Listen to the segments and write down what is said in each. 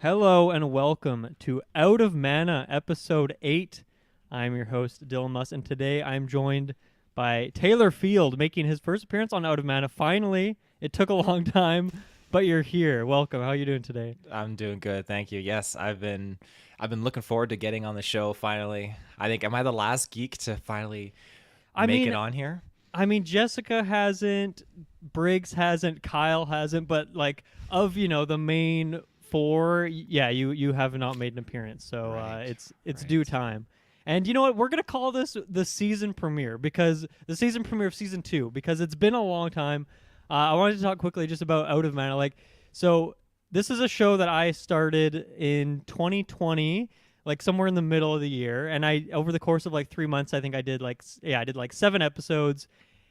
Hello and welcome to Out of Mana, Episode 8. I'm your host, Dylan Muss, and today I'm joined by Taylor Field, making his first appearance on Out of Mana. Finally, it took a long time, but you're here. Welcome. How are you doing today? I'm doing good, thank you. Yes, I've been looking forward to getting on the show finally. I think am I the last geek to finally I make it mean, on here? Jessica hasn't, Briggs hasn't, Kyle hasn't, but of the main four, yeah, you have not made an appearance, so Right. it's due Right. time. And you know what? We're gonna call this the season premiere because the season premiere of season 2 because it's been a long time. I wanted to talk quickly just about Out of Mana. So this is a show that I started in 2020, like somewhere in the middle of the year, and I over the course of 3 months, I think I did I did 7 episodes,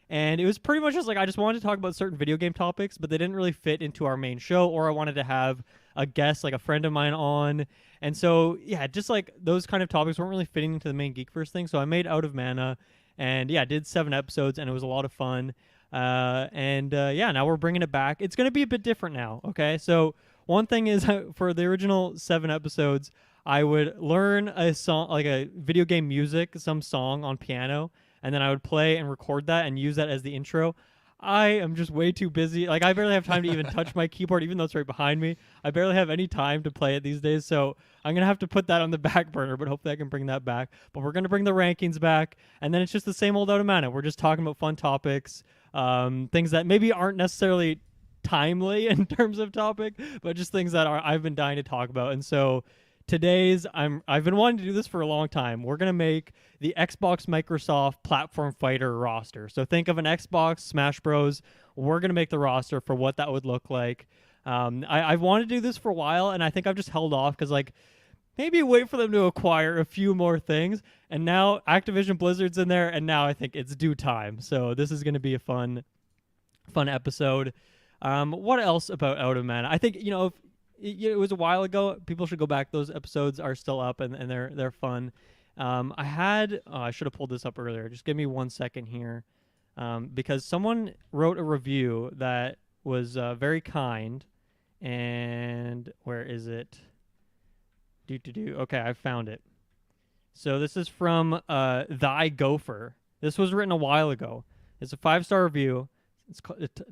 and it was pretty much just I just wanted to talk about certain video game topics, but they didn't really fit into our main show, or I wanted to have a guest, like a friend of mine, on. And so, yeah, just those kind of topics weren't really fitting into the main GeekVerse thing. So I made Out of Mana, and yeah, did 7 episodes, and it was a lot of fun. Yeah, now we're bringing it back. It's going to be a bit different now, okay? So one thing is for the original 7 episodes, I would learn a song, like a video game music, some song on piano, and then I would play and record that and use that as the intro. I am just way too busy. I barely have time to even touch my keyboard, even though it's right behind me. I barely have any time to play it these days, so I'm gonna have to put that on the back burner. But hopefully, I can bring that back. But we're gonna bring the rankings back, and then it's just the same old Out of Mana. We're just talking about fun topics, things that maybe aren't necessarily timely in terms of topic, but just things that I've been dying to talk about. And so I've been wanting to do this for a long time. We're gonna make the Xbox Microsoft platform fighter roster. So think of an Xbox Smash Bros. We're gonna make the roster for what that would look like. I've wanted to do this for a while, and I think I've just held off because maybe wait for them to acquire a few more things. And now Activision Blizzard's in there, and now I think it's due time. So this is gonna be a fun episode. What else about Out of Mana? I think if it was a while ago. People should go back. Those episodes are still up, and they're fun. I should have pulled this up earlier. Just give me 1 second here, because someone wrote a review that was very kind. And where is it? Okay, I found it. So this is from Thy Gopher. This was written a while ago. It's a 5-star review. It's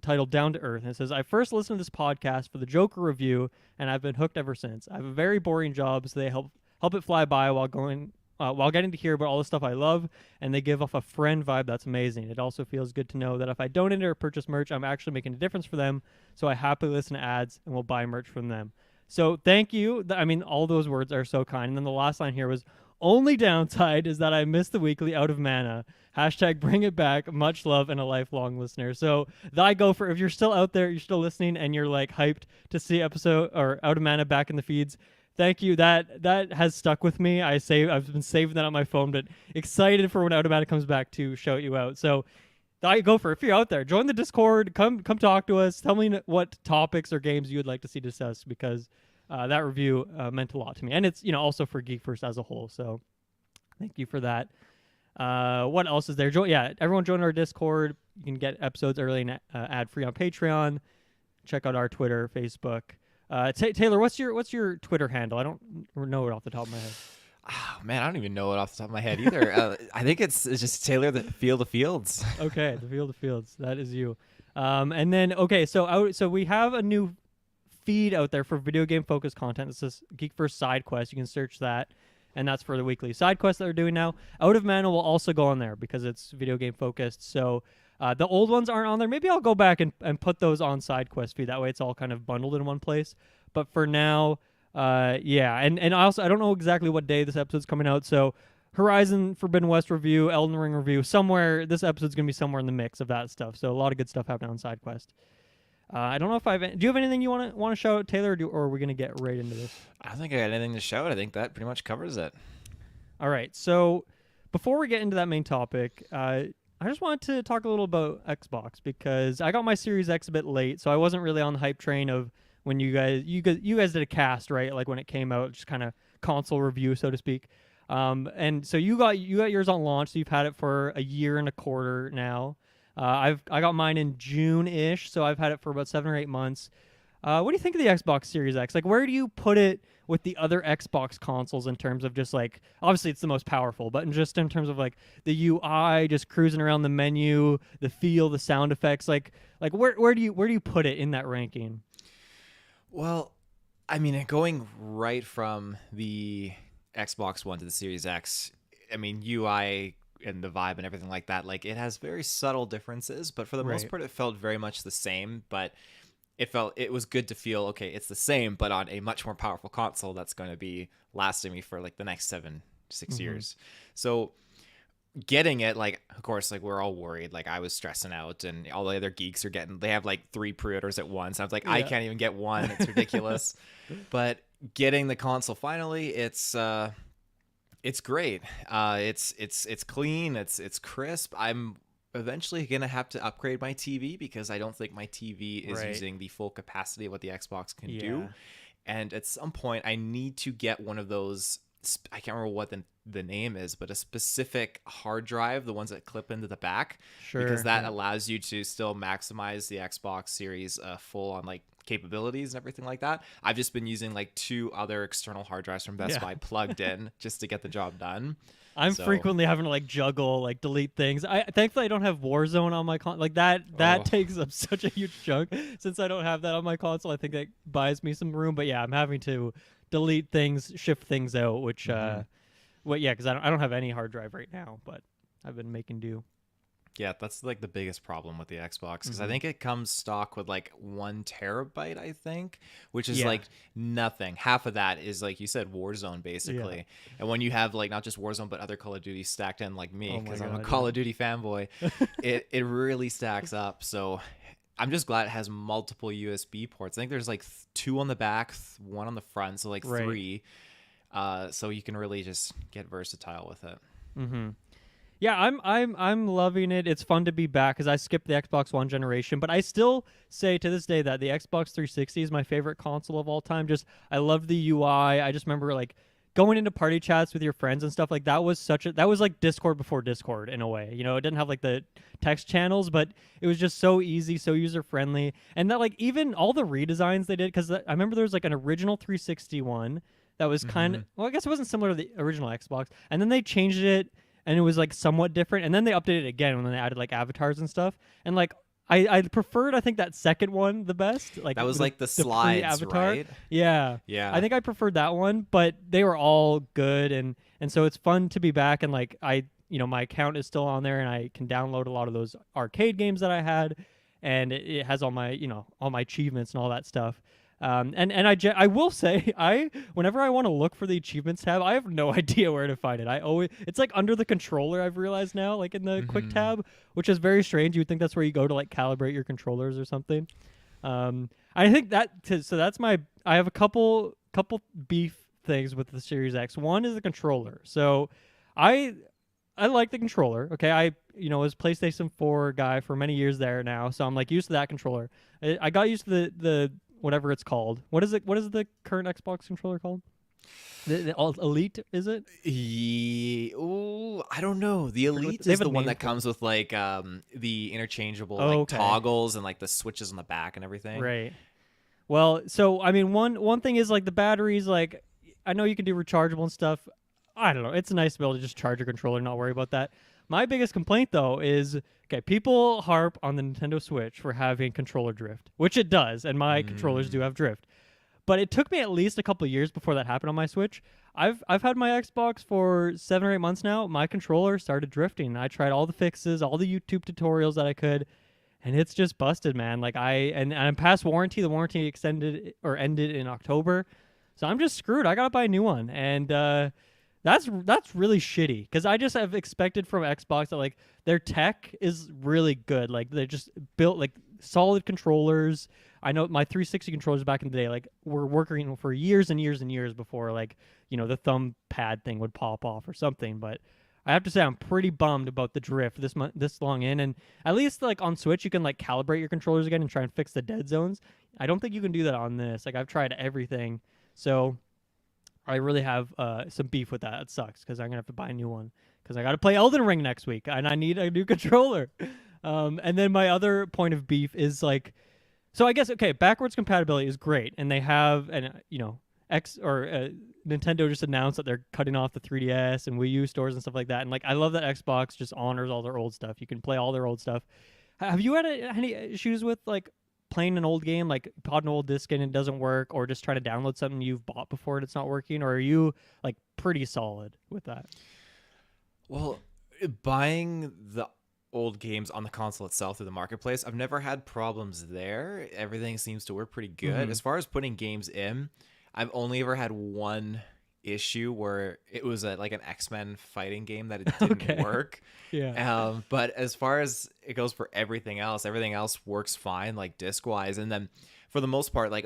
titled Down to Earth. And it says, I first listened to this podcast for the Joker review, and I've been hooked ever since. I have a very boring job, so they help it fly by while getting to hear about all the stuff I love, and they give off a friend vibe that's amazing. It also feels good to know that if I donate or purchase merch, I'm actually making a difference for them, so I happily listen to ads and will buy merch from them. So thank you. All those words are so kind. And then the last line here was, only downside is that I missed the weekly Out of Mana. Hashtag bring it back. Much love and a lifelong listener. So Thy Gopher, if you're still out there, you're still listening, and you're hyped to see episode or Out of Mana back in the feeds, thank you. That has stuck with me. I've been saving that on my phone, but excited for when Out of Mana comes back to shout you out. So Thy Gopher, if you're out there, join the Discord. Come talk to us. Tell me what topics or games you would like to see discussed, because that review meant a lot to me, and it's also for GeekVerse as a whole. So thank you for that. What else is there? Everyone join our Discord. You can get episodes early and ad free on Patreon. Check out our Twitter, Facebook. Taylor, what's your Twitter handle? I don't know it off the top of my head. Oh man, I don't even know it off the top of my head either. I think it's just Taylor the Field of Fields. Okay, the Field of Fields. That is you. And then so we have a new feed out there for video game focused content. This is GeekVerse Side Quest. You can search that, and that's for the weekly side quests that we're doing now. Out of Mana will also go on there because it's video game focused. So the old ones aren't on there. Maybe I'll go back and put those on Side Quest feed. That way it's all kind of bundled in one place. But for now, yeah. And I don't know exactly what day this episode's coming out. So Horizon Forbidden West review, Elden Ring review, somewhere. This episode's going to be somewhere in the mix of that stuff. So a lot of good stuff happening on Side Quest. I don't know if do you have anything you want to shout out, Taylor, or are we going to get right into this? I don't think I got anything to shout. I think that pretty much covers it. All right. So before we get into that main topic, I just wanted to talk a little about Xbox, because I got my Series X a bit late, so I wasn't really on the hype train of when you guys did a cast, right? Like when it came out, just kind of console review, so to speak. And so you got yours on launch, so you've had it for a year and a quarter now. I got mine in June-ish, so I've had it for about 7 or 8 months. What do you think of the Xbox Series X? Like, where do you put it with the other Xbox consoles in terms of just like, obviously it's the most powerful, but just in terms of like the UI, just cruising around the menu, the feel, the sound effects, like where do you put it in that ranking? Well, I mean, going right from the Xbox One to the Series X, I mean, UI and the vibe and everything like that, like it has very subtle differences, but for the most Right. part, it felt very much the same. But it was good to feel okay, it's the same, but on a much more powerful console that's going to be lasting me for like the next 7 6 Mm-hmm. years. So getting it, like, of course, like we're all worried, like I was stressing out, and all the other geeks are getting, they have like 3 pre-orders at once. I was like, I Yeah. can't even get one, it's ridiculous. But getting the console finally, it's great. It's clean, it's crisp. I'm eventually gonna have to upgrade my TV because I don't think my TV is Right. using the full capacity of what the Xbox can do. Yeah. And at some point, I need to get one of those. I can't remember what the name is, but a specific hard drive, the ones that clip into the back, Sure. because that Yeah. allows you to still maximize the Xbox Series full on like capabilities and everything like that. I've just been using like 2 other external hard drives from Best Yeah. Buy plugged in just to get the job done. I'm So, frequently having to like juggle, like delete things. I thankfully I don't have Warzone on my like that oh, takes up such a huge chunk. Since I don't have that on my console, I think that buys me some room. But yeah, I'm having to delete things, shift things out, which mhm. well yeah, because I don't have any hard drive right now, but I've been making do. Yeah, that's like the biggest problem with the Xbox because I Hmm. think it comes stock with like 1 terabyte, I think, which is Yeah. like nothing. Half of that is like you said, Warzone Yeah. basically. And when you have like not just Warzone but other Call of Duty stacked in like me Oh my because I'm a god. Call of Duty fanboy, it really stacks up. So I'm just glad it has multiple USB ports. I think there's like 2 on the back, 1 on the front, so like Right. 3. So you can really just get versatile with it. Mm-hmm. Yeah, I'm loving it. It's fun to be back because I skipped the Xbox One generation, but I still say to this day that the Xbox 360 is my favorite console of all time. Just I love the UI. I just remember like going into party chats with your friends and stuff like that was that was like Discord before Discord in a way. You know, it didn't have like the text channels, but it was just so easy, so user friendly, and that like even all the redesigns they did because I remember there was like an original 360 one that was kind of Mhm. well, I guess it wasn't similar to the original Xbox, and then they changed it and it was like somewhat different. And then they updated it again when they added like avatars and stuff. And like I preferred I think that second one the best. Like That was like the the slides, pre-avatar. right? Yeah. I Yeah. think I preferred that one, but they were all good and so it's fun to be back and like my account is still on there and I can download a lot of those arcade games that I had and it has all my all my achievements and all that stuff. And I will say I whenever I want to look for the achievements tab, I have no idea where to find it. I always it's like under the controller. I've realized now, like in the quick Mhm. tab, which is very strange. You would think that's where you go to like calibrate your controllers or something. I think so. That's my. I have a couple beef things with the Series X. One is the controller. So I I like the controller. Okay, I was PlayStation 4 guy for many years there now, so I'm like used to that controller. I got used to the whatever it's called. What is it? What is the current Xbox controller called? The Elite is it? Oh, I don't know. The Forget what Elite they is have a the one name that for it. comes with like the interchangeable Oh, like okay, toggles and like the switches on the back and everything. right. Well, so I mean, one thing is like the batteries. Like I know you can do rechargeable and stuff. I don't know. It's nice to be able to just charge your controller and not worry about that. My biggest complaint though is okay. People harp on the Nintendo Switch for having controller drift, which it does, and my controllers do Mm. have drift. But it took me at least a couple of years before that happened on my Switch. I've had my Xbox for 7 or 8 months now. My controller started drifting. I tried all the fixes, all the YouTube tutorials that I could, and it's just busted, man. Like and I'm past warranty. The warranty extended or ended in October, so I'm just screwed. I gotta buy a new one, and that's really shitty because I just have expected from Xbox that like their tech is really good. Like they just built like solid controllers. I know my 360 controllers back in the day like were working for years and years and years before like the thumb pad thing would pop off or something. But I have to say I'm pretty bummed about the drift this long in, and at least like on Switch you can like calibrate your controllers again and try and fix the dead zones. I don't think you can do that on this. Like I've tried everything, so I really have some beef with that. It sucks because I'm gonna have to buy a new one because I got to play Elden Ring next week and I need a new controller. And then my other point of beef is like So I guess backwards compatibility is great, and they have Nintendo just announced that they're cutting off the 3DS and Wii U stores and stuff like that. And like I love that Xbox just honors all their old stuff. You can play all their old stuff. Have you had any issues with like playing an old game, like bought an old disc and it doesn't work, or just try to download something you've bought before and it's not working, or are you like pretty solid with that? Well, buying the old games on the console itself through the marketplace, I've never had problems there. Everything seems to work pretty good. Mhm. As far as putting games in, I've only ever had one issue where it was like an X-Men fighting game that it didn't Okay. work. Yeah. But as far as it goes for everything else works fine, like disc-wise. And then for the most part, like,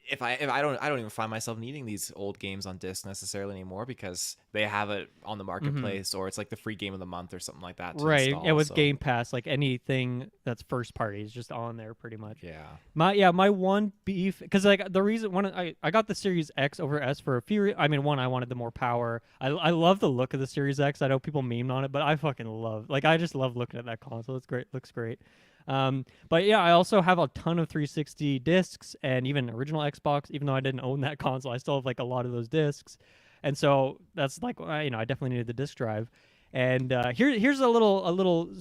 if I don't even find myself needing these old games on disc necessarily anymore because they have it on the marketplace or it's like the free game of the month or something like that to Right. install, Yeah, with so, Game Pass, like anything that's first party is just on there pretty much. yeah. My one beef, because like the reason I got the Series X over S for a few. One, I wanted the more power. I love the look of the Series X. I know people memed on it, but I fucking I just love looking at that console. It's great. Looks great. But yeah, I also have a ton of 360 discs and even original Xbox. Even though I didn't own that console, I still have like a lot of those discs, and so that's like I definitely needed the disc drive. And here's a little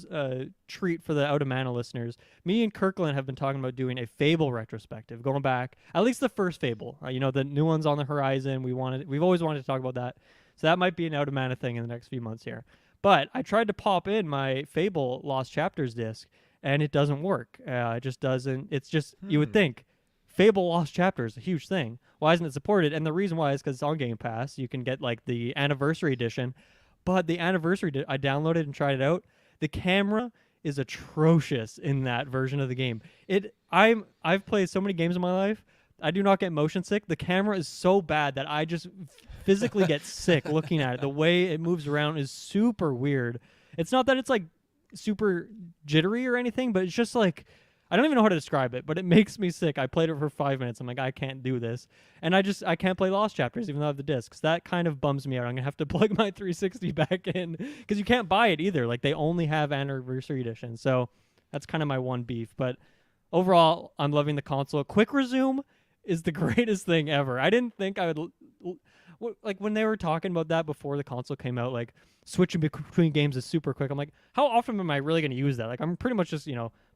treat for the Out of Mana listeners. Me and Kirkland have been talking about doing a Fable retrospective, going back at least the first Fable. The new one's on the horizon. We've always wanted to talk about that, so that might be an Out of Mana thing in the next few months here. But I tried to pop in my Fable Lost Chapters disc, and it doesn't work. It just doesn't. It's just you would think Fable Lost Chapter is a huge thing. Why isn't it supported? And the reason why is because it's on Game Pass. You can get like the anniversary edition. But the anniversary, I downloaded and tried it out. The camera is atrocious in that version of the game. I've played so many games in my life. I do not get motion sick. The camera is so bad that I just physically get sick looking at it. The way it moves around is super weird. It's not that it's like super jittery or anything, but it's just like I don't even know how to describe it, but it makes me sick. I played it for 5 minutes. I'm like, I can't do this. And I can't play Lost Chapters even though I have the discs. That kind of bums me out. I'm going to have to plug my 360 back in because you can't buy it either. Like they only have anniversary edition. So that's kind of my one beef. But overall, I'm loving the console. Quick resume is the greatest thing ever. I didn't think I would like when they were talking about that before the console came out, like switching between games is super quick. I'm like, how often am I really going to use that? Like I'm pretty much just,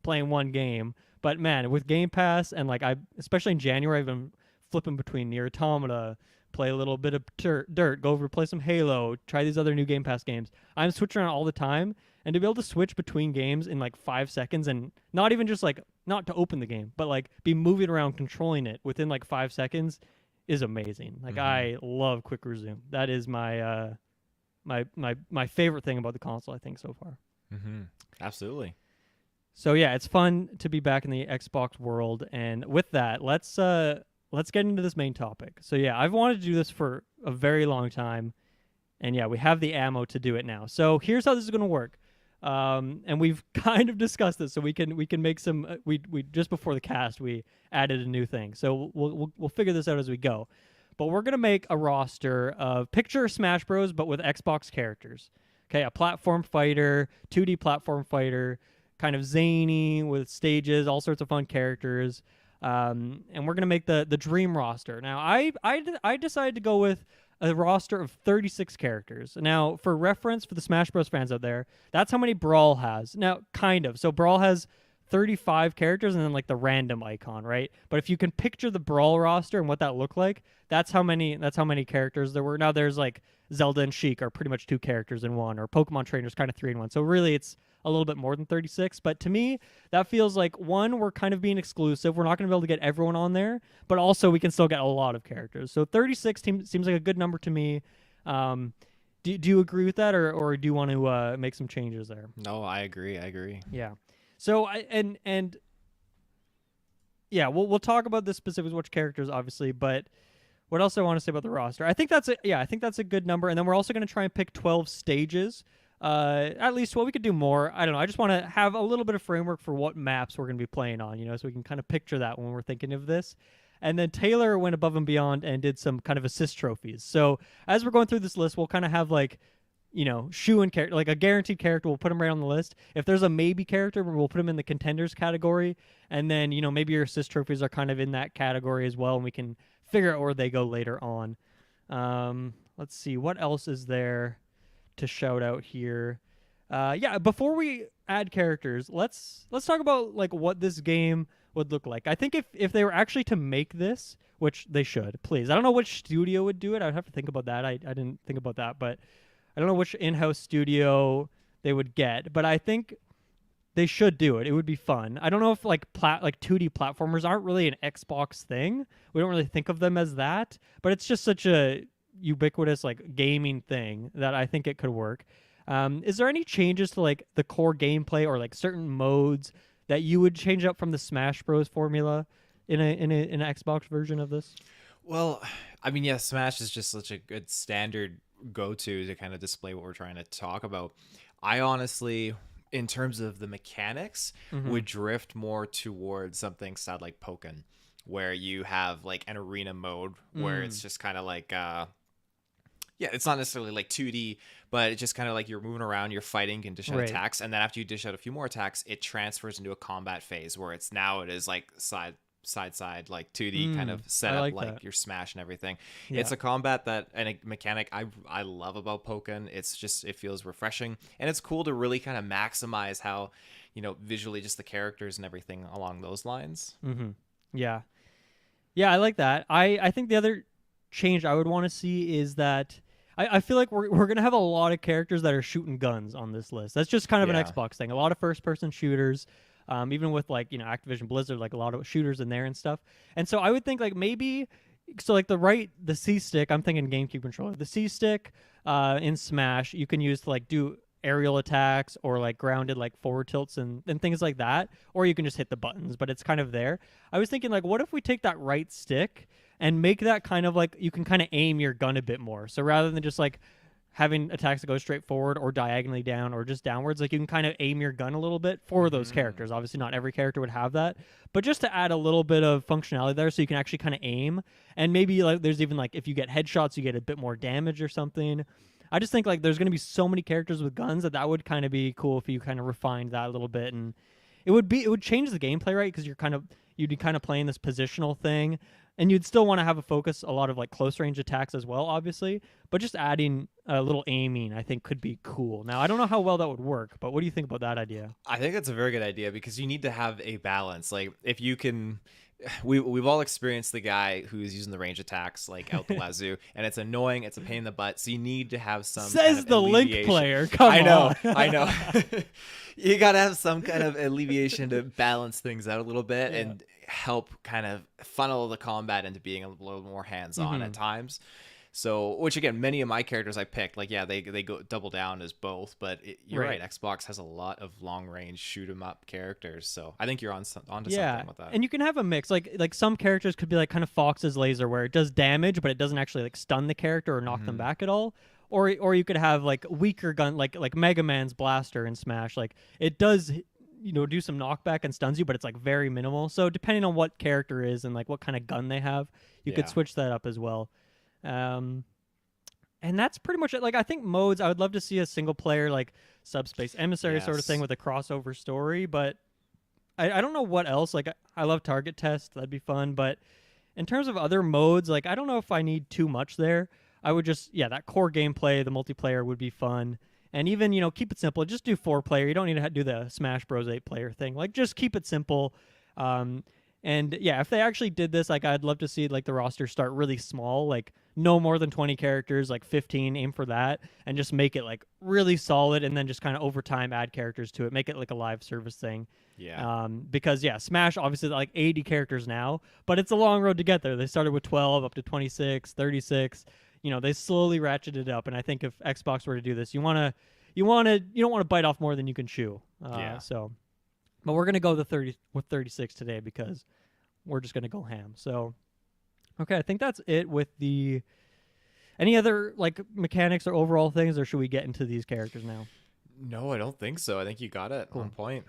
playing one game. But man, with Game Pass and like especially in January, I've been flipping between Nier Automata, play a little bit of Dirt, go over play some Halo, try these other new Game Pass games. I'm switching around all the time, and to be able to switch between games in like 5 seconds and not even just like not to open the game, but like be moving around controlling it within like 5 seconds is amazing. Like I love Quick Resume. That is my my favorite thing about the console, I think, so far. Absolutely. So yeah, it's fun to be back in the Xbox world, and with that, let's get into this main topic. So yeah, I've wanted to do this for a very long time, and yeah, we have the ammo to do it now. So here's how this is going to work, and we've kind of discussed this, so we can make some. We just before the cast we added a new thing, so we'll figure this out as we go. But we're gonna make a roster of picture Smash Bros, but with Xbox characters. Okay, a platform fighter, 2D platform fighter, kind of zany with stages, all sorts of fun characters. And we're gonna make the dream roster. Now, I decided to go with a roster of 36 characters. Now, for reference, for the Smash Bros. Fans out there, that's how many Brawl has. Now, kind of. So Brawl has 35 characters and then like the random icon, right? But if you can picture the Brawl roster and what that looked like, that's how many characters there were. Now there's like Zelda and Sheik are pretty much 2 characters in one, or Pokemon Trainers kind of 3 in 1. So really it's a little bit more than 36, but to me that feels like, one, we're kind of being exclusive. We're not going to be able to get everyone on there, but also we can still get a lot of characters. So 36 seems like a good number to me. Do you agree with that, or do you want to make some changes there? No, I agree. Yeah. So we'll talk about the specifics, which characters, obviously, but what else I want to say about the roster? I think that's a good number, and then we're also going to try and pick 12 stages. At least, well, we could do more. I don't know. I just want to have a little bit of framework for what maps we're going to be playing on, so we can kind of picture that when we're thinking of this. And then Taylor went above and beyond and did some kind of assist trophies. So as we're going through this list, we'll kind of have like shoe in character, like a guaranteed character, we'll put them right on the list. If there's a maybe character, we'll put them in the contenders category. And then, maybe your assist trophies are kind of in that category as well, and we can figure out where they go later on. Let's see, what else is there to shout out here? Before we add characters, let's talk about like what this game would look like. I think if they were actually to make this, which they should, please. I don't know which studio would do it. I'd have to think about that. I didn't think about that, but I don't know which in-house studio they would get, but I think they should do it. It would be fun. I don't know if like 2D platformers aren't really an Xbox thing. We don't really think of them as that, but it's just such a ubiquitous like gaming thing that I think it could work. Is there any changes to like the core gameplay or like certain modes that you would change up from the Smash Bros formula in an Xbox version of this? Well, I mean, yeah, Smash is just such a good standard go-to to kind of display what we're trying to talk about. I honestly, in terms of the mechanics, would drift more towards something styled like Pokken, where you have like an arena mode where it's just kind of like it's not necessarily like 2D, but it's just kind of like you're moving around, you're fighting, can dish out attacks, and then after you dish out a few more attacks, it transfers into a combat phase where it is like side like 2D kind of setup, like your Smash and everything. It's a combat and a mechanic I love about Pokken. It's just, it feels refreshing, and it's cool to really kind of maximize how visually just the characters and everything along those lines. Yeah, I like that. I think the other change I would want to see is that I feel like we're gonna have a lot of characters that are shooting guns on this list. That's just kind of an Xbox thing. A lot of first person shooters. Even with like Activision Blizzard, like a lot of shooters in there and stuff. And so I would think like maybe like the C stick. I'm thinking GameCube controller. The C stick in Smash you can use to like do aerial attacks or like grounded like forward tilts and things like that. Or you can just hit the buttons, but it's kind of there. I was thinking like, what if we take that right stick and make that kind of like you can kind of aim your gun a bit more. So rather than just like having attacks that go straight forward or diagonally down or just downwards, like you can kind of aim your gun a little bit for those characters. Obviously not every character would have that, but just to add a little bit of functionality there so you can actually kind of aim, and maybe like there's even like if you get headshots you get a bit more damage or something. I just think like there's going to be so many characters with guns that would kind of be cool if you kind of refined that a little bit, and it would change the gameplay, right? Because you'd be kind of playing this positional thing, and you'd still want to have a focus, a lot of like close range attacks as well, obviously. But just adding a little aiming, I think, could be cool. Now, I don't know how well that would work, but what do you think about that idea? I think that's a very good idea because you need to have a balance. Like if you can, we've all experienced the guy who's using the range attacks like out the wazoo, and it's annoying. It's a pain in the butt. So you need to have some. Says kind of the Link player. Come on. I know. You got to have some kind of alleviation to balance things out a little bit and help kind of funnel the combat into being a little more hands-on at times. So, which again, many of my characters I picked, like, they go double down as both, but you're right. Xbox has a lot of long-range shoot-'em-up characters, so I think you're onto something with that. And you can have a mix. Like some characters could be like kind of Fox's laser, where it does damage, but it doesn't actually like stun the character or knock them back at all. Or you could have like weaker gun, like Mega Man's blaster in Smash. Like it does, do some knockback and stuns you, but it's like very minimal. So depending on what character is and like what kind of gun they have, you could switch that up as well. And that's pretty much it. Like I think modes, I would love to see a single player like Subspace Emissary sort of thing with a crossover story, but I don't know what else. Like I love Target Test, that'd be fun, but in terms of other modes, like I don't know if I need too much there. I would just that core gameplay, the multiplayer would be fun. And even, keep it simple. Just do 4-player. You don't need to do the Smash Bros. 8-player thing. Like, just keep it simple. And if they actually did this, like, I'd love to see like the roster start really small, like no more than 20 characters, like 15. Aim for that, and just make it like really solid. And then just kind of over time add characters to it. Make it like a live service thing. Yeah. Because Smash obviously like 80 characters now, but it's a long road to get there. They started with 12 up to 26, 36. They slowly ratcheted it up, and I think if Xbox were to do this, you don't want to bite off more than you can chew. So, but we're gonna go with 36 today because we're just gonna go ham. So, okay, I think that's it with the. Any other like mechanics or overall things, or should we get into these characters now? No, I don't think so. I think you got it on point.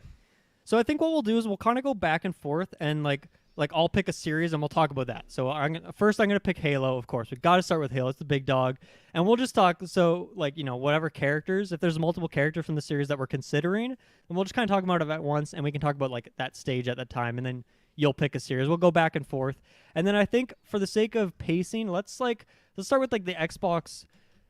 So I think what we'll do is we'll kind of go back and forth and like like I'll pick a series and we'll talk about that. So first I'm gonna pick Halo, of course. We've got to start with Halo. It's the big dog, and we'll just talk. So like whatever characters, if there's multiple characters from the series that we're considering, then we'll just kind of talk about it at once, and we can talk about like that stage at that time, and then you'll pick a series. We'll go back and forth, and then I think for the sake of pacing, let's start with like the Xbox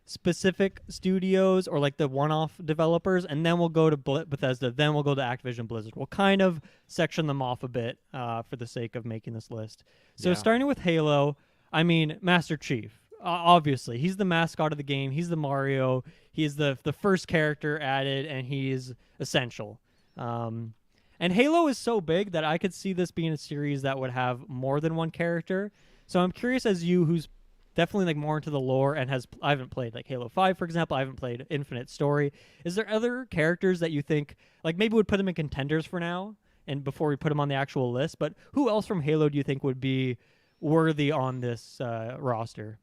specific studios or like the one-off developers, and then we'll go to Bethesda, then we'll go to Activision Blizzard. We'll kind of section them off a bit for the sake of making this list. So starting with Halo, I mean Master Chief. Obviously, he's the mascot of the game. He's the Mario. He's the first character added, and he's essential. And Halo is so big that I could see this being a series that would have more than one character. So I'm curious, as you, who's definitely like more into the lore and I haven't played like Halo 5, for example. I haven't played Infinite Story. Is there other characters that you think like maybe would put them in contenders for now and before we put them on the actual list? But who else from Halo do you think would be worthy on this roster?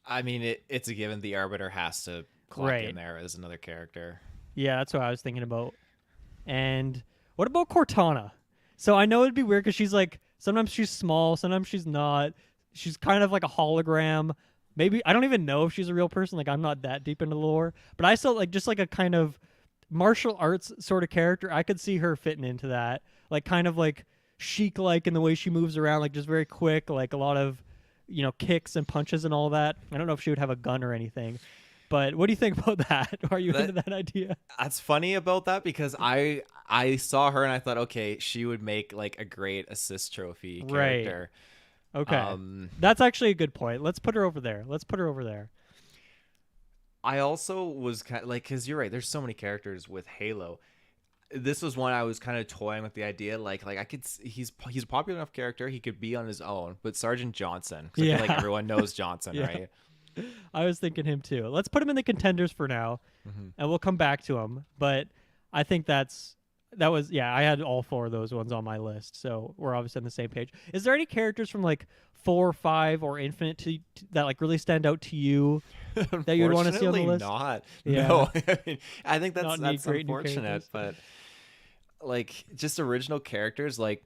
I mean, it's a given. The Arbiter has to clock in there as another character. Yeah, that's what I was thinking about. And what about Cortana? So I know it'd be weird because she's like, sometimes she's small, sometimes she's not. She's kind of like a hologram. Maybe I don't even know if she's a real person. Like I'm not that deep into the lore, but I still like just like a kind of martial arts sort of character. I could see her fitting into that, like kind of like Sheik like in the way she moves around, like just very quick, like a lot of kicks and punches and all that. I don't know if she would have a gun or anything, but what do you think about that? Are you into that idea? That's funny about that because I saw her and I thought, okay, she would make like a great assist trophy character. Right. Okay. That's actually a good point. Let's put her over there. I also was kind of like, because you're right, there's so many characters with Halo. This was one I was kind of toying with the idea, like he's a popular enough character, he could be on his own, but Sergeant Johnson, because I feel like everyone knows Johnson, right? I was thinking him too. Let's put him in the contenders for now, and we'll come back to him. But I think that was I had all four of those ones on my list, so we're obviously on the same page. Is there any characters from like 4, 5, or Infinite that like really stand out to you that you'd want to see on the list? Not. Yeah. No, I think that's unfortunate, but like just original characters, like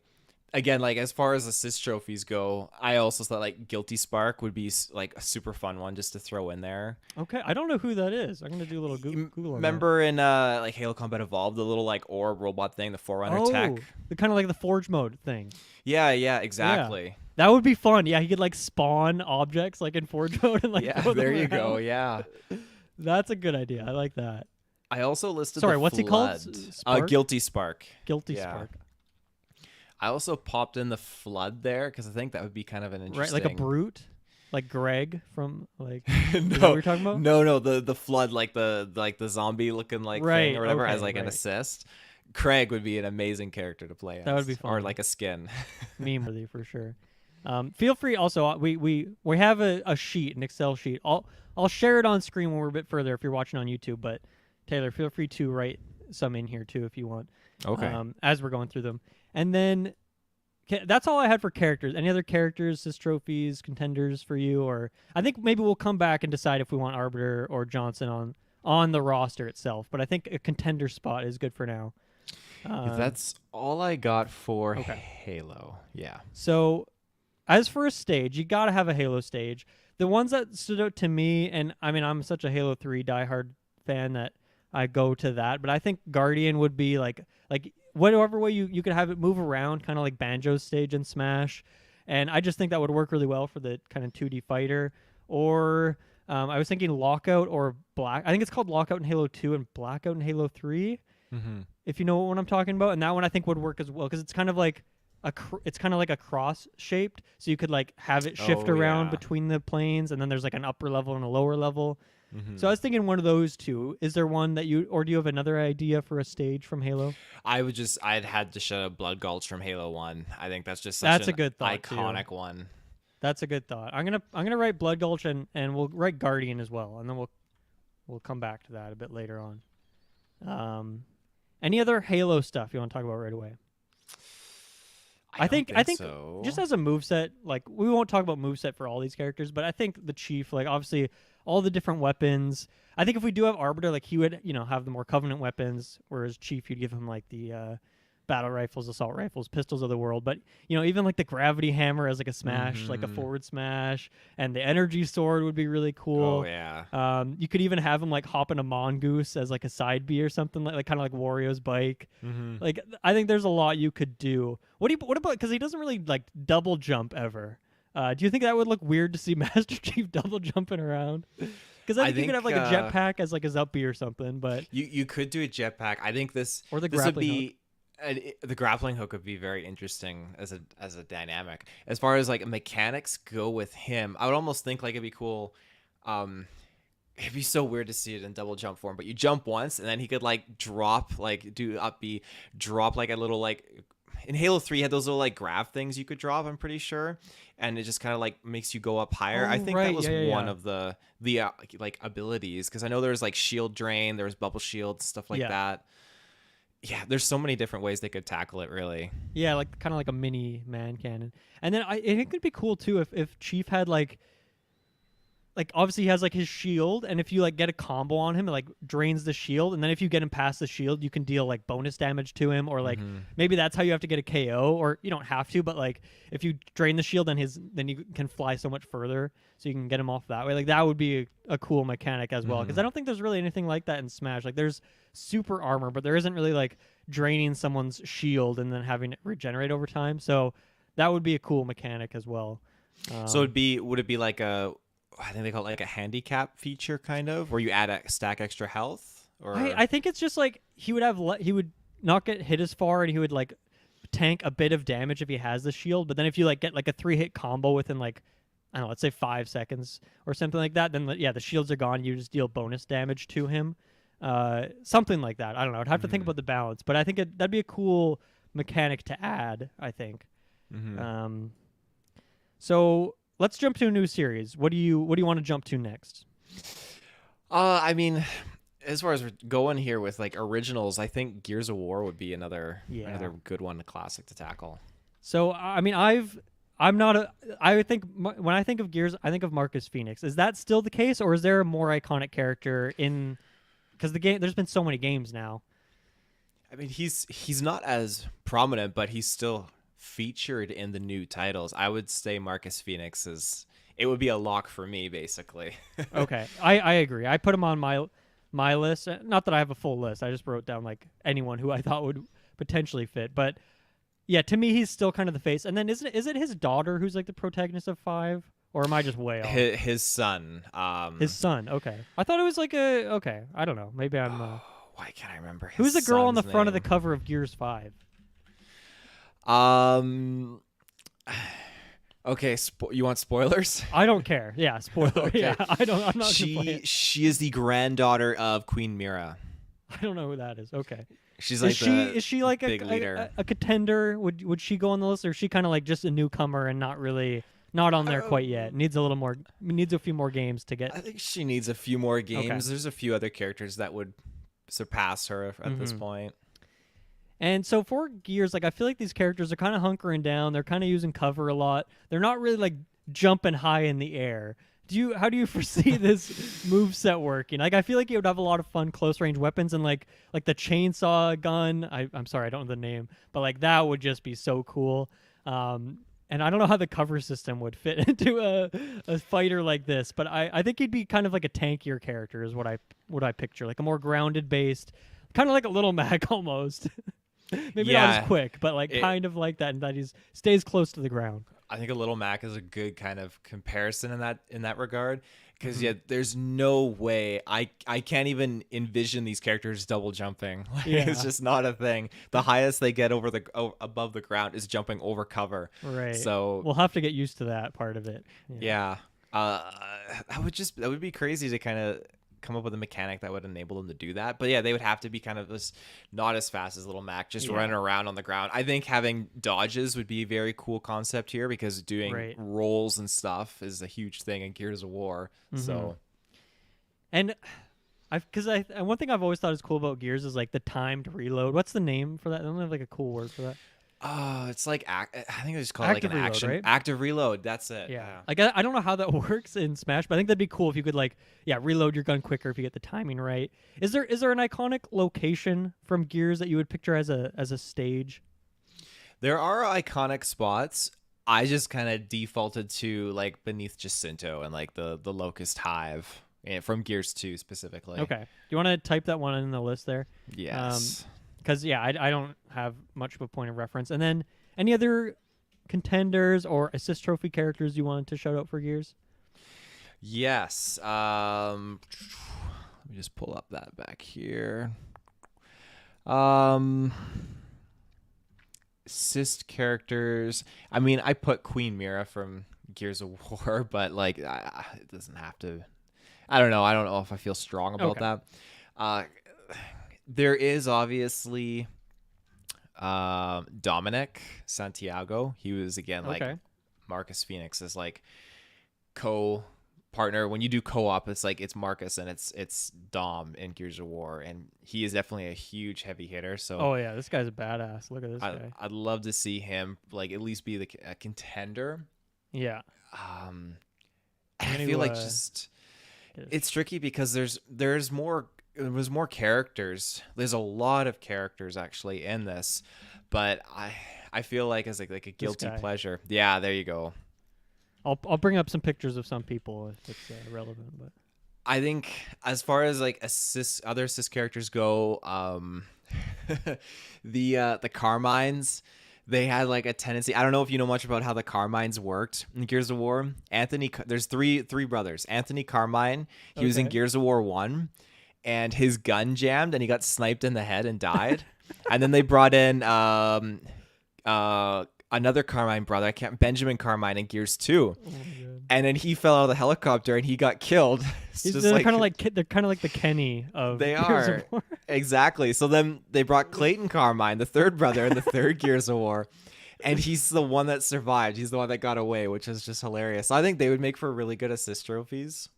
again, like as far as assist trophies go, I also thought like Guilty Spark would be like a super fun one just to throw in there. Okay, I don't know who that is. I'm gonna do a little Google. Remember in like Halo Combat Evolved, the little like orb robot thing, the Forerunner tech, the kind of like the Forge mode thing. Yeah, exactly. Yeah. That would be fun. Yeah, he could like spawn objects like in Forge mode and like throw them there you around. go. Yeah, that's a good idea. I like that. I also listed. Sorry, what's he called? Guilty Spark. Guilty Spark. I also popped in the Flood there because I think that would be kind of an interesting, right, like a brute, like Greg from like. No, is that what you're talking about? No, the Flood, like the zombie looking like thing or whatever, as like an assist. Craig would be an amazing character to play as. That would be fun. Or like a skin. Meme worthy for sure. Feel free. Also, we have a sheet, an Excel sheet. I'll share it on screen when we're a bit further if you're watching on YouTube. But Taylor, feel free to write some in here too if you want. Okay. As we're going through them. And then that's all I had for characters. Any other characters, assist trophies, contenders for you? Or I think maybe we'll come back and decide if we want Arbiter or Johnson on the roster itself. But I think a contender spot is good for now. That's all I got for Halo. Yeah. So as for a stage, you got to have a Halo stage. The ones that stood out to me, and I mean, I'm such a Halo 3 diehard fan that I go to that. But I think Guardian would be like whatever way you could have it move around, kind of like Banjo's stage in Smash. And I just think that would work really well for the kind of 2D fighter. Or I was thinking Lockout or Black. I think it's called Lockout in Halo 2 and Blackout in Halo 3, if you know what I'm talking about. And that one I think would work as well because it's kind of like a cross shaped, so you could like have it shift around between the planes, and then there's like an upper level and a lower level. So I was thinking one of those two. Is there one that do you have another idea for a stage from Halo? I'd had to shout out Blood Gulch from Halo 1. I think that's just a good thought, iconic one. That's a good thought. I'm gonna write Blood Gulch and we'll write Guardian as well, and then we'll come back to that a bit later on. Any other Halo stuff you want to talk about right away? I think so. Just as a moveset, like we won't talk about moveset for all these characters, but I think the Chief, like obviously all the different weapons. I think if we do have Arbiter, like he would, have the more Covenant weapons, whereas Chief, you'd give him like the battle rifles, assault rifles, pistols of the world. But even like the gravity hammer as like a smash, like a forward smash, and the energy sword would be really cool. Oh yeah. You could even have him like hop in a mongoose as like a side B or something, like kind of like Wario's bike. Like I think there's a lot you could do. What about, because he doesn't really like double jump ever. Do you think that would look weird to see Master Chief double jumping around? Because I think you could have like a jetpack as like his up B or something. But you could do a jetpack. I think this or the this would grappling be the grappling hook would be very interesting as a dynamic. As far as like mechanics go with him, I would almost think like it'd be cool. It'd be so weird to see it in double jump form, but you jump once and then he could like drop, like do up B, drop like a little like. In Halo 3, you had those little like grav things you could drop, I'm pretty sure, and it just kind of like makes you go up higher. I think that was one of the like abilities, because I know there's like shield drain, there was bubble shield, stuff like that. Yeah, there's so many different ways they could tackle it, really. Yeah, like kind of like a mini man cannon. And then it could be cool too if Chief had like obviously he has like his shield, and if you like get a combo on him, it like drains the shield, and then if you get him past the shield, you can deal like bonus damage to him, or like maybe that's how you have to get a KO, or you don't have to, but like if you drain the shield, then you can fly so much further, so you can get him off that way. Like that would be a cool mechanic as well, because I don't think there's really anything like that in Smash. Like there's super armor, but there isn't really like draining someone's shield and then having it regenerate over time. So that would be a cool mechanic as well. So would it be like I think they call it like a handicap feature, kind of, where you add a stack extra health? Or I think it's just like he would not get hit as far, and he would like tank a bit of damage if he has the shield. But then if you like get like a 3-hit combo within like, I don't know, let's say 5 seconds or something like that, then the shields are gone. You just deal bonus damage to him, something like that. I don't know. I'd have to think about the balance, but I think that'd be a cool mechanic to add, I think. So let's jump to a new series. What do you want to jump to next? I mean, as far as we're going here with like originals, I think Gears of War would be another good one, a classic to tackle. So I mean, when I think of Gears, I think of Marcus Phoenix. Is that still the case, or is there a more iconic character in? Because there's been so many games now. I mean, he's not as prominent, but he's still featured in the new titles. I would say Marcus Phoenix it would be a lock for me, basically. Okay, I agree. I put him on my list. Not that I have a full list. I just wrote down like anyone who I thought would potentially fit. But yeah, to me, he's still kind of the face. And then is it his daughter who's like the protagonist of 5, or am I just way off? His son. His son. Okay, I thought it was like okay. I don't know. Maybe I'm. Why can't I remember? Who's the girl on the front of the name? cover of Gears 5? Okay, you want spoilers? I don't care. Yeah, spoiler. Okay. Yeah, I'm not gonna play it. She is the granddaughter of Queen Mira. I don't know who that is. Okay. She's like is she like big leader. A contender? Would she go on the list, or is she kind of like just a newcomer and not on there quite yet? Needs a few more games to get. I think she needs a few more games. Okay. There's a few other characters that would surpass her at this point. And so for Gears, like I feel like these characters are kind of hunkering down. They're kind of using cover a lot. They're not really like jumping high in the air. How do you foresee this moveset working? Like I feel like you would have a lot of fun close range weapons, and like the chainsaw gun. I'm sorry, I don't know the name, but like that would just be so cool. And I don't know how the cover system would fit into a fighter like this, but I think he'd be kind of like a tankier character is what I picture, like a more grounded based, kind of like a Little Mac almost. Maybe not as quick, but like kind of like that, and that he stays close to the ground. I think a Little Mac is a good kind of comparison in that regard, because there's no way I can't even envision these characters double jumping. It's just not a thing. The highest they get above the ground is jumping over cover. Right. So we'll have to get used to that part of it. Yeah. That would be crazy to kind of come up with a mechanic that would enable them to do that. But yeah, they would have to be kind of not as fast as Little Mac, just running around on the ground. I think having dodges would be a very cool concept here, because doing rolls and stuff is a huge thing in Gears of War. So, and one thing I've always thought is cool about Gears is like the timed reload. What's the name for that? I don't have like a cool word for that. It's like I think they just call it like Active an reload, action right? active reload. That's it. Yeah. Like I don't know how that works in Smash, but I think that'd be cool if you could like reload your gun quicker if you get the timing right. Is there an iconic location from Gears that you would picture as a stage? There are iconic spots. I just kind of defaulted to like beneath Jacinto and like the Locust Hive from Gears 2 specifically. Okay. Do you want to type that one in the list there? Yes. Because I don't have much of a point of reference. And then any other contenders or assist trophy characters you wanted to shout out for Gears? Yes. Let me just pull up that back here. Assist characters. I mean, I put Queen Mira from Gears of War, but like it doesn't have to. I don't know. I don't know if I feel strong about that. There is obviously Dominic Santiago. He was again like Marcus Phoenix's like co-partner. When you do co-op, it's Marcus and it's Dom in Gears of War, and he is definitely a huge heavy hitter. So this guy's a badass. Look at this guy. I'd love to see him like at least be a contender. Yeah. I feel like just it's tricky because there's more characters. There's a lot of characters actually in this, but I feel like it's like a guilty pleasure. Yeah, there you go. I'll bring up some pictures of some people if it's relevant, but I think as far as like other assist characters go, the Carmines, they had like a tendency. I don't know if you know much about how the Carmines worked in Gears of War. There's three brothers. Anthony Carmine, he was in Gears of War 1, and his gun jammed and he got sniped in the head and died. And then they brought in another Carmine brother, Benjamin Carmine in Gears 2. Oh, and then he fell out of the helicopter and he got killed. They're kind of like the Kenny of they Gears are of War. Exactly. So then they brought Clayton Carmine, the third brother in the third Gears of War, and he's the one that survived. He's the one that got away, which is just hilarious. I think they would make for really good assist trophies.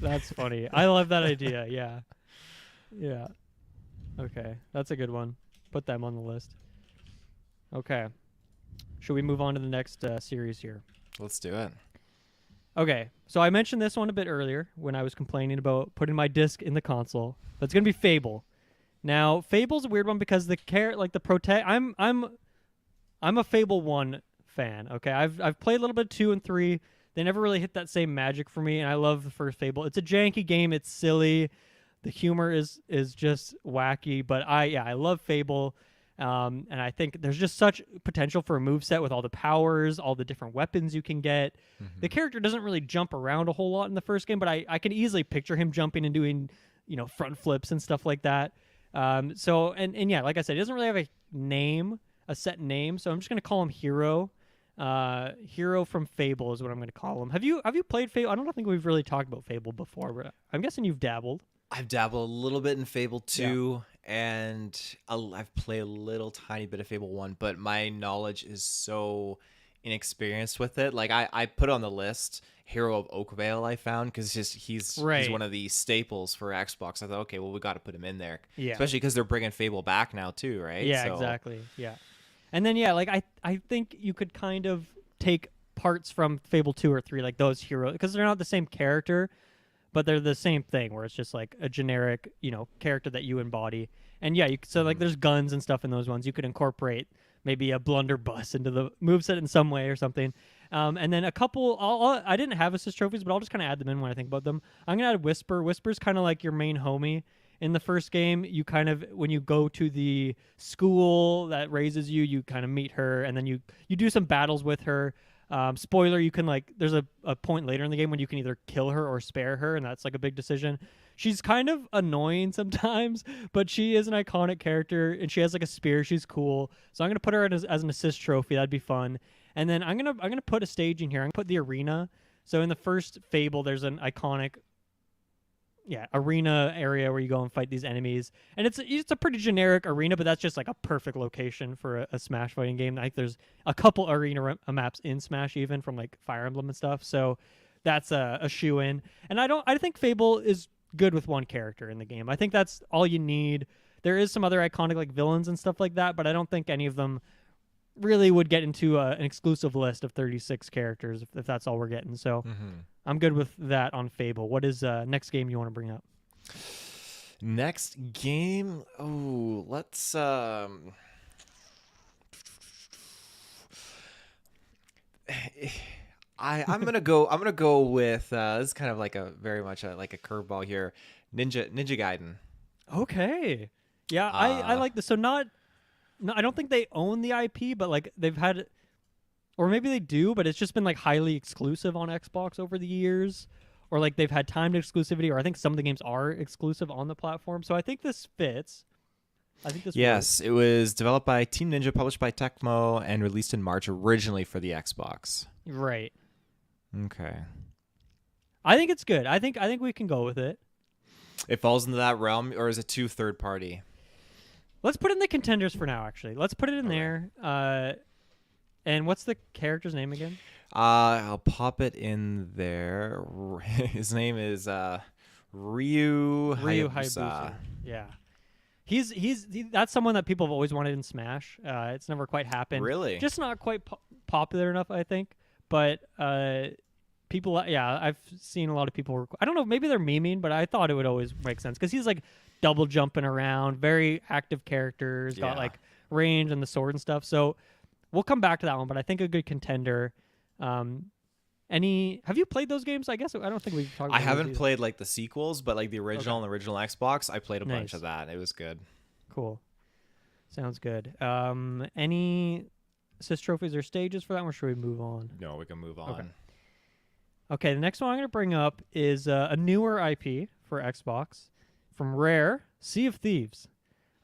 That's funny. I love that idea. Yeah. Okay, that's a good one. Put them on the list. Okay. Should we move on to the next series here? Let's do it. Okay, so I mentioned this one a bit earlier when I was complaining about putting my disc in the console. But it's gonna be Fable. Now, Fable's a weird one because I'm a Fable 1 fan. Okay, I've played a little bit 2 and 3. They never really hit that same magic for me, and I love the first Fable. It's a janky game. It's silly. The humor is just wacky, but I love Fable. And I think there's just such potential for a moveset with all the powers, all the different weapons you can get. Mm-hmm. The character doesn't really jump around a whole lot in the first game, but I can easily picture him jumping and doing, front flips and stuff like that. So like I said, he doesn't really have a set name, so I'm just gonna call him Hero. Hero from Fable is what I'm gonna call him. Have you played Fable? I don't think we've really talked about Fable before, but I'm guessing you've dabbled. I've dabbled a little bit in Fable 2, and I've played a little tiny bit of Fable 1, but my knowledge is so inexperienced with it. Like, I put on the list Hero of Oakvale I found, because he's one of the staples for Xbox. I thought, okay, well, we got to put him in there. Yeah. Especially because they're bringing Fable back now, too, right? Yeah, exactly. Yeah. And then, I think you could kind of take parts from Fable 2 or 3, like those heroes, because they're not the same character, but they're the same thing, where it's just like a generic, character that you embody. And there's guns and stuff in those ones. You could incorporate maybe a blunderbuss into the moveset in some way or something. And then a couple, I didn't have assist trophies, but I'll just kind of add them in when I think about them. I'm going to add Whisper. Whisper's kind of like your main homie. In the first game, you kind of, when you go to the school that raises you, you kind of meet her, and then you do some battles with her. Spoiler, you can there's a point later in the game when you can either kill her or spare her, and that's like a big decision. She's kind of annoying sometimes, but she is an iconic character, and she has like a spear. She's cool. So I'm going to put her as an assist trophy. That'd be fun. And then I'm going to put a stage in here. I'm going to put the arena. So in the first Fable, there's an iconic arena area where you go and fight these enemies, and it's a pretty generic arena, but that's just like a perfect location for a Smash fighting game. Like there's a couple arena maps in Smash, even from like Fire Emblem and stuff, so that's a shoe-in. And I think Fable is good with one character in the game. I think that's all you need. There is some other iconic like villains and stuff like that, but I don't think any of them really would get into an exclusive list of 36 characters if that's all we're getting. So I'm good with that on Fable. What is next game you want to bring up? Next game. Oh, let's. I'm gonna go. I'm gonna go with. This is kind of like a very much like a curveball here. Ninja Gaiden. Okay. Yeah, I like this. So no, I don't think they own the IP, but like they've had, or maybe they do, but it's just been like highly exclusive on Xbox over the years, or like they've had timed exclusivity, or I think some of the games are exclusive on the platform. So I think this fits. I think this. Yes, works. it was developed by Team Ninja, published by Tecmo, and released in March originally for the Xbox. Right. Okay. I think it's good. I think we can go with it. It falls into that realm, or is it too third party? Let's put it in the contenders for now. Actually, let's put it in there. And what's the character's name again? I'll pop it in there. His name is Ryu Hayabusa. Yeah. That's someone that people have always wanted in Smash. It's never quite happened. Really? Just not quite popular enough, I think. But people, I've seen a lot of people. I don't know, maybe they're memeing, but I thought it would always make sense because he's like double jumping around, very active characters, got like range and the sword and stuff. So we'll come back to that one, but I think a good contender. Have you played those games? I guess I don't think we've talked about I haven't these played like the sequels, but like the original and the original Xbox, I played a bunch Nice. of that. It was good. Cool. Sounds good. Any assist trophies or stages for that one, or should we move on? No, we can move on. Okay, the next one I'm going to bring up is a newer IP for Xbox from Rare, Sea of Thieves.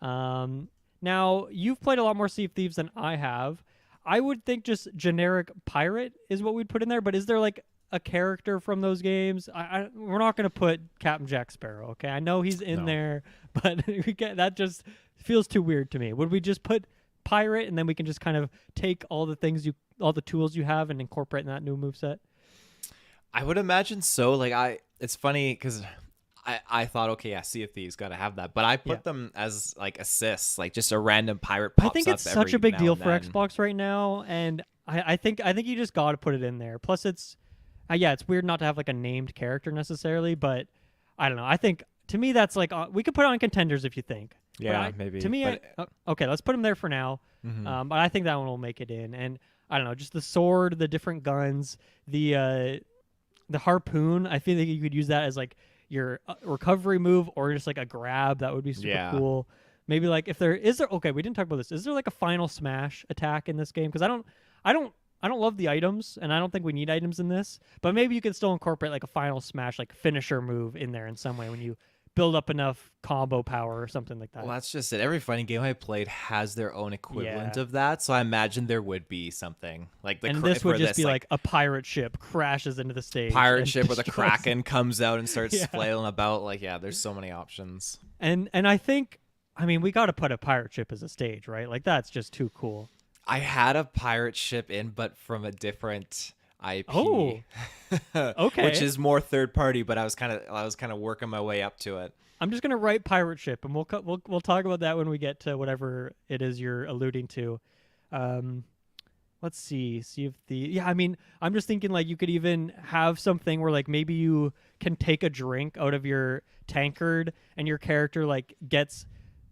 Now, you've played a lot more Sea of Thieves than I have. I would think just generic pirate is what we'd put in there, but is there like a character from those games? We're not going to put Captain Jack Sparrow, okay? I know he's in there, but that just feels too weird to me. Would we just put pirate and then we can just kind of take all the tools you have and incorporate in that new moveset? I would imagine so. Like it's funny because I thought, okay, yeah, Sea of Thieves got to have that, but I put them as like assists, like just a random pirate pops up. I think it's such a big deal for Xbox right now, and I think you just got to put it in there. Plus, it's it's weird not to have like a named character necessarily, but I don't know. I think to me that's like we could put it on contenders if you think. Yeah, maybe. To me, okay, let's put him there for now. But I think that one will make it in, and I don't know, just the sword, the different guns, the harpoon. I feel like you could use that as like your recovery move or just like a grab. That would be super cool. Maybe like if there is okay, we didn't talk about this. Is there like a final smash attack in this game? Because I don't love the items, and I don't think we need items in this. But maybe you could still incorporate like a final smash, like finisher move in there in some way when you build up enough combo power or something like that. Well, that's just it. Every fighting game I played has their own equivalent of that, so I imagine there would be something like the. And this would just be like a pirate ship crashes into the stage. Pirate ship with a kraken comes out and starts flailing about. Like, there's so many options. And I think, we got to put a pirate ship as a stage, right? Like that's just too cool. I had a pirate ship in, but from a different IP. Oh, okay. Which is more third party, but I was kind of working my way up to it. I'm just gonna write pirate ship, and we'll talk about that when we get to whatever it is you're alluding to. Let's see if I'm just thinking like you could even have something where like maybe you can take a drink out of your tankard, and your character like gets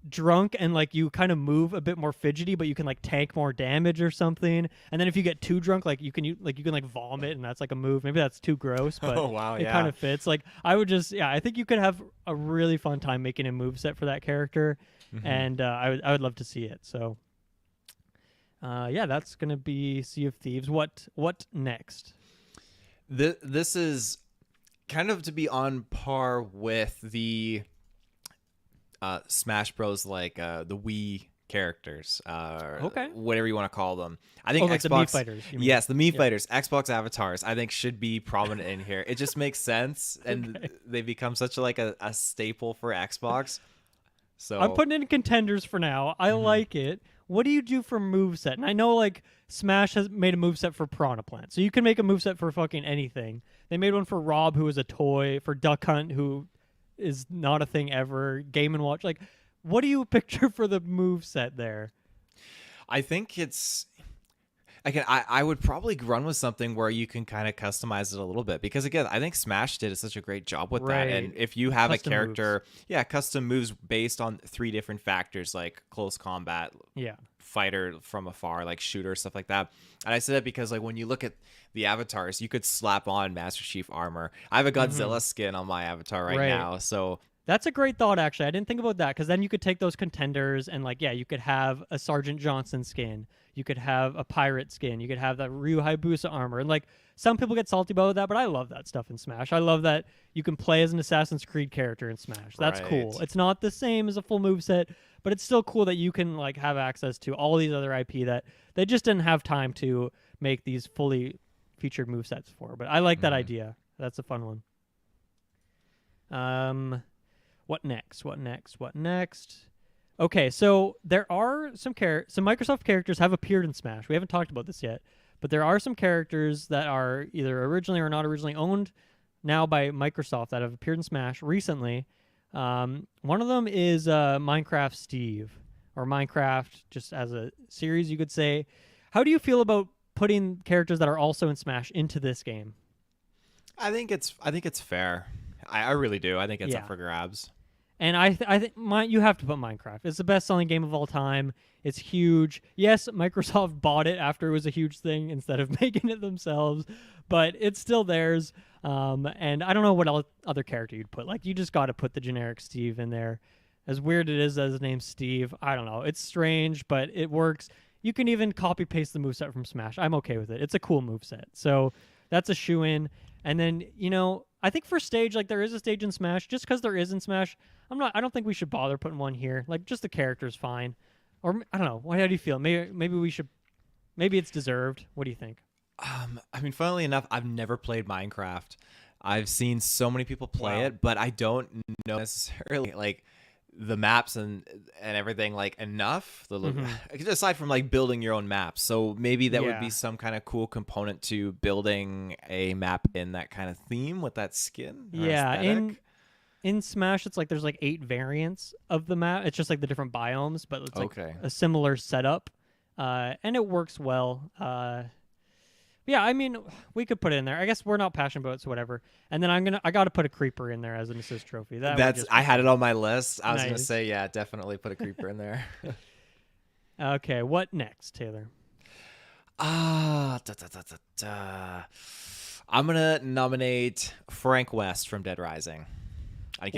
drunk and like you kind of move a bit more fidgety, but you can like tank more damage or something. And then if you get too drunk, like you can vomit, and that's like a move. Maybe that's too gross, but it kind of fits. Like I would just I think you could have a really fun time making a moveset for that character, and I would love to see it. So that's gonna be Sea of Thieves. What next? This is kind of to be on par with the Smash Bros, like the Wii characters, whatever you want to call them. I think like Xbox, the Mii fighters. Yes, the Mii fighters, Xbox avatars, I think should be prominent in here. It just makes sense, and they become such a staple for Xbox. So I'm putting in contenders for now. I like it. What do you do for moveset? And I know like Smash has made a moveset for Piranha Plant, so you can make a moveset for fucking anything. They made one for Rob, who is a toy, for Duck Hunt, who is not a thing ever. Game & Watch. Like, what do you picture for the move set there? I think it's I would probably run with something where you can kind of customize it a little bit, because again, I think Smash did such a great job with that. And if you have Custom a character, custom moves based on 3 different factors like close combat, fighter from afar, like shooter, stuff like that. And I said that because like when you look at the avatars, you could slap on Master Chief armor. I have a Godzilla skin on my avatar right now, so that's a great thought, actually. I didn't think about that, because then you could take those contenders and, like, you could have a Sergeant Johnson skin. You could have a pirate skin. You could have that Ryu Hayabusa armor. And, like, some people get salty about that, but I love that stuff in Smash. I love that you can play as an Assassin's Creed character in Smash. That's cool. It's not the same as a full moveset, but it's still cool that you can, like, have access to all these other IP that they just didn't have time to make these fully featured movesets for. But I like that idea. That's a fun one. What next? Okay, so there are some Microsoft characters have appeared in Smash. We haven't talked about this yet, but there are some characters that are either originally or not originally owned now by Microsoft that have appeared in Smash recently. One of them is Minecraft Steve, or Minecraft just as a series, you could say. How do you feel about putting characters that are also in Smash into this game? I think it's fair. I really do. I think it's up for grabs. And I think you have to put Minecraft. It's the best-selling game of all time. It's huge. Yes, Microsoft bought it after it was a huge thing instead of making it themselves, but it's still theirs. And I don't know what other character you'd put. Like, you just got to put the generic Steve in there. As weird it is that his name's Steve, I don't know. It's strange, but it works. You can even copy-paste the moveset from Smash. I'm okay with it. It's a cool moveset. So that's a shoe-in. And then, I think for stage, like, there is a stage in Smash. Just because there is in Smash, I don't think we should bother putting one here. Like, just the character's how do you feel? Maybe it's deserved. What do you think? Funnily enough, I've never played Minecraft. I've seen so many people play it, but I don't know necessarily like the maps and everything like enough. Aside from like building your own maps, so maybe that would be some kind of cool component to building a map in that kind of theme with that skin. In Smash, it's like there's like 8 variants of the map. It's just like the different biomes, but it's like a similar setup, and it works well. We could put it in there. I guess we're not passionate about it, so whatever. And then I got to put a creeper in there as an assist trophy. I had it on my list. I was gonna say, definitely put a creeper in there. Okay, what next, Taylor? I'm gonna nominate Frank West from Dead Rising. I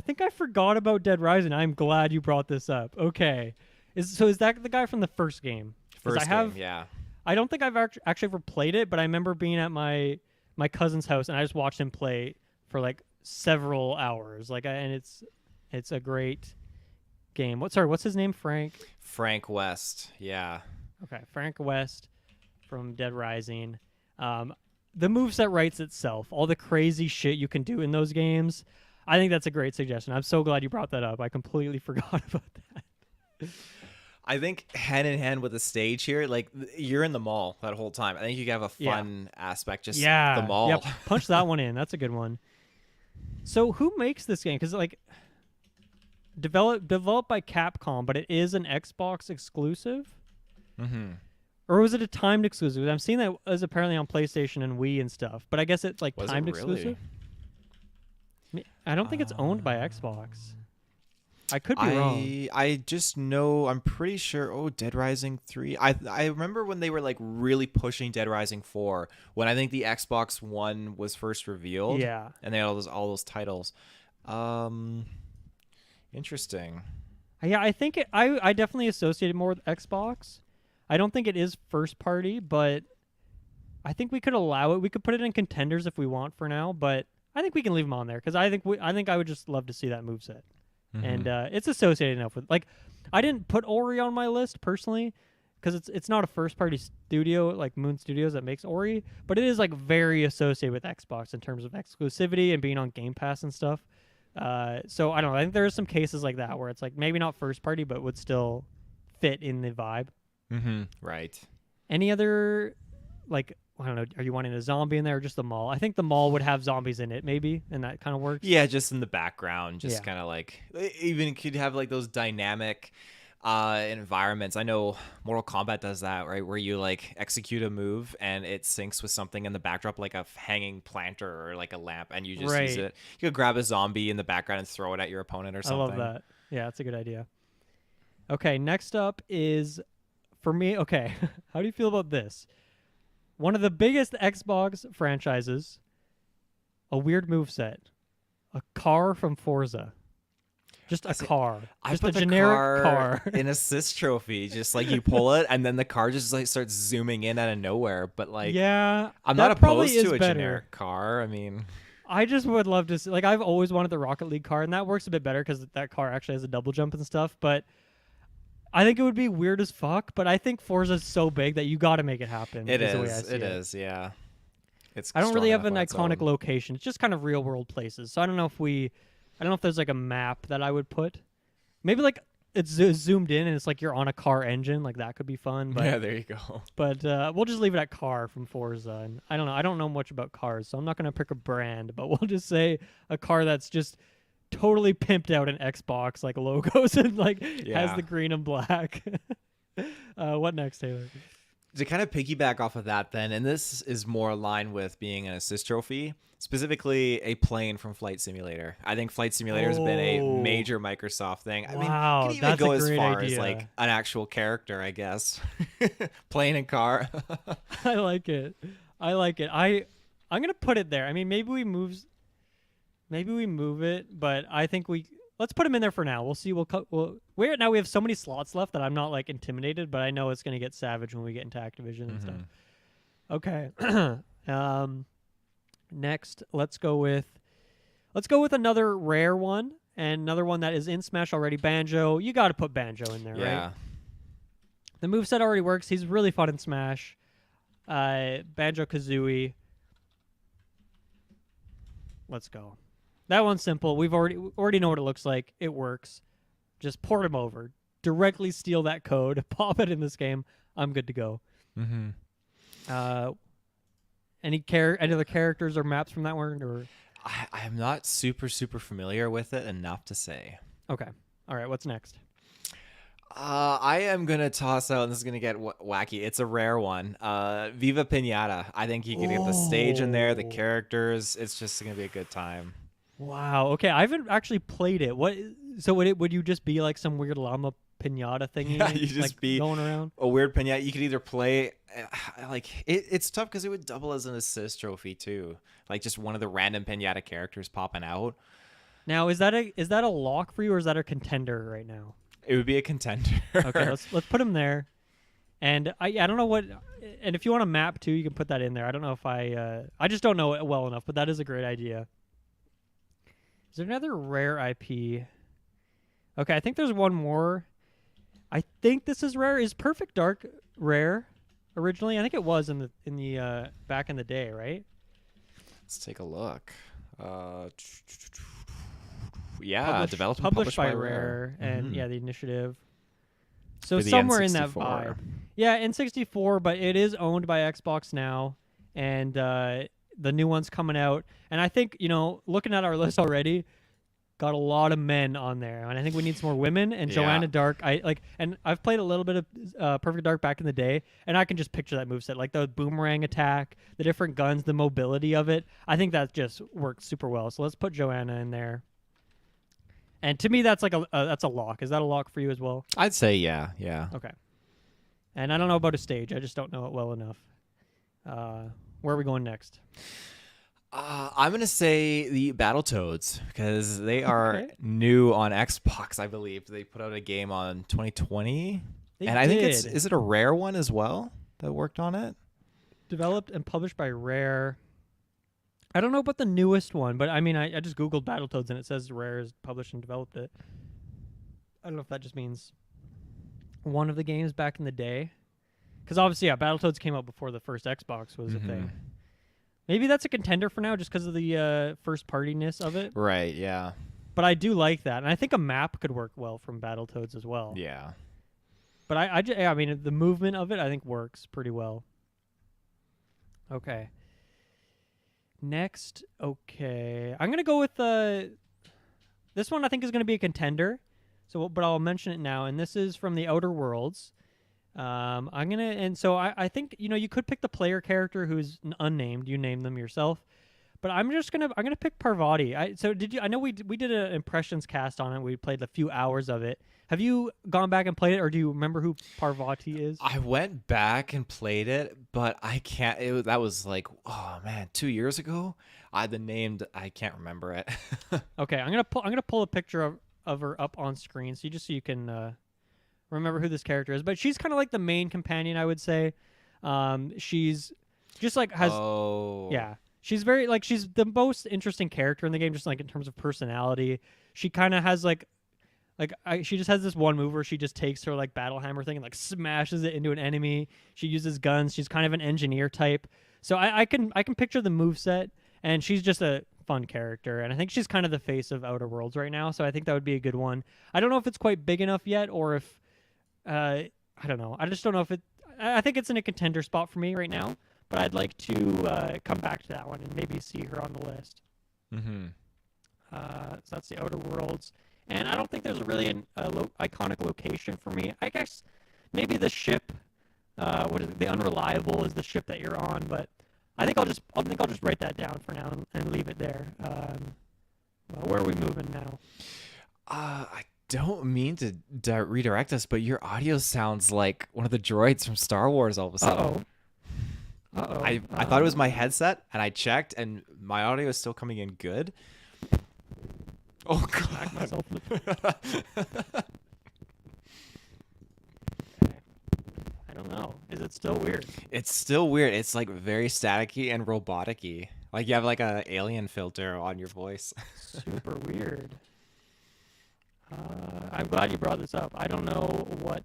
think I forgot about Dead Rising. I'm glad you brought this up. Okay, is that the guy from the first game? I don't think I've actually ever played it, but I remember being at my cousin's house and I just watched him play for like several hours. And it's a great game. What's his name? Frank West. Yeah. Okay, Frank West from Dead Rising. The moveset writes itself. All the crazy shit you can do in those games. I think that's a great suggestion. I'm so glad you brought that up. I completely forgot about that. I think hand in hand with the stage here, like you're in the mall that whole time. I think you can have a fun aspect, just the mall. Yeah, punch that one in. That's a good one. So who makes this game? Because like developed by Capcom, but it is an Xbox exclusive. Mm-hmm. Or was it a timed exclusive? I'm seeing that as apparently on PlayStation and Wii and stuff. But I guess it's like timed exclusive. I don't think it's owned by Xbox. I could be wrong. I just know, I'm pretty sure, Dead Rising 3. I remember when they were like really pushing Dead Rising 4, when I think the Xbox One was first revealed. Yeah. And they had all those titles. Interesting. Yeah, I think I definitely associate it more with Xbox. I don't think it is first party, but I think we could allow it. We could put it in contenders if we want for now, but I think we can leave them on there because I think I would just love to see that moveset. Mm-hmm. And it's associated enough with, like, I didn't put Ori on my list personally because it's not a first party studio like Moon Studios that makes Ori, but it is like very associated with Xbox in terms of exclusivity and being on Game Pass and stuff. So I don't know. I think there are some cases like that where it's like maybe not first party, but would still fit in the vibe. Mm-hmm. Right. Any other, like, I don't know, are you wanting a zombie in there or just the mall? I think the mall would have zombies in it maybe, and that kind of works. Yeah, just in the background, just kind of like, even could have like those dynamic environments. I know Mortal Kombat does that, right? Where you like execute a move and it syncs with something in the backdrop, like a hanging planter or like a lamp, and you just use Right. it. You could grab a zombie in the background and throw it at your opponent or I something. love that. Yeah, that's a good idea. Okay, next up is for me. Okay, how do you feel about this? One of the biggest Xbox franchises, a weird moveset, a car from Forza. Just a car. I Just put a the generic car. in assist trophy. Just like you pull it, and then the car just like starts zooming in out of nowhere. But like, Yeah, I'm that not probably opposed is to a better. generic car. I mean, I just would love to see, like, I've always wanted the Rocket League car, and that works a bit better because that car actually has a double jump and stuff. But I think it would be weird as fuck. But I think Forza's so big that you got to make it happen. it is the way I is. see It is. Yeah. It's. I don't really strong have an enough on its iconic own. location. It's just kind of real world places. So I don't know if there's like a map that I would put. Maybe like it's zoomed in and it's like you're on a car engine. Like that could be fun. But Yeah, there you go. But we'll just leave it at car from Forza. And I don't know. I don't know much about cars, so I'm not going to pick a brand. But we'll just say a car that's just totally pimped out in Xbox like logos and like has Yeah. the green and black. What next, Taylor? To kind of piggyback off of that, then, and this is more aligned with being an assist trophy, specifically a plane from Flight Simulator. I think Flight Simulator has been a Oh. major Microsoft thing. I mean, Wow, you can even that's go a as great far as idea. like an actual character, I guess. Plane and car. I like it. I like it. I'm gonna put it there. I mean, maybe we move it, but I think let's put him in there for now. We'll see. Now we have so many slots left that I'm not like intimidated, but I know it's gonna get savage when we get into Activision and stuff. Okay. Next, let's go with another rare one and another one that is in Smash already. Banjo. You got to put Banjo in there, right? Yeah. The moveset already works. He's really fun in Smash. Banjo-Kazooie. Let's go. That one's simple. We already know what it looks like. It works. Just port him over. Directly steal that code. Pop it in this game. I'm good to go. Mm-hmm. Any other characters or maps from that one? Or I'm not super familiar with it enough to say. okay. All right. What's next? I am gonna toss out, and this is gonna get wacky. It's a rare one. Viva Pinata. I think you can get the stage in there, the Oh. characters. It's just gonna be a good time. Wow. Okay. I haven't actually played it. So would you just be like some weird llama pinata thingy? Yeah, you just like, be going around. a weird pinata. You could either play, like it's tough because it would double as an assist trophy too. Like just one of the random pinata characters popping out. Now, is that a lock for you, or is that a contender right now? It would be a contender. Okay, let's put him there. And I don't know what. And if you want a map too, you can put that in there. I don't know if I just don't know it well enough, but that is a great idea. Is there another rare IP? Okay, I think there's one more. I think this is rare. Is Perfect Dark rare originally? I think it was in the back in the day, right? Let's take a look. Yeah, developed and published by Rare. and Mhm. yeah, the initiative. So For the somewhere in that N64. vibe. Yeah, N64, but it is owned by Xbox now, and the new one's coming out. And I think, looking at our list already, got a lot of men on there, and I think we need some more women. And Yeah. Joanna Dark, and I've played a little bit of Perfect Dark back in the day, and I can just picture that moveset, like the boomerang attack, the different guns, the mobility of it. I think that just works super well. So let's put Joanna in there. And to me, that's like that's a lock. Is that a lock for you as well? I'd say yeah. Okay. And I don't know about a stage. I just don't know it well enough. Where are we going next? I'm gonna say the Battletoads because they are Okay. new on Xbox. I believe they put out a game on 2020, They I think did. is it a Rare one as well that worked on it? Developed and published by Rare. I don't know about the newest one, but I mean, I just Googled Battletoads and it says Rare has published and developed it. I don't know if that just means one of the games back in the day. Because obviously, yeah, Battletoads came out before the first Xbox was a thing. Maybe that's a contender for now just because of the first partiness of it. Right. Yeah. But I do like that. And I think a map could work well from Battletoads as well. Yeah. But I mean, the movement of it, I think, works pretty well. Okay. Next, okay. I'm going to go with this one I think is going to be a contender. So, but I'll mention it now, and this is from the Outer Worlds. And so I think you could pick the player character who's unnamed. You name them yourself, but I'm gonna pick Parvati. I know we did an impressions cast on it. We played a few hours of it. Have you gone back and played it, or do you remember who Parvati is? I went back and played it, but I can't. That was like, oh man, 2 years ago. I can't remember it. Okay, I'm gonna pull a picture of her up on screen, so you can remember who this character is. But she's kind of like the main companion, I would say. She's just like yeah. She's she's the most interesting character in the game, just like in terms of personality. She kind of has she just has this one move where she just takes her like battle hammer thing and like smashes it into an enemy. She uses guns. She's kind of an engineer type. So I can picture the moveset, and she's just a fun character. And I think she's kind of the face of Outer Worlds right now. So I think that would be a good one. I don't know if it's quite big enough yet, or if I don't know. I just don't know if I think it's in a contender spot for me right now. But I'd like to come back to that one and maybe see her on the list. Mm-hmm. So that's the Outer Worlds. And I don't think there's really an iconic location for me. I guess maybe the ship. What is it? The Unreliable is the ship that you're on. But I think I'll just write that down for now and leave it there. Where are we moving now? I don't mean to redirect us, but your audio sounds like one of the droids from Star Wars all of a sudden. Uh-oh. I thought it was my headset, and I checked, and my audio is still coming in good. Oh, God. Myself. I don't know. Is it still weird? It's still weird. It's like very staticky and robotic-y. Like you have like an alien filter on your voice. Super weird. I'm glad you brought this up. I don't know what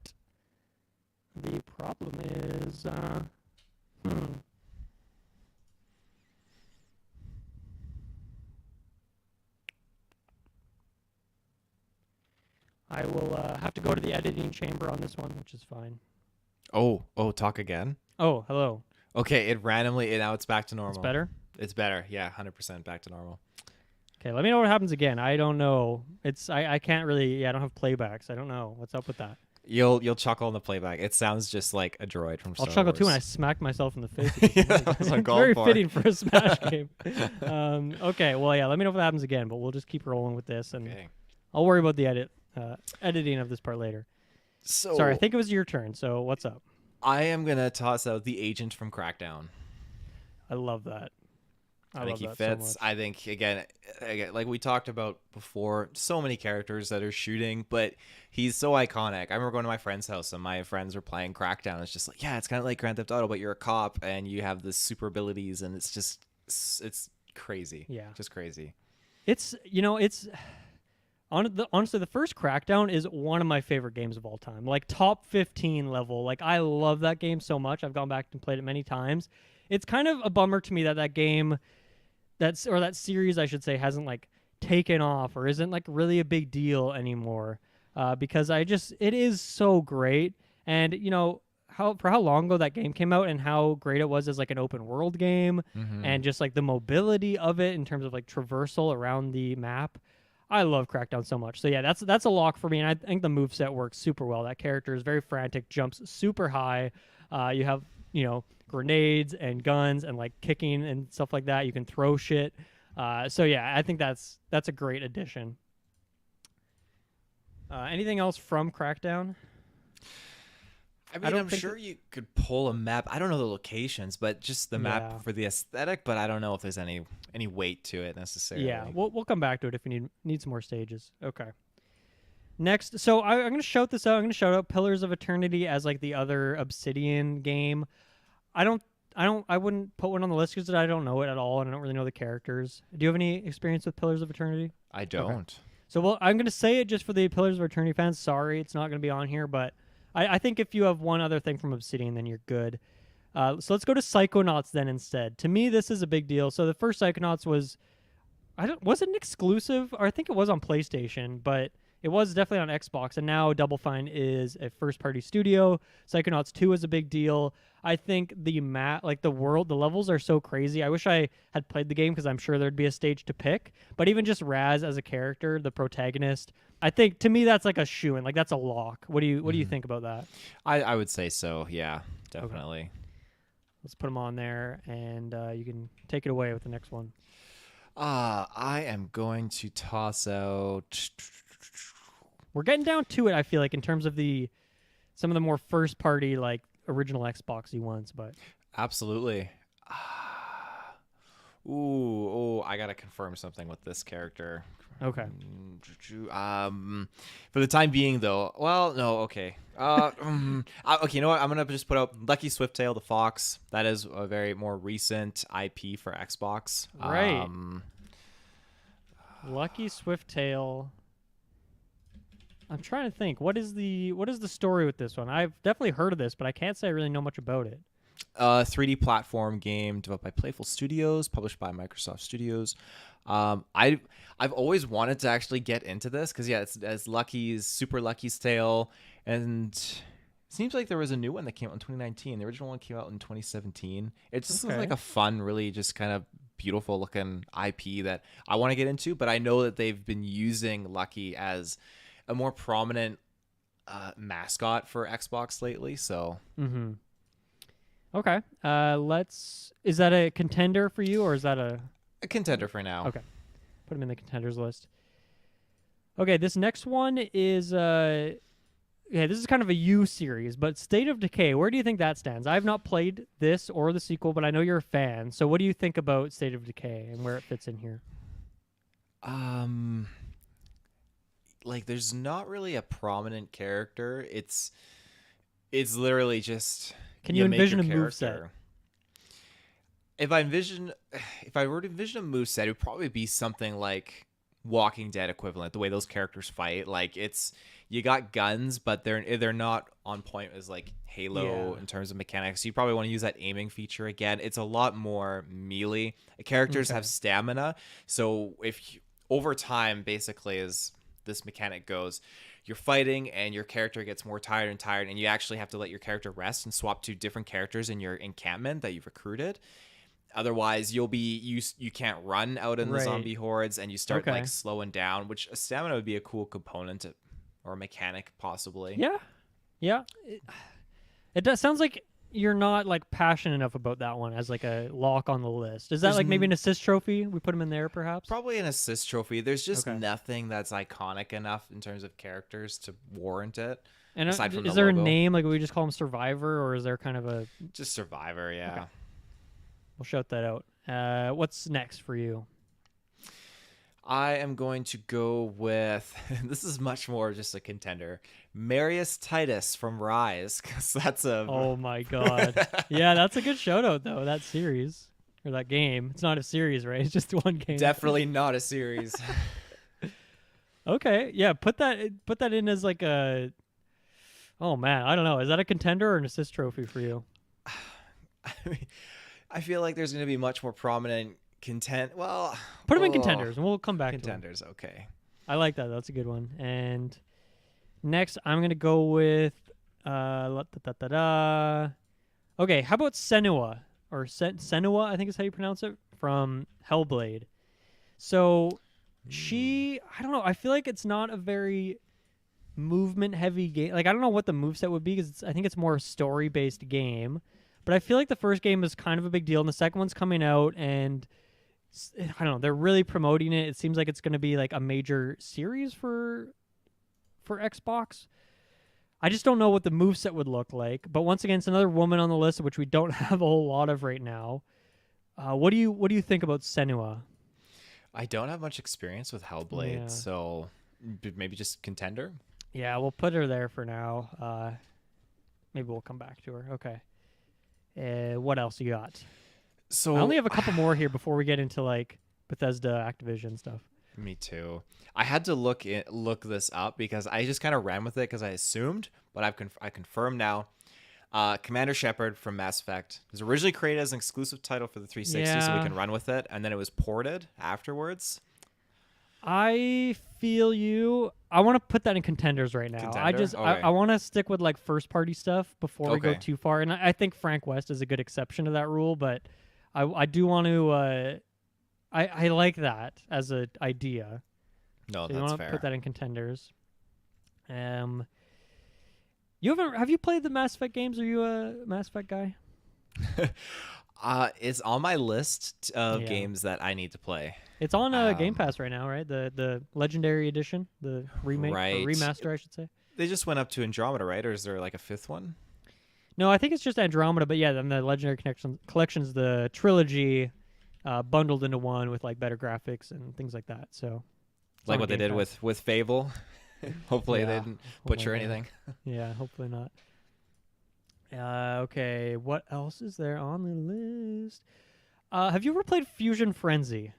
the problem is. I will have to go to the editing chamber on this one, which is fine. Oh, talk again? Oh, hello. Okay, now it's back to normal. It's better? It's better. Yeah, 100% back to normal. Okay, let me know what happens again. I don't know. I can't really. I don't have playbacks. I don't know what's up with that. You'll chuckle in the playback. It sounds just like a droid from Star Wars. I'll chuckle too, and I smack myself in the face. Yeah, that's what I'm going very for. fitting for a Smash game. Okay, well, yeah. Let me know if that happens again, but we'll just keep rolling with this, and I'll worry about the editing of this part later. So sorry, I think it was your turn. So what's up? I am gonna toss out the agent from Crackdown. I love that. I think he fits. So I think again, like we talked about before, so many characters that are shooting, but he's so iconic. I remember going to my friend's house and my friends were playing Crackdown. It's just like, yeah, it's kind of like Grand Theft Auto, but you're a cop and you have the super abilities, and it's crazy. Yeah, just crazy. Honestly, the first Crackdown is one of my favorite games of all time. Like top 15 level. Like I love that game so much. I've gone back and played it many times. It's kind of a bummer to me that game, that series, I should say, hasn't like taken off or isn't like really a big deal anymore. Because it is so great, and for how long ago that game came out and how great it was as like an open world game, and just like the mobility of it in terms of like traversal around the map. I love Crackdown so much. So yeah, that's a lock for me, and I think the moveset works super well. That character is very frantic, jumps super high. You have grenades and guns and like kicking and stuff like that. You can throw shit. So yeah, I think that's a great addition. Anything else from Crackdown? I'm sure you could pull a map. I don't know the locations, but just the map for the aesthetic. But I don't know if there's any weight to it necessarily. Yeah, we'll come back to it if we need some more stages. Okay. Next, so I'm going to shout this out. I'm going to shout out Pillars of Eternity as like the other Obsidian game. I wouldn't put one on the list because I don't know it at all, and I don't really know the characters. Do you have any experience with Pillars of Eternity? I don't. Okay. So I'm going to say it just for the Pillars of Eternity fans. Sorry, it's not going to be on here, but I think if you have one other thing from Obsidian, then you're good. So let's go to Psychonauts then instead. To me, this is a big deal. So the first Psychonauts was it an exclusive? Or I think it was on PlayStation, but it was definitely on Xbox, and now Double Fine is a first-party studio. Psychonauts 2 is a big deal. I think the world, the levels are so crazy. I wish I had played the game because I'm sure there'd be a stage to pick. But even just Raz as a character, the protagonist, I think to me that's like a shoo-in. Like that's a lock. What do you think about that? I would say so. Yeah, definitely. Okay. Let's put them on there, and you can take it away with the next one. I am going to toss out. We're getting down to it, I feel like, in terms of some of the more first party, like original Xboxy ones, but Absolutely. Ooh, I gotta confirm something with this character. okay. For the time being, though. Well, no, okay. Okay, you know what? I'm gonna just put out Lucky Swifttail the Fox. That is a very more recent IP for Xbox. Right. Lucky Swifttail. I'm trying to think. What is the story with this one? I've definitely heard of this, but I can't say I really know much about it. 3D platform game developed by Playful Studios, published by Microsoft Studios. I've always wanted to actually get into this because it's Lucky's Super Lucky's Tale, and it seems like there was a new one that came out in 2019. The original one came out in 2017. It just looks like a fun, really just kind of beautiful looking IP that I want to get into, but I know that they've been using Lucky as a more prominent mascot for Xbox lately. So. Mm-hmm. Okay. Is that a contender for you, or is that a contender for now? Okay. Put him in the contenders list. Okay, this next one is this is kind of a U series, but State of Decay, where do you think that stands? I've not played this or the sequel, but I know you're a fan. So what do you think about State of Decay and where it fits in here? Like there's not really a prominent character. It's literally just Can you envision a moveset? If I were to envision a moveset, it would probably be something like Walking Dead equivalent, the way those characters fight. Like you got guns, but they're not on point as like Halo in terms of mechanics. So you probably want to use that aiming feature again. It's a lot more melee. Characters have stamina, so over time, basically, as this mechanic goes, you're fighting and your character gets more tired and tired, and you actually have to let your character rest and swap to different characters in your encampment that you've recruited. Otherwise, you can't run out in the zombie hordes, and you start like slowing down, which a stamina would be a cool component or a mechanic possibly. Yeah. It does sounds like you're not like passionate enough about that one as like a lock on the list. Is that like maybe an assist trophy? We put him in there perhaps? Probably an assist trophy. There's just nothing that's iconic enough in terms of characters to warrant it. And is there a name? Like, we just call him Survivor, or is there kind of a... Just Survivor, yeah. Okay. We'll shout that out. What's next for you? I am going to go with... this is much more just a contender. Marius Titus from Rise, because that's a... Oh, my God. Yeah, that's a good shout-out, though, that series. Or that game. It's not a series, right? It's just one game. Definitely not a series. Okay, yeah, put that in as like a... Oh, man, I don't know. Is that a contender or an assist trophy for you? I mean, I feel like there's going to be much more prominent content. Well, put them in contenders, and we'll come back contenders, to them. Okay. I like that. That's a good one. And next, I'm going to go with... Okay, how about Senua? Or Senua, I think is how you pronounce it, from Hellblade. So I don't know. I feel like it's not a very movement-heavy game. Like, I don't know what the moveset would be, because I think it's more a story-based game. But I feel like the first game is kind of a big deal, and the second one's coming out, and I don't know. They're really promoting it. It seems like it's going to be like a major series for Xbox. I just don't know what the moveset would look like. But once again, it's another woman on the list, which we don't have a whole lot of right now. What do you think about Senua? I don't have much experience with Hellblade, so maybe just contender. Yeah, we'll put her there for now. Maybe we'll come back to her. Okay. What else you got? So I only have a couple more here before we get into like Bethesda, Activision stuff. Me too. I had to look this up because I just kind of ran with it because I assumed, but I confirm now. Commander Shepard from Mass Effect was originally created as an exclusive title for the 360, so we can run with it, and then it was ported afterwards. I feel you. I want to put that in contenders right now. I Contender? just Okay. I want to stick with like first party stuff before we go Okay. too far. And I think Frank West is a good exception to that rule, but I do want to I like that as an idea. No, So you that's want to fair. put that in contenders. You have you played the Mass Effect games? Are you a Mass Effect guy? It's on my list of Yeah. games that I need to play. It's on Game Pass right now, right? The Legendary Edition, the remake or Right. remaster, I should say. They just went up to Andromeda, right? Or is there like a fifth one? No, I think it's just Andromeda, but yeah, then the Legendary Collection's the trilogy bundled into one with like better graphics and things like that. So it's Like on what they Game did Pass. with Fable. Hopefully they Yeah. didn't Oh butcher my God. anything. Yeah, hopefully not. Okay, what else is there on the list? Have you ever played Fusion Frenzy?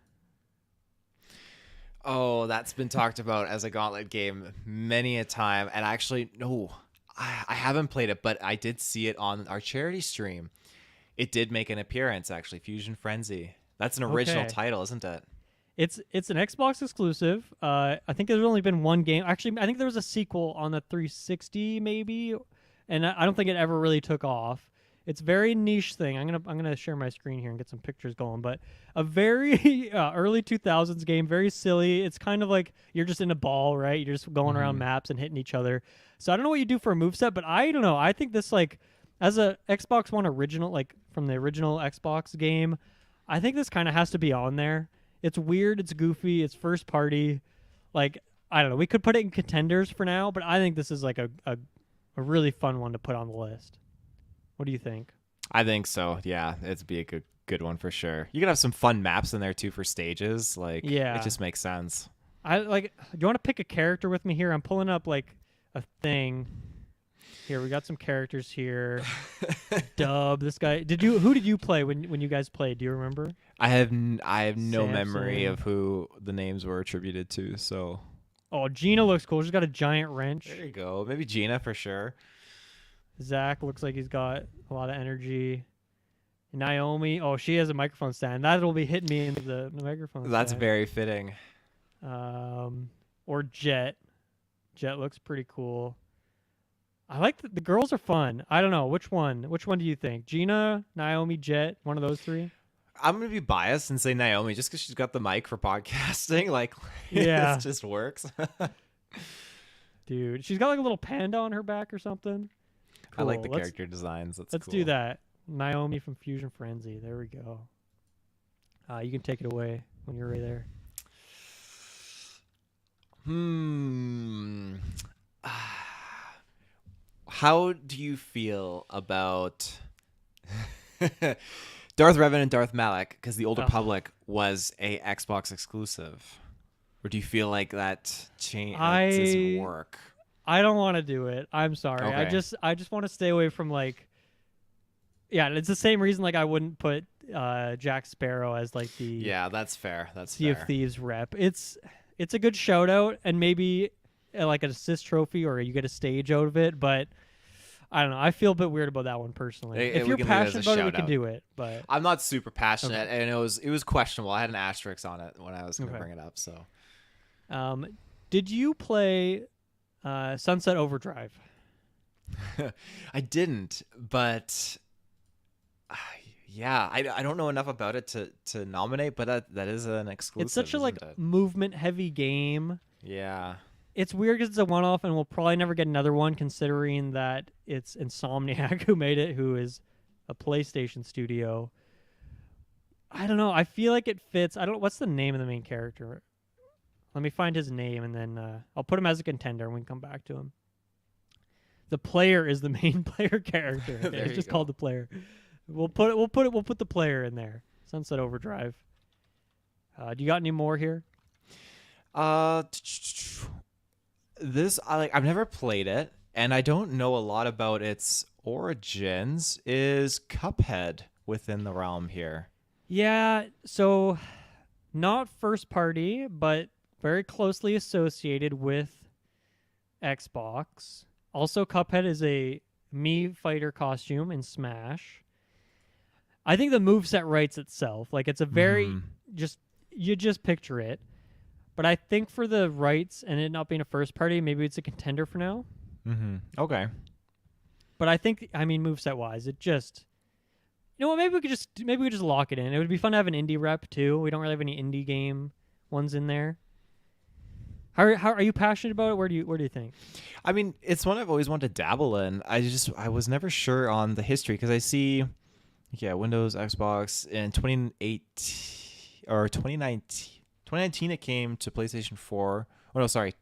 Oh, that's been talked about as a gauntlet game many a time. And actually, no, I haven't played it, but I did see it on our charity stream. It did make an appearance, actually. Fusion Frenzy. That's an original Okay. title, isn't it? It's an Xbox exclusive. I think there's only been one game. Actually, I think there was a sequel on the 360 maybe, and I don't think it ever really took off. It's a very niche thing. I'm gonna share my screen here and get some pictures going. But a very early 2000s game, very silly. It's kind of like you're just in a ball, right? You're just going around maps and hitting each other. So I don't know what you do for a moveset, but I don't know. I think this like as a Xbox One original, like from the original Xbox game, I think this kind of has to be on there. It's weird. It's goofy. It's first party. Like I don't know. We could put it in contenders for now, but I think this is like a really fun one to put on the list. What do you think? I think so. Yeah, it'd be a good one for sure. You could have some fun maps in there too for stages. Like, Yeah. it just makes sense. I like. Do you want to pick a character with me here? I'm pulling up like a thing. Here we got some characters here. Dub. This guy. Who did you play when you guys played? Do you remember? I have no memory Samson. of who the names were attributed to. So Oh, Gina looks cool. She's got a giant wrench. there you go. Maybe Gina for sure. Zach looks like he's got a lot of energy. Naomi. Oh, she has a microphone stand. That'll be hitting me into the microphone That's stand. very fitting. Or Jet. Jet looks pretty cool. I like the girls are fun. I don't know which one. Which one do you think? Gina, Naomi, Jet. One of those three. I'm gonna be biased and say Naomi just because she's got the mic for podcasting. Like, Yeah. it just works. Dude, she's got like a little panda on her back or something. I like Cool. the Let's- character designs. That's Let's cool. do that. Naomi from Fusion Frenzy. There we go. You can take it away when you're right there. How do you feel about Darth Revan and Darth Malak? Because the Old Ugh. Republic was a Xbox exclusive. Or do you feel like that change I- doesn't work? I don't want to do it. I'm sorry. I Okay. just want to stay away from like. Yeah, it's the same reason like I wouldn't put Jack Sparrow as like the Yeah, that's fair. That's Sea fair. of Thieves rep. It's a good shout out and maybe like an assist trophy or you get a stage out of it, but I don't know. I feel a bit weird about that one personally. If We you're can leave it as a passionate about it, we shout can out. do it. But I'm not super passionate, and it was questionable. I had an asterisk on it when I was going to Okay. bring it up. So did you play Sunset Overdrive? I didn't, but yeah, I don't know enough about it to nominate, but that is an exclusive. It's such a like isn't it? movement heavy game. Yeah. It's weird because it's a one-off, and we'll probably never get another one, considering that it's Insomniac who made it, who is a PlayStation studio. I don't know. I feel like it fits. I don't. What's the name of the main character? Let me find his name, and then I'll put him as a contender, and we can come back to him. The player is the main player character. Okay, There it's you just go. called the player. We'll put the player in there. Sunset Overdrive. Do you got any more here? This I've never played it, and I don't know a lot about its origins. Is Cuphead within the realm here? Yeah, so not first party, but very closely associated with Xbox. Also, Cuphead is a Mii fighter costume in Smash. I think the moveset writes itself. Like it's a very Mhm. you just picture it. But I think for the rights and it not being a first party, maybe it's a contender for now. Okay. But I think, I mean, moveset wise, it just, you know what? Maybe we could just lock it in. It would be fun to have an indie rep too. We don't really have any indie game ones in there. How are you passionate about it? Where do you think? I mean, it's one I've always wanted to dabble in. I was never sure on the history because I see, Windows, Xbox in 2018 or 2019. 2019 it came to PlayStation 4. Oh no, sorry.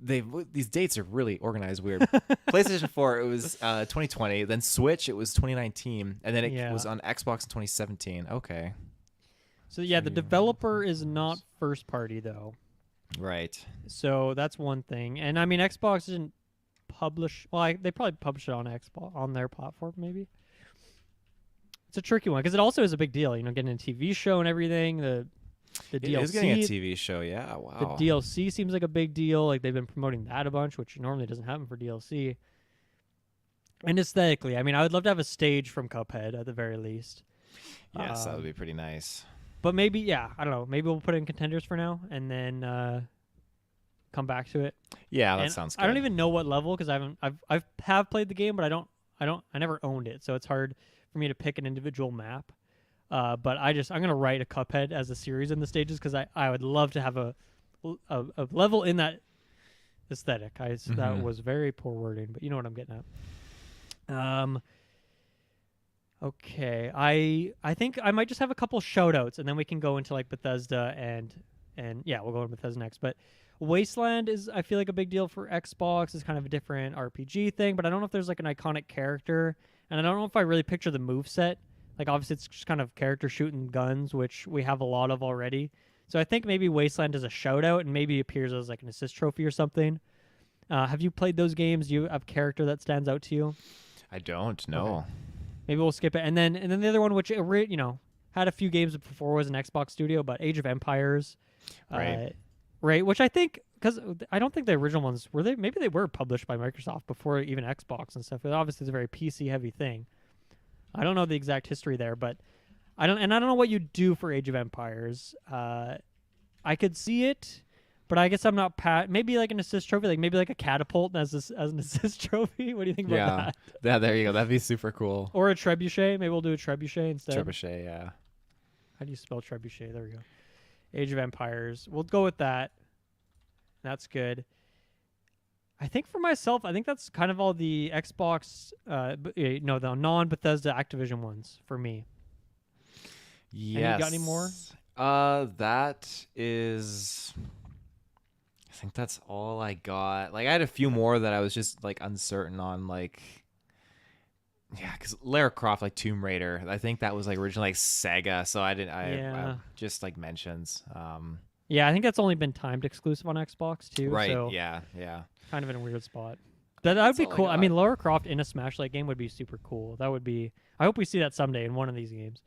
These dates are really organized weird. PlayStation 4 it was 2020, then Switch it was 2019, and then it was on Xbox in 2017. Okay. So yeah, the developer is not first party though. Right. So that's one thing. And I mean Xbox didn't publish they probably publish it on Xbox on their platform maybe. It's a tricky one because it also is a big deal, getting a TV show and everything, the DLC. It is getting a TV show, yeah. Wow. The DLC seems like a big deal. Like they've been promoting that a bunch, which normally doesn't happen for DLC. And aesthetically, I mean, I would love to have a stage from Cuphead at the very least. Yes, that would be pretty nice. But maybe, I don't know. Maybe we'll put it in contenders for now and then come back to it. Yeah, that sounds good. I don't even know what level because I've played the game, but I never owned it, so it's hard for me to pick an individual map. But I'm gonna write a Cuphead as a series in the stages because I would love to have a level in that aesthetic. That was very poor wording, but you know what I'm getting at. Okay, I think I might just have a couple shout-outs and then we can go into like Bethesda and we'll go into Bethesda next. But Wasteland is I feel like a big deal for Xbox. It's kind of a different RPG thing, but I don't know if there's like an iconic character, and I don't know if I really picture the moveset. Like, obviously, it's just kind of character shooting guns, which we have a lot of already. So I think maybe Wasteland is a shout-out and maybe appears as, like, an assist trophy or something. Have you played those games? Do you have a character that stands out to you? I don't, no. Okay. Maybe we'll skip it. And then the other one, which, had a few games before was an Xbox studio, but Age of Empires. Right. Right, which I think, because I don't think the original ones, maybe they were published by Microsoft before even Xbox and stuff. But obviously, it's a very PC-heavy thing. I don't know the exact history there, but I don't know what you do for Age of Empires. I could see it, but I guess I'm not maybe like an assist trophy, like maybe like a catapult as an assist trophy. What do you think about that? Yeah, there you go. That'd be super cool. Or a trebuchet. Maybe we'll do a trebuchet instead. Trebuchet, yeah. How do you spell trebuchet? There we go. Age of Empires. We'll go with that. That's good. I think for myself, I think that's kind of all the Xbox, the non-Bethesda Activision ones for me. Yes. And you got any more? That is, I think that's all I got. Like, I had a few more that I was just like uncertain on, like, because Lara Croft, like Tomb Raider, I think that was like originally like Sega, so I just like mentions. Yeah, I think that's only been timed exclusive on Xbox too. Right. So Yeah. kind of in a weird spot. That would be cool. I mean, Lara Croft in a Smash-like game would be super cool. That would be. I hope we see that someday in one of these games.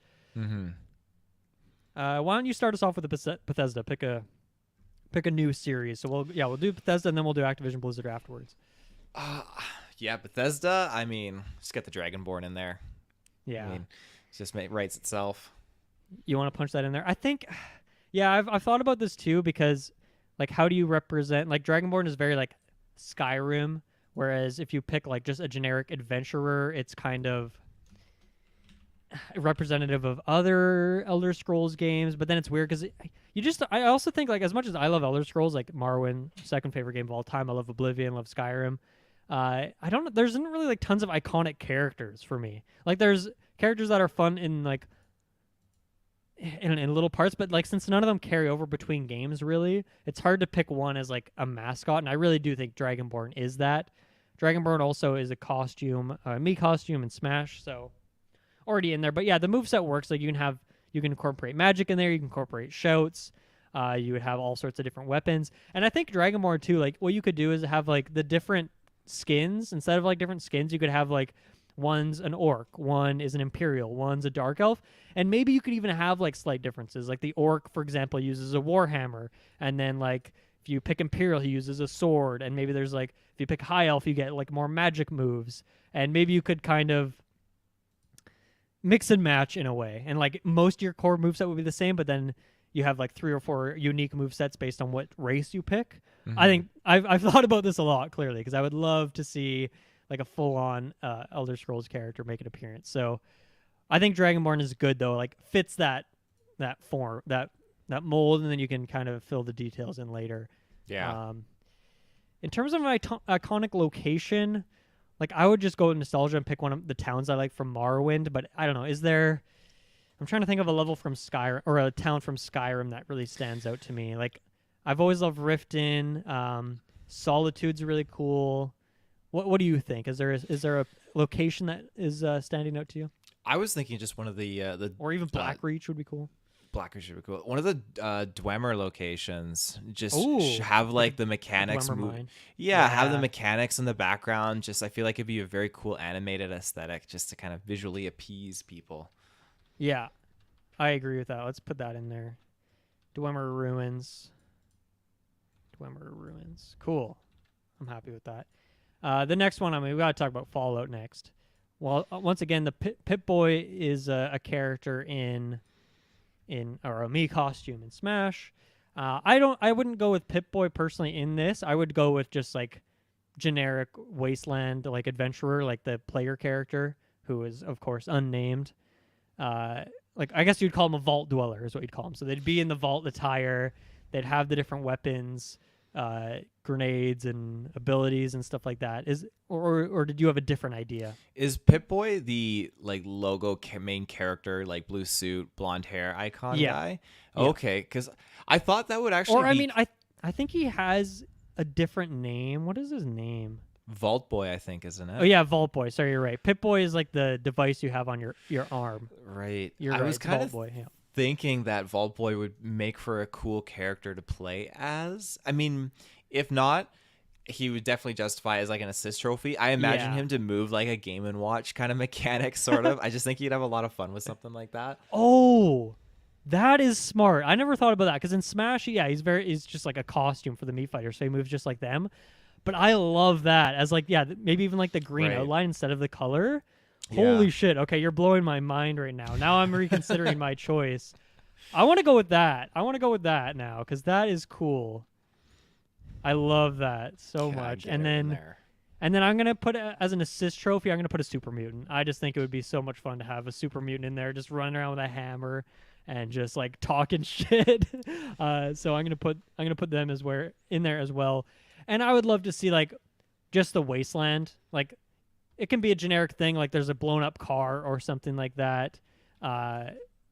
Why don't you start us off with the Bethesda? Pick a new series. So we'll do Bethesda and then we'll do Activision Blizzard afterwards. Yeah, Bethesda. I mean, just get the Dragonborn in there. Yeah, I mean, it just writes itself. You want to punch that in there? I think. Yeah, I've thought about this too because, like, how do you represent? Like, Dragonborn is very like Skyrim, whereas if you pick like just a generic adventurer, it's kind of representative of other Elder Scrolls games. But then it's weird because I also think, like, as much as I love Elder Scrolls, like Morrowind, second favorite game of all time. I love Oblivion, love Skyrim. There isn't really like tons of iconic characters for me. Like, there's characters that are fun in like in little parts, but like since none of them carry over between games, really, it's hard to pick one as like a mascot. And I really do think Dragonborn is that. Dragonborn also is a costume, me costume in Smash, so already in there. But yeah, the moveset works. Like, you can incorporate magic in there, you can incorporate shouts. You would have all sorts of different weapons. And I think Dragonborn too, like, what you could do is have like the different skins. Instead of like different skins, you could have like one's an orc, one is an imperial, one's a dark elf, and maybe you could even have like slight differences. Like the orc, for example, uses a warhammer, and then like if you pick imperial, he uses a sword, and maybe there's like if you pick high elf, you get like more magic moves, and maybe you could kind of mix and match in a way. And like most of your core moveset would be the same, but then you have like 3 or 4 unique movesets based on what race you pick. Mm-hmm. I think I've thought about this a lot, clearly, because I would love to see like a full-on Elder Scrolls character make an appearance. So I think Dragonborn is good, though. Like, fits that form, that mold, and then you can kind of fill the details in later. Yeah. In terms of my iconic location, like, I would just go with nostalgia and pick one of the towns I like from Morrowind. But I don't know. Is there? I'm trying to think of a level from Skyrim or a town from Skyrim that really stands out to me. Like, I've always loved Riften. Solitude's really cool. What do you think? Is there a location that is standing out to you? I was thinking just one of the Or even Blackreach would be cool. Blackreach would be cool. One of the Dwemer locations, just Ooh, have like the mechanics. Have the mechanics in the background. Just I feel like it'd be a very cool animated aesthetic, just to kind of visually appease people. Yeah, I agree with that. Let's put that in there. Dwemer Ruins. Cool. I'm happy with that. The next one, we got to talk about Fallout next. Well, once again, the Pip-Boy is a character in or a Mii costume in Smash. I wouldn't go with Pip-Boy personally in this. I would go with just like generic wasteland like adventurer, like the player character who is of course unnamed. Like I guess you'd call him a vault dweller is what you'd call him. So they'd be in the vault attire. They'd have the different weapons, grenades and abilities and stuff like that. Or did you have a different idea? Is Pip-Boy the like logo main character, like blue suit, blonde hair icon guy? Yeah. Okay, because I thought that would actually. Or I mean, I think he has a different name. What is his name? Vault Boy, I think, isn't it? Oh yeah, Vault Boy. Sorry, you're right. Pip-Boy is like the device you have on your arm. Right. I was kind of thinking that Vault Boy would make for a cool character to play as. I mean, if not, he would definitely justify as like an assist trophy. I imagine him to move like a Game & Watch kind of mechanic, sort of. I just think he'd have a lot of fun with something like that. Oh, that is smart. I never thought about that because in Smash, he's just like a costume for the Mii fighter, so he moves just like them. But I love that as like maybe even like the green outline instead of the color. Holy shit. Okay, you're blowing my mind right now. Now I'm reconsidering my choice. I want to go with that. Now because that is cool. I love that so much. And then I'm going to put as an assist trophy, I'm going to put a super mutant. I just think it would be so much fun to have a super mutant in there just running around with a hammer and just like talking shit. So I'm going to put them in there as well. And I would love to see like just the wasteland. Like it can be a generic thing like there's a blown up car or something like that.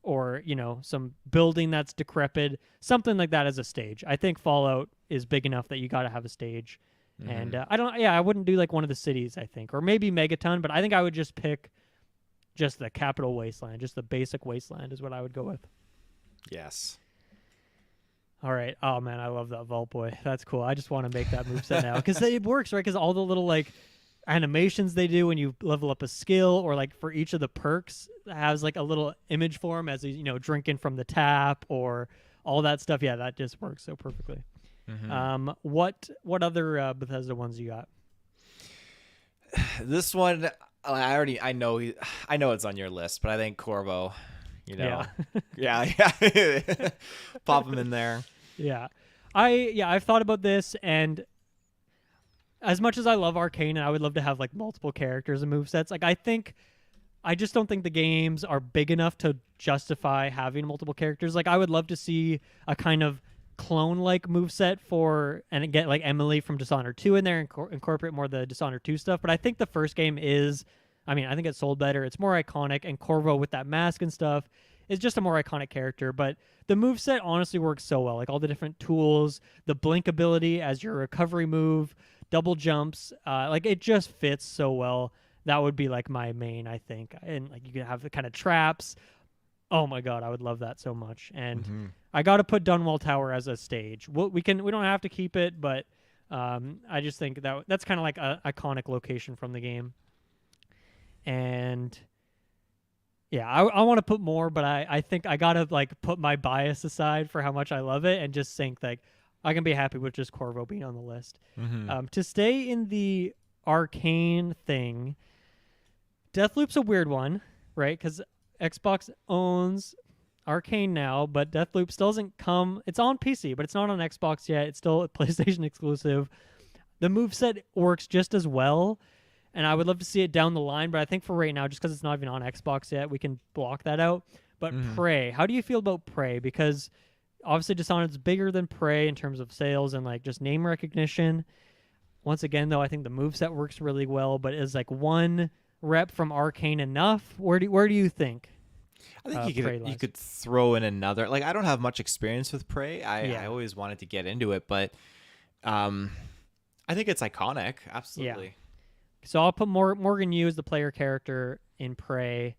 Or, some building that's decrepit, something like that as a stage. I think Fallout is big enough that you got to have a stage. Mm-hmm. And I wouldn't do like one of the cities, I think, or maybe Megaton, but I think I would just pick just the capital wasteland, just the basic wasteland is what I would go with. Yes. All right. Oh man, I love that Vault Boy. That's cool. I just want to make that moveset now because it works, right? Because all the little like animations they do when you level up a skill, or like for each of the perks has like a little image for him as he's drinking from the tap or all that stuff. Yeah, that just works so perfectly. Mm-hmm. What other Bethesda ones you got? This one I know it's on your list, but I think Corbo. Yeah. Pop him in there. Yeah. I've thought about this, and as much as I love Arcane and I would love to have like multiple characters and movesets, like I just don't think the games are big enough to justify having multiple characters. Like I would love to see a kind of clone-like moveset and get like Emily from Dishonored 2 in there and incorporate more of the Dishonored 2 stuff. But I think the first game I think it sold better. It's more iconic, and Corvo with that mask and stuff is just a more iconic character. But the moveset honestly works so well. Like all the different tools, the blink ability as your recovery move, double jumps, like it just fits so well. That would be like my main, I think. And like you could have the kind of traps. Oh my god, I would love that so much. And I got to put Dunwall Tower as a stage. We don't have to keep it, but I just think that's kind of like an iconic location from the game. And yeah, I want to put more, but I think I got to like put my bias aside for how much I love it and just think like I can be happy with just Corvo being on the list. Mm-hmm. To stay in the Arcane thing, Deathloop's a weird one, right? Because Xbox owns Arcane now, but Deathloop still doesn't come. It's on PC, but it's not on Xbox yet. It's still a PlayStation exclusive. The moveset works just as well, and I would love to see it down the line, but I think for right now, just because it's not even on Xbox yet, we can block that out. But Prey, how do you feel about Prey? Because obviously Dishonored's bigger than Prey in terms of sales and like just name recognition. Once again, though, I think the moveset works really well, but is like one rep from Arcane enough? Where do you think? I think you could throw in another. Like, I don't have much experience with Prey. I always wanted to get into it, but I think it's iconic. Absolutely. Yeah. So I'll put Morgan Yu as the player character in Prey.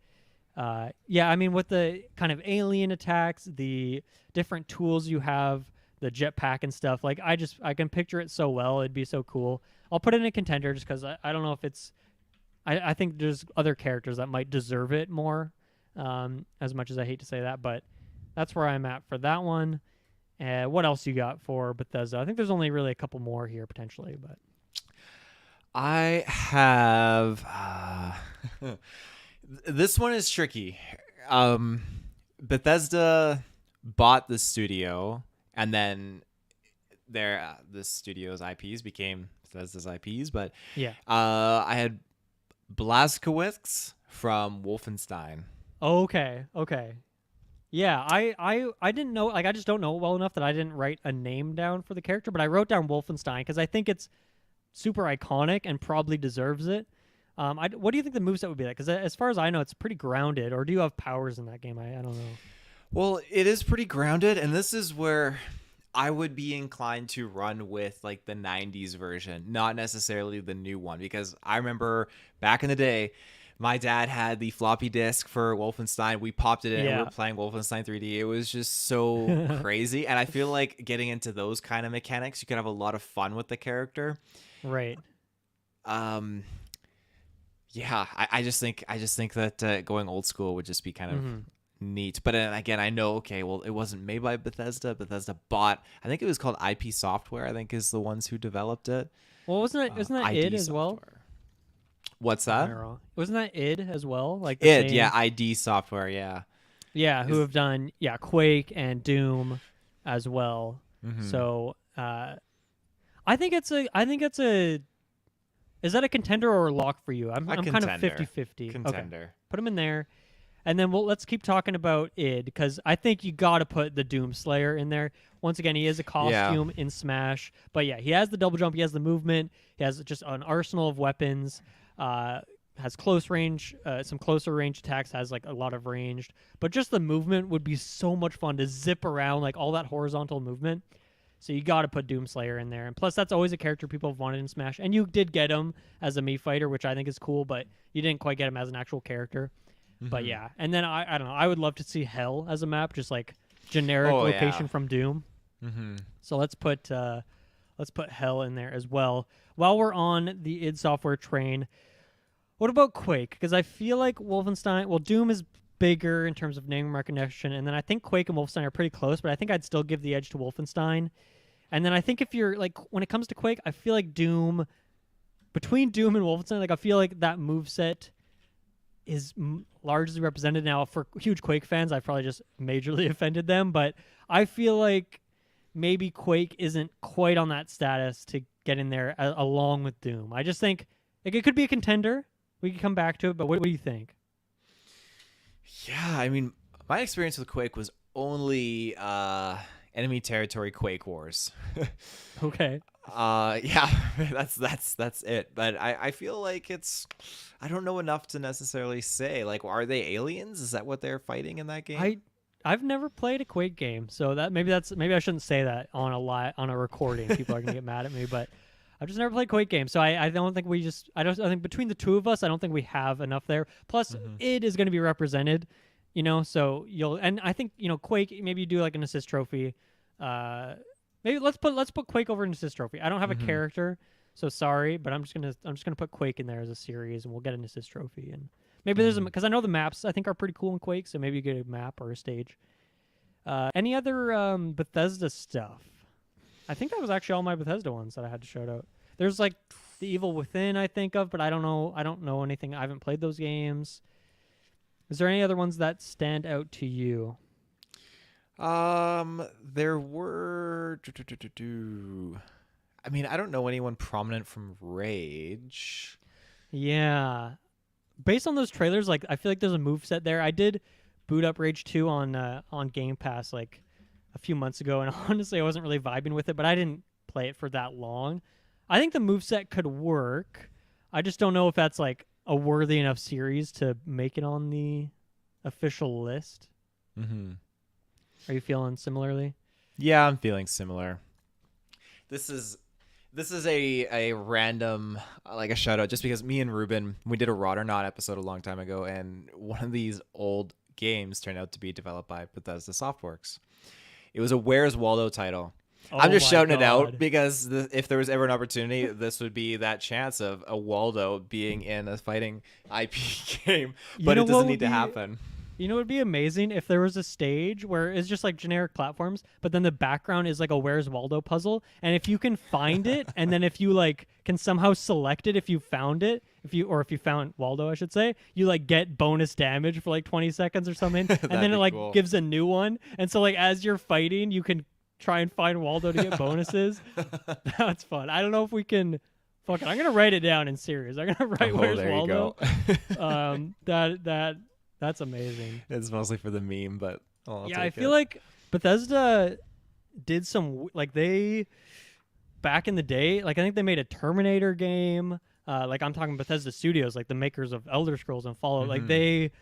I mean, with the kind of alien attacks, the different tools you have, the jetpack and stuff, like I can picture it so well. It'd be so cool. I'll put it in a contender just because I don't know if it's. I think there's other characters that might deserve it more. As much as I hate to say that, but that's where I'm at for that one. What else you got for Bethesda? I think there's only really a couple more here potentially, but I have this one is tricky. Bethesda bought the studio, and then the studio's IPs became Bethesda's IPs. But I had Blazkowicz from Wolfenstein. Okay. Yeah, I didn't know, like I just don't know it well enough that I didn't write a name down for the character, but I wrote down Wolfenstein because I think it's super iconic and probably deserves it. What do you think the moveset would be like? Because as far as I know, it's pretty grounded. Or do you have powers in that game? I don't know. Well, it is pretty grounded, and this is where I would be inclined to run with like the 90s version, not necessarily the new one, because I remember back in the day, my dad had the floppy disk for Wolfenstein. We popped it in and we were playing Wolfenstein 3D. It was just so crazy. And I feel like getting into those kind of mechanics, you could have a lot of fun with the character. Right. I just think that going old school would just be kind of neat. But again, I know, okay, well, it wasn't made by Bethesda. Bethesda bought, I think it was called IP Software, I think is the ones who developed it. Well, wasn't that id as well? What's that? Wasn't that id as well? Like id, ID Software, yeah. Yeah, who have done Quake and Doom as well. So I think it's a is that a contender or a lock for you? I'm kind of 50-50. Contender. Okay. Put him in there. And then let's keep talking about id, because I think you got to put the Doom Slayer in there. Once again, he is a costume in Smash. But yeah, he has the double jump. He has the movement. He has just an arsenal of weapons. Has close range, some closer range attacks, has like a lot of ranged. But just the movement would be so much fun to zip around, like all that horizontal movement. So you got to put Doomslayer in there. And plus, that's always a character people have wanted in Smash. And you did get him as a Mii fighter, which I think is cool, but you didn't quite get him as an actual character. But yeah, and then I don't know. I would love to see Hell as a map, just like generic location from Doom. So let's put Hell in there as well. While we're on the id Software train, what about Quake? Because I feel like Doom is bigger in terms of name recognition, and then I think Quake and Wolfenstein are pretty close, but I think I'd still give the edge to Wolfenstein. And then I think if you're like, when it comes to Quake, I feel like between Doom and Wolfenstein, like I feel like that moveset is largely represented now. For huge Quake fans, I've probably just majorly offended them, but I feel like maybe Quake isn't quite on that status to get in there along with Doom. I just think like it could be a contender. We could come back to it, but what do you think? Yeah, I mean, my experience with Quake was only enemy territory Quake Wars. Okay. That's it. But I feel like I don't know enough to necessarily say. Like, are they aliens? Is that what they're fighting in that game? I've never played a Quake game, so maybe I shouldn't say that on a recording. People are gonna get mad at me, but I've just never played Quake games, so I don't think I think between the two of us, I don't think we have enough there. Plus, id is going to be represented, so and I think Quake. Maybe you do like an assist trophy. Maybe let's put Quake over an assist trophy. I don't have a character, so sorry, but I'm just gonna put Quake in there as a series, and we'll get an assist trophy. And maybe there's because I know the maps I think are pretty cool in Quake, so maybe you get a map or a stage. Any other Bethesda stuff? I think that was actually all my Bethesda ones that I had to shout out. There's like The Evil Within I think of, but I don't know anything. I haven't played those games. Is there any other ones that stand out to you? There were. I mean, I don't know anyone prominent from Rage. Yeah. Based on those trailers, like I feel like there's a moveset there. I did boot up Rage 2 on Game Pass like a few months ago, and honestly I wasn't really vibing with it, but I didn't play it for that long. I think the moveset could work. I just don't know if that's like a worthy enough series to make it on the official list. Mm-hmm. Are you feeling similarly? Yeah, I'm feeling similar. This is a random like a shout out just because me and Ruben, we did a Rod or Not episode a long time ago, and one of these old games turned out to be developed by Bethesda Softworks. It was a Where's Waldo title. I'm just shouting it out because if there was ever an opportunity, this would be that chance of a Waldo being in a fighting IP game, but it doesn't need to happen. You know, it would be amazing if there was a stage where it's just like generic platforms, but then the background is like a Where's Waldo puzzle. And if you can find it, and then if you like can somehow select it, if you found it, if you found Waldo, I should say, you like get bonus damage for like 20 seconds or something. And then it like gives a new one. And so like as you're fighting, you can try and find Waldo to get bonuses. That's fun. I don't know if we can. Fuck it. I'm going to write it down in series. I'm going to write Where's Waldo. That's amazing. It's mostly for the meme, but yeah, I feel like Bethesda did some like they back in the day. Like I think they made a Terminator game. Like I'm talking Bethesda Studios, like the makers of Elder Scrolls and Fallout. Like they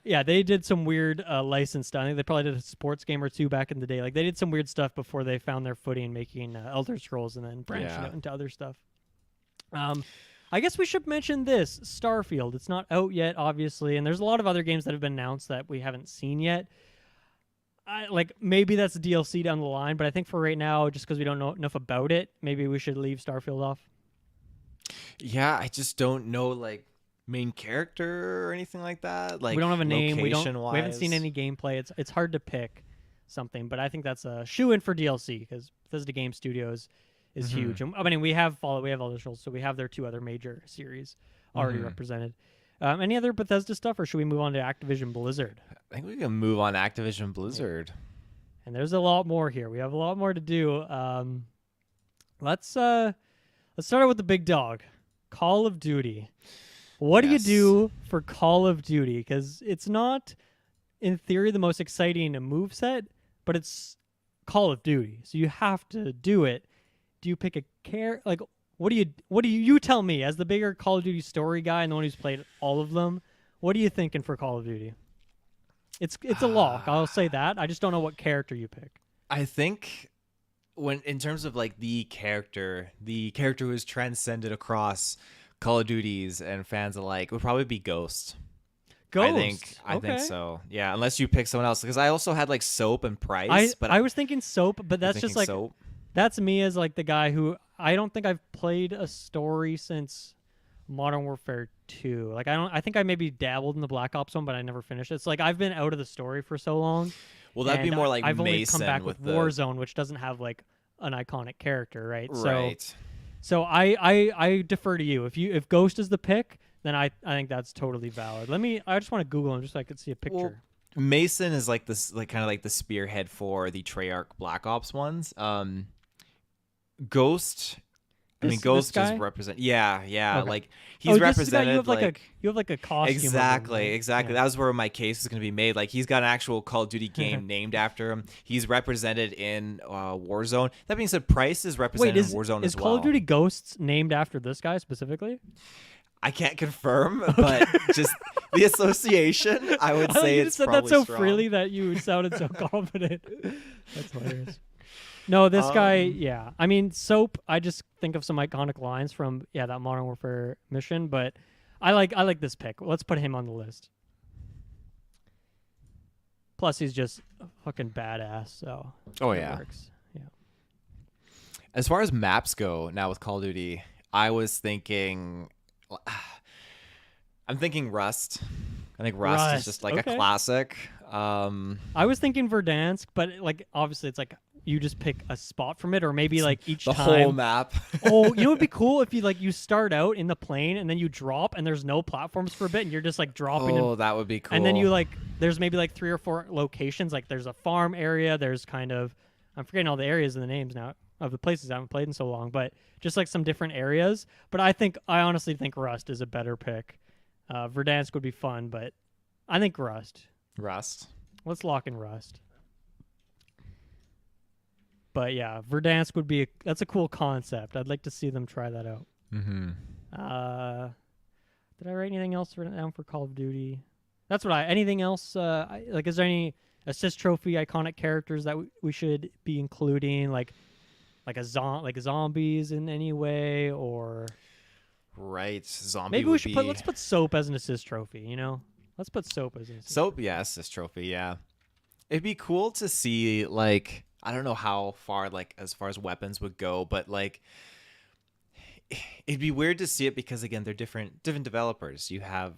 did some weird license stuff. I think they probably did a sports game or two back in the day. Like they did some weird stuff before they found their footing making Elder Scrolls and then branching out into other stuff. I guess we should mention this, Starfield. It's not out yet, obviously, and there's a lot of other games that have been announced that we haven't seen yet. Like maybe that's a DLC down the line, but I think for right now, just because we don't know enough about it, maybe we should leave Starfield off. Yeah, I just don't know like main character or anything like that. Like we don't have a name. We haven't seen any gameplay. It's hard to pick something, but I think that's a shoe in for DLC because Bethesda Game Studios is huge. I mean, we have Fallout, we have Elder Scrolls, so we have their two other major series already represented. Any other Bethesda stuff, or should we move on to Activision Blizzard? I think we can move on to Activision Blizzard. And there's a lot more here. We have a lot more to do. Let's start out with the big dog, Call of Duty. What do you do for Call of Duty? Because it's not, in theory, the most exciting moveset, but it's Call of Duty, so you have to do it. Do you pick a like what do you tell me as the bigger Call of Duty story guy and the one who's played all of them? What are you thinking for Call of Duty? It's a lock. I'll say that. I just don't know what character you pick. I think when in terms of like the character who is transcended across Call of Duties and fans alike would probably be Ghost. Ghost. I think so. Yeah, unless you pick someone else, because I also had like Soap and Price. I was thinking Soap, but that's just like Soap. That's me as like the guy who I don't think I've played a story since Modern Warfare 2. Like I think I maybe dabbled in the Black Ops one, but I never finished it. It's like I've been out of the story for so long. Well, that'd be more like I've only Mason come back with Warzone, which doesn't have like an iconic character, right? So I defer to you. If Ghost is the pick, then I think that's totally valid. I just want to Google him just so I could see a picture. Well, Mason is like this, like kind of like the spearhead for the Treyarch Black Ops ones. Ghost. Ghost is represent. Yeah. Okay. Like he's represented. You have like a costume. Exactly. Yeah. That was where my case is going to be made. Like he's got an actual Call of Duty game named after him. He's represented in Warzone. That being said, Price is represented in Warzone as well. Is Call of Duty Ghosts named after this guy specifically? I can't confirm, but just the association, I would say it's said probably that so strong. Freely that you sounded so confident. That's hilarious. No, this guy, yeah. I mean, Soap, I just think of some iconic lines from, that Modern Warfare mission, but I like this pick. Let's put him on the list. Plus, he's just a fucking badass, so. Oh, yeah. Works. Yeah. As far as maps go now with Call of Duty, I was thinking... I'm thinking Rust. I think Rust is just like a classic. I was thinking Verdansk, but like obviously it's like you just pick a spot from it, or maybe like each the time. whole map. Oh, you know what'd be cool if you start out in the plane and then you drop and there's no platforms for a bit and you're just like dropping. Oh, that would be cool. And then you like there's maybe like 3 or 4 locations. Like there's a farm area. There's kind of, I'm forgetting all the areas and the names now of the places I haven't played in so long, but just like some different areas. But I honestly think Rust is a better pick. Verdansk would be fun, but I think Rust. Rust. Let's lock in Rust. But yeah, Verdansk would be that's a cool concept. I'd like to see them try that out. Mm-hmm. Did I write anything else down for Call of Duty? That's what anything else? Like, is there any assist trophy iconic characters that we should be including? Like zombies in any way, or right? Zombie. Maybe we should let's put Soap as an assist trophy. You know, let's put Soap as an assist Soap. Yeah, assist trophy. Yeah, it'd be cool to see like. I don't know how far, like, as far as weapons would go, but, like, it'd be weird to see it because, again, they're different developers. You have,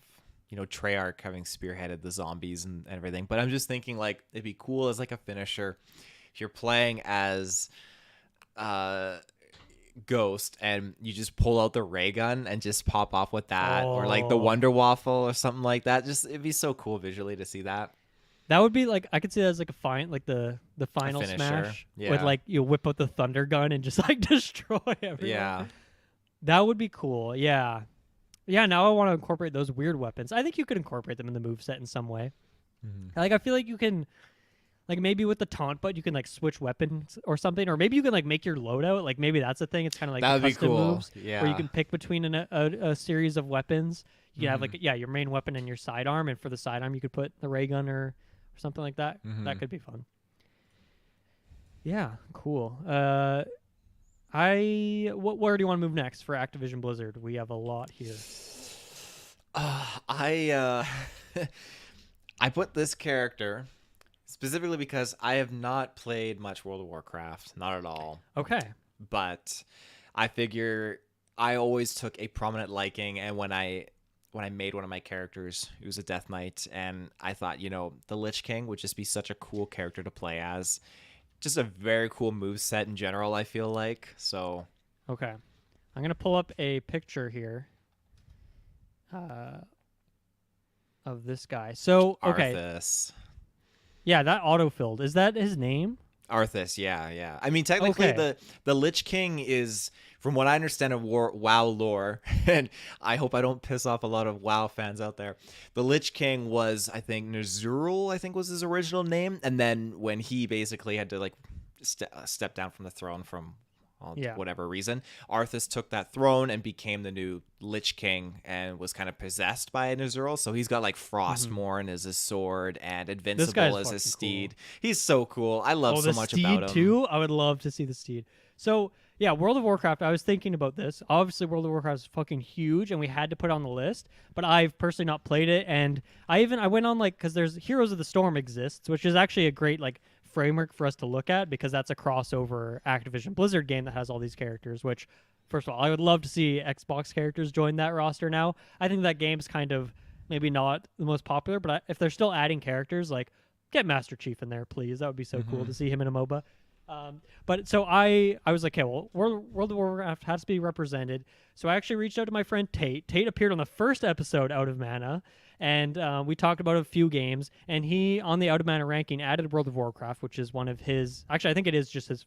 Treyarch having spearheaded the zombies and everything. But I'm just thinking, like, it'd be cool as, like, a finisher. If you're playing as Ghost and you just pull out the ray gun and just pop off with that. Or, like, the Wonder Waffle or something like that. Just, it'd be so cool visually to see that. That would be like, I could see that as like the final smash with like you whip out the thunder gun and just like destroy everyone. Yeah, that would be cool. Yeah. Now I want to incorporate those weird weapons. I think you could incorporate them in the moveset in some way. Mm-hmm. Like I feel like you can, like maybe with the taunt, but you can like switch weapons or something, or maybe you can like make your loadout. Like maybe that's a thing. It's kind of like that would be cool. Moves where you can pick between a series of weapons. You can have like your main weapon and your sidearm, and for the sidearm you could put the ray gun or something like that. Mm-hmm. That could be fun. Yeah, cool. Where do you want to move next for Activision Blizzard? We have a lot here. I put this character specifically because I have not played much World of Warcraft, not at all. Okay. But I figure I always took a prominent liking, and when I made one of my characters, it was a Death Knight, and I thought, the Lich King would just be such a cool character to play as. Just a very cool moveset in general, I feel like. So, okay. I'm going to pull up a picture here of this guy. So, okay. Arthas. Yeah, that autofilled. Is that his name? Arthas, yeah. I mean, technically, the Lich King is, from what I understand of WoW lore, and I hope I don't piss off a lot of WoW fans out there, the Lich King was, I think, Nazrul, I think was his original name, and then when he basically had to, like, step down from the throne from whatever reason, Arthas took that throne and became the new Lich King and was kind of possessed by Nazrul. So he's got like Frostmourne as his sword and Invincible as his steed. Cool. He's so cool. I love so much about him. Too? I would love to see the steed. So yeah, World of Warcraft, I was thinking about this. Obviously, World of Warcraft is fucking huge, and we had to put it on the list, but I've personally not played it, and I went on, like, because there's Heroes of the Storm exists, which is actually a great, like, framework for us to look at, because that's a crossover Activision Blizzard game that has all these characters, which, first of all, I would love to see Xbox characters join that roster now. I think that game's kind of maybe not the most popular, but if they're still adding characters, like, get Master Chief in there, please. That would be so cool to see him in a MOBA. But so I was like, okay, well, World of Warcraft has to be represented. So I actually reached out to my friend Tate. Tate appeared on the first episode Out of Mana, and we talked about a few games. And he, on the Out of Mana ranking, added World of Warcraft, which is one of his. Actually, I think it is just his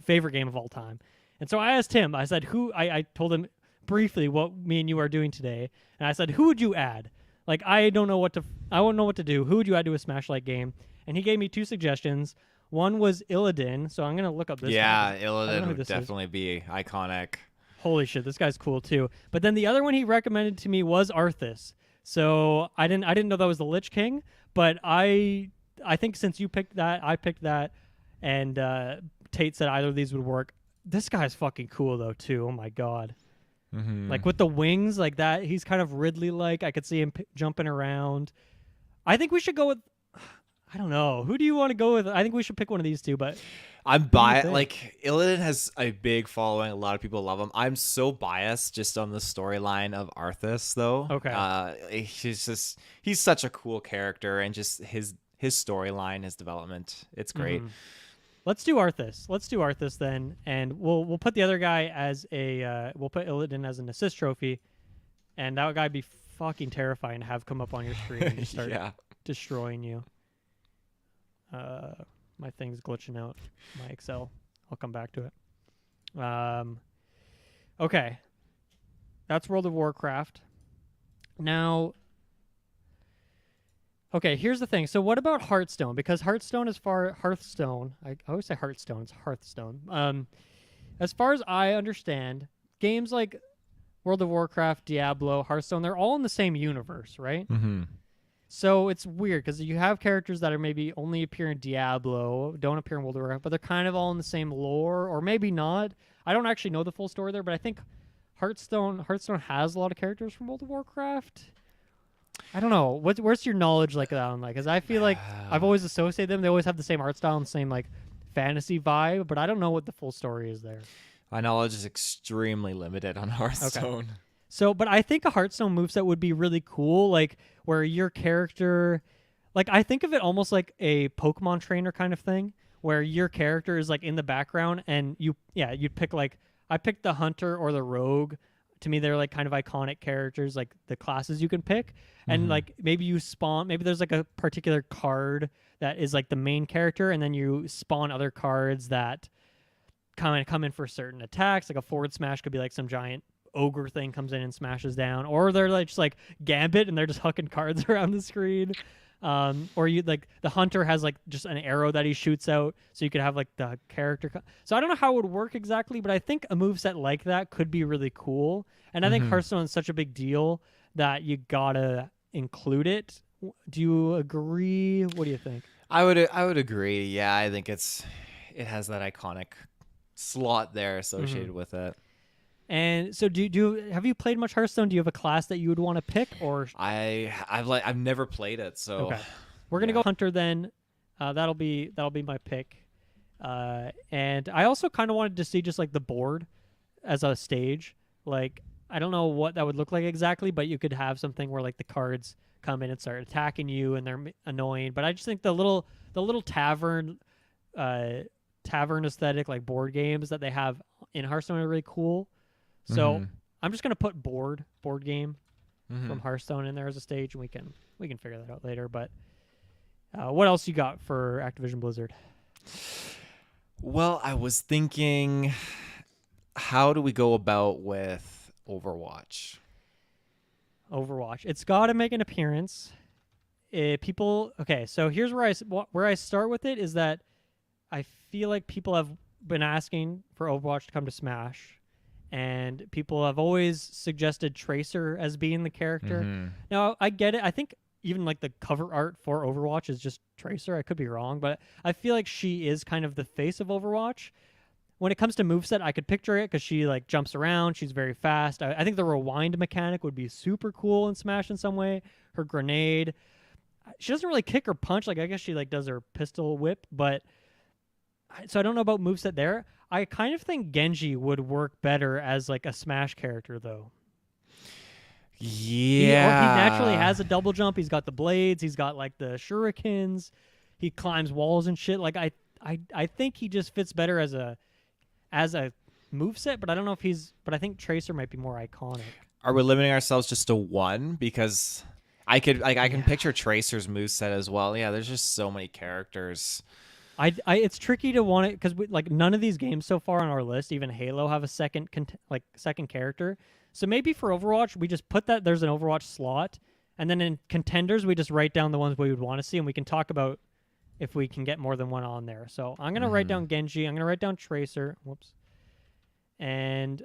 favorite game of all time. And so I asked him. I said, I told him briefly what me and you are doing today, and I said, who would you add? Like, I won't know what to do. Who would you add to a Smash-like game? And he gave me 2 suggestions. One was Illidan, so I'm going to look up this one. Illidan would definitely be iconic. Holy shit, this guy's cool too. But then the other one he recommended to me was Arthas. So I didn't know that was the Lich King, but I think since you picked that, I picked that, and Tate said either of these would work. This guy's fucking cool though too. Oh my god. Mm-hmm. Like with the wings like that, he's kind of Ridley-like. I could see him jumping around. I think we should go with, I don't know. Who do you want to go with? I think we should pick one of these two, but I'm biased. Like, Illidan has a big following. A lot of people love him. I'm so biased just on the storyline of Arthas, though. Okay. He's such a cool character, and just his storyline, his development. It's great. Mm-hmm. Let's do Arthas then, and we'll put the other guy as we'll put Illidan as an assist trophy, and that guy be fucking terrifying to have come up on your screen and just start destroying you. My thing's glitching out. My Excel. I'll come back to it. Okay. That's World of Warcraft. Now, okay, here's the thing. So what about Hearthstone? Because Hearthstone, I always say Hearthstone, it's Hearthstone. As far as I understand, games like World of Warcraft, Diablo, Hearthstone, they're all in the same universe, right? Mm-hmm. So it's weird because you have characters that are maybe only appear in Diablo, don't appear in World of Warcraft, but they're kind of all in the same lore, or maybe not. I don't actually know the full story there, but I think Hearthstone has a lot of characters from World of Warcraft. I don't know. Where's your knowledge like that on? Like, because I feel like I've always associated them. They always have the same art style and same like fantasy vibe, but I don't know what the full story is there. My knowledge is extremely limited on Hearthstone. Okay. So, but I think a Hearthstone moveset would be really cool, like where your character, like I think of it almost like a Pokemon trainer kind of thing, where your character is like in the background and you'd pick like, I picked the Hunter or the Rogue. To me, they're like kind of iconic characters, like the classes you can pick. And like maybe you spawn, maybe there's like a particular card that is like the main character, and then you spawn other cards that come in for certain attacks. Like a forward smash could be like some giant ogre thing comes in and smashes down, or they're like just like Gambit and they're just hucking cards around the screen. Or you like the Hunter has like just an arrow that he shoots out, so you could have like the character. So I don't know how it would work exactly, but I think a moveset like that could be really cool. And I think Hearthstone is such a big deal that you gotta include it. Do you agree? What do you think? I would agree. Yeah, I think it has that iconic slot there associated with it. And so, have you played much Hearthstone? Do you have a class that you would want to pick, or I've never played it, so okay, we're gonna go Hunter then. That'll be my pick. And I also kind of wanted to see just like the board as a stage. Like I don't know what that would look like exactly, but you could have something where like the cards come in and start attacking you, and they're annoying. But I just think the little tavern aesthetic like board games that they have in Hearthstone are really cool. So I'm just gonna put board game from Hearthstone in there as a stage, and we can figure that out later. But what else you got for Activision Blizzard? Well, I was thinking, how do we go about with Overwatch? It's got to make an appearance. Okay, so here's where I start with it is that I feel like people have been asking for Overwatch to come to Smash. And people have always suggested Tracer as being the character. Now, I get it. I think even like the cover art for Overwatch is just Tracer. I could be wrong, but I feel like she is kind of the face of Overwatch. When it comes to moveset, I could picture it because she like jumps around. She's very fast. I think the rewind mechanic would be super cool in Smash in some way. Her grenade. She doesn't really kick or punch. Like I guess she like does her pistol whip, but so I don't know about moveset there. I kind of think Genji would work better as like a Smash character, though. Yeah, he naturally has a double jump. He's got the blades. He's got like the shurikens. He climbs walls and shit. Like I think he just fits better as a moveset. But I don't know if But I think Tracer might be more iconic. Are we limiting ourselves just to one? Because I can picture Tracer's moveset as well. Yeah, there's just so many characters. It's tricky to want it because like none of these games so far on our list, even Halo, have a second character. So maybe for Overwatch, we just put that there's an Overwatch slot, and then in contenders we just write down the ones we would want to see, and we can talk about if we can get more than one on there. So I'm gonna write down Genji. I'm gonna write down Tracer. Whoops. And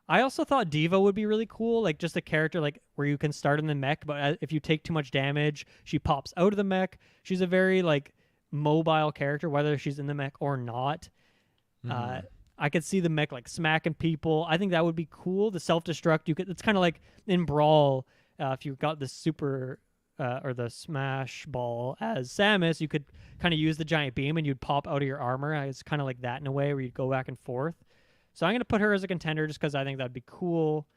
I also thought Diva would be really cool, like just a character like where you can start in the mech, but if you take too much damage, she pops out of the mech. She's a very like mobile character, whether she's in the mech or not. I could see the mech like smacking people. I think that would be cool. The self-destruct, it's kind of like in Brawl, if you got the super or the smash ball as Samus, you could kind of use the giant beam and you'd pop out of your armor. It's kind of like that in a way where you'd go back and forth. So I'm going to put her as a contender just because I think that'd be cool.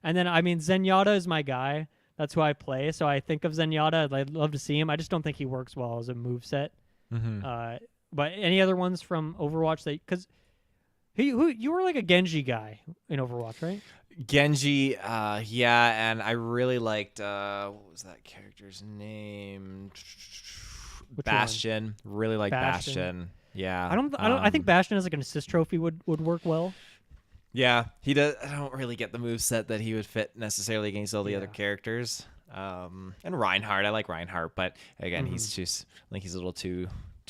And then, I mean, Zenyatta is my guy. That's who I play. So I think of Zenyatta. I'd love to see him. I just don't think he works well as a moveset. But any other ones from Overwatch that because you were like a Genji guy in Overwatch, right? Genji, yeah, and I really liked what was that character's name? Which Bastion. Really like Bastion. Bastion. Yeah. I think Bastion as like an assist trophy would work well. Yeah, he does. I don't really get the moveset that he would fit necessarily against all the other Yeah. characters. And Reinhardt, I like Reinhardt, but again, he's just I think he's a little too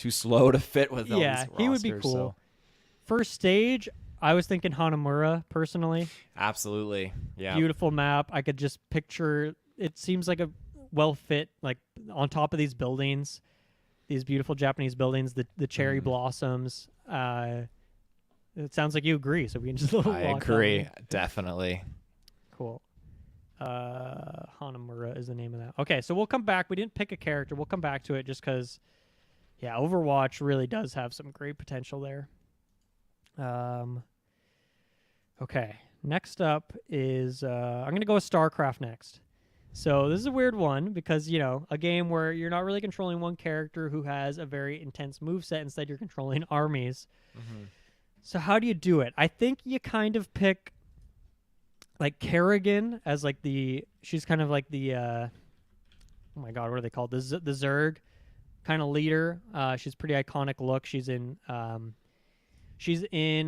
slow to fit with all these rosters. He would be cool. So. First stage, I was thinking Hanamura personally. Absolutely, yeah. Beautiful map. I could just picture. It seems like a well fit, like on top of these buildings, these beautiful Japanese buildings, the cherry blossoms. It sounds like you agree, so we can just I agree, definitely. Cool. Hanamura is the name of that. Okay, so we'll come back. We didn't pick a character. We'll come back to it just because, yeah, Overwatch really does have some great potential there. Okay, next up is I'm going to go with StarCraft next. So this is a weird one because, you know, a game where you're not really controlling one character who has a very intense moveset. Instead, you're controlling armies. Mm-hmm. So how do you do it? I think you kind of pick like Kerrigan as like she's kind of like the oh my god, what are they called? The Zerg kind of leader. She's pretty iconic look. She's in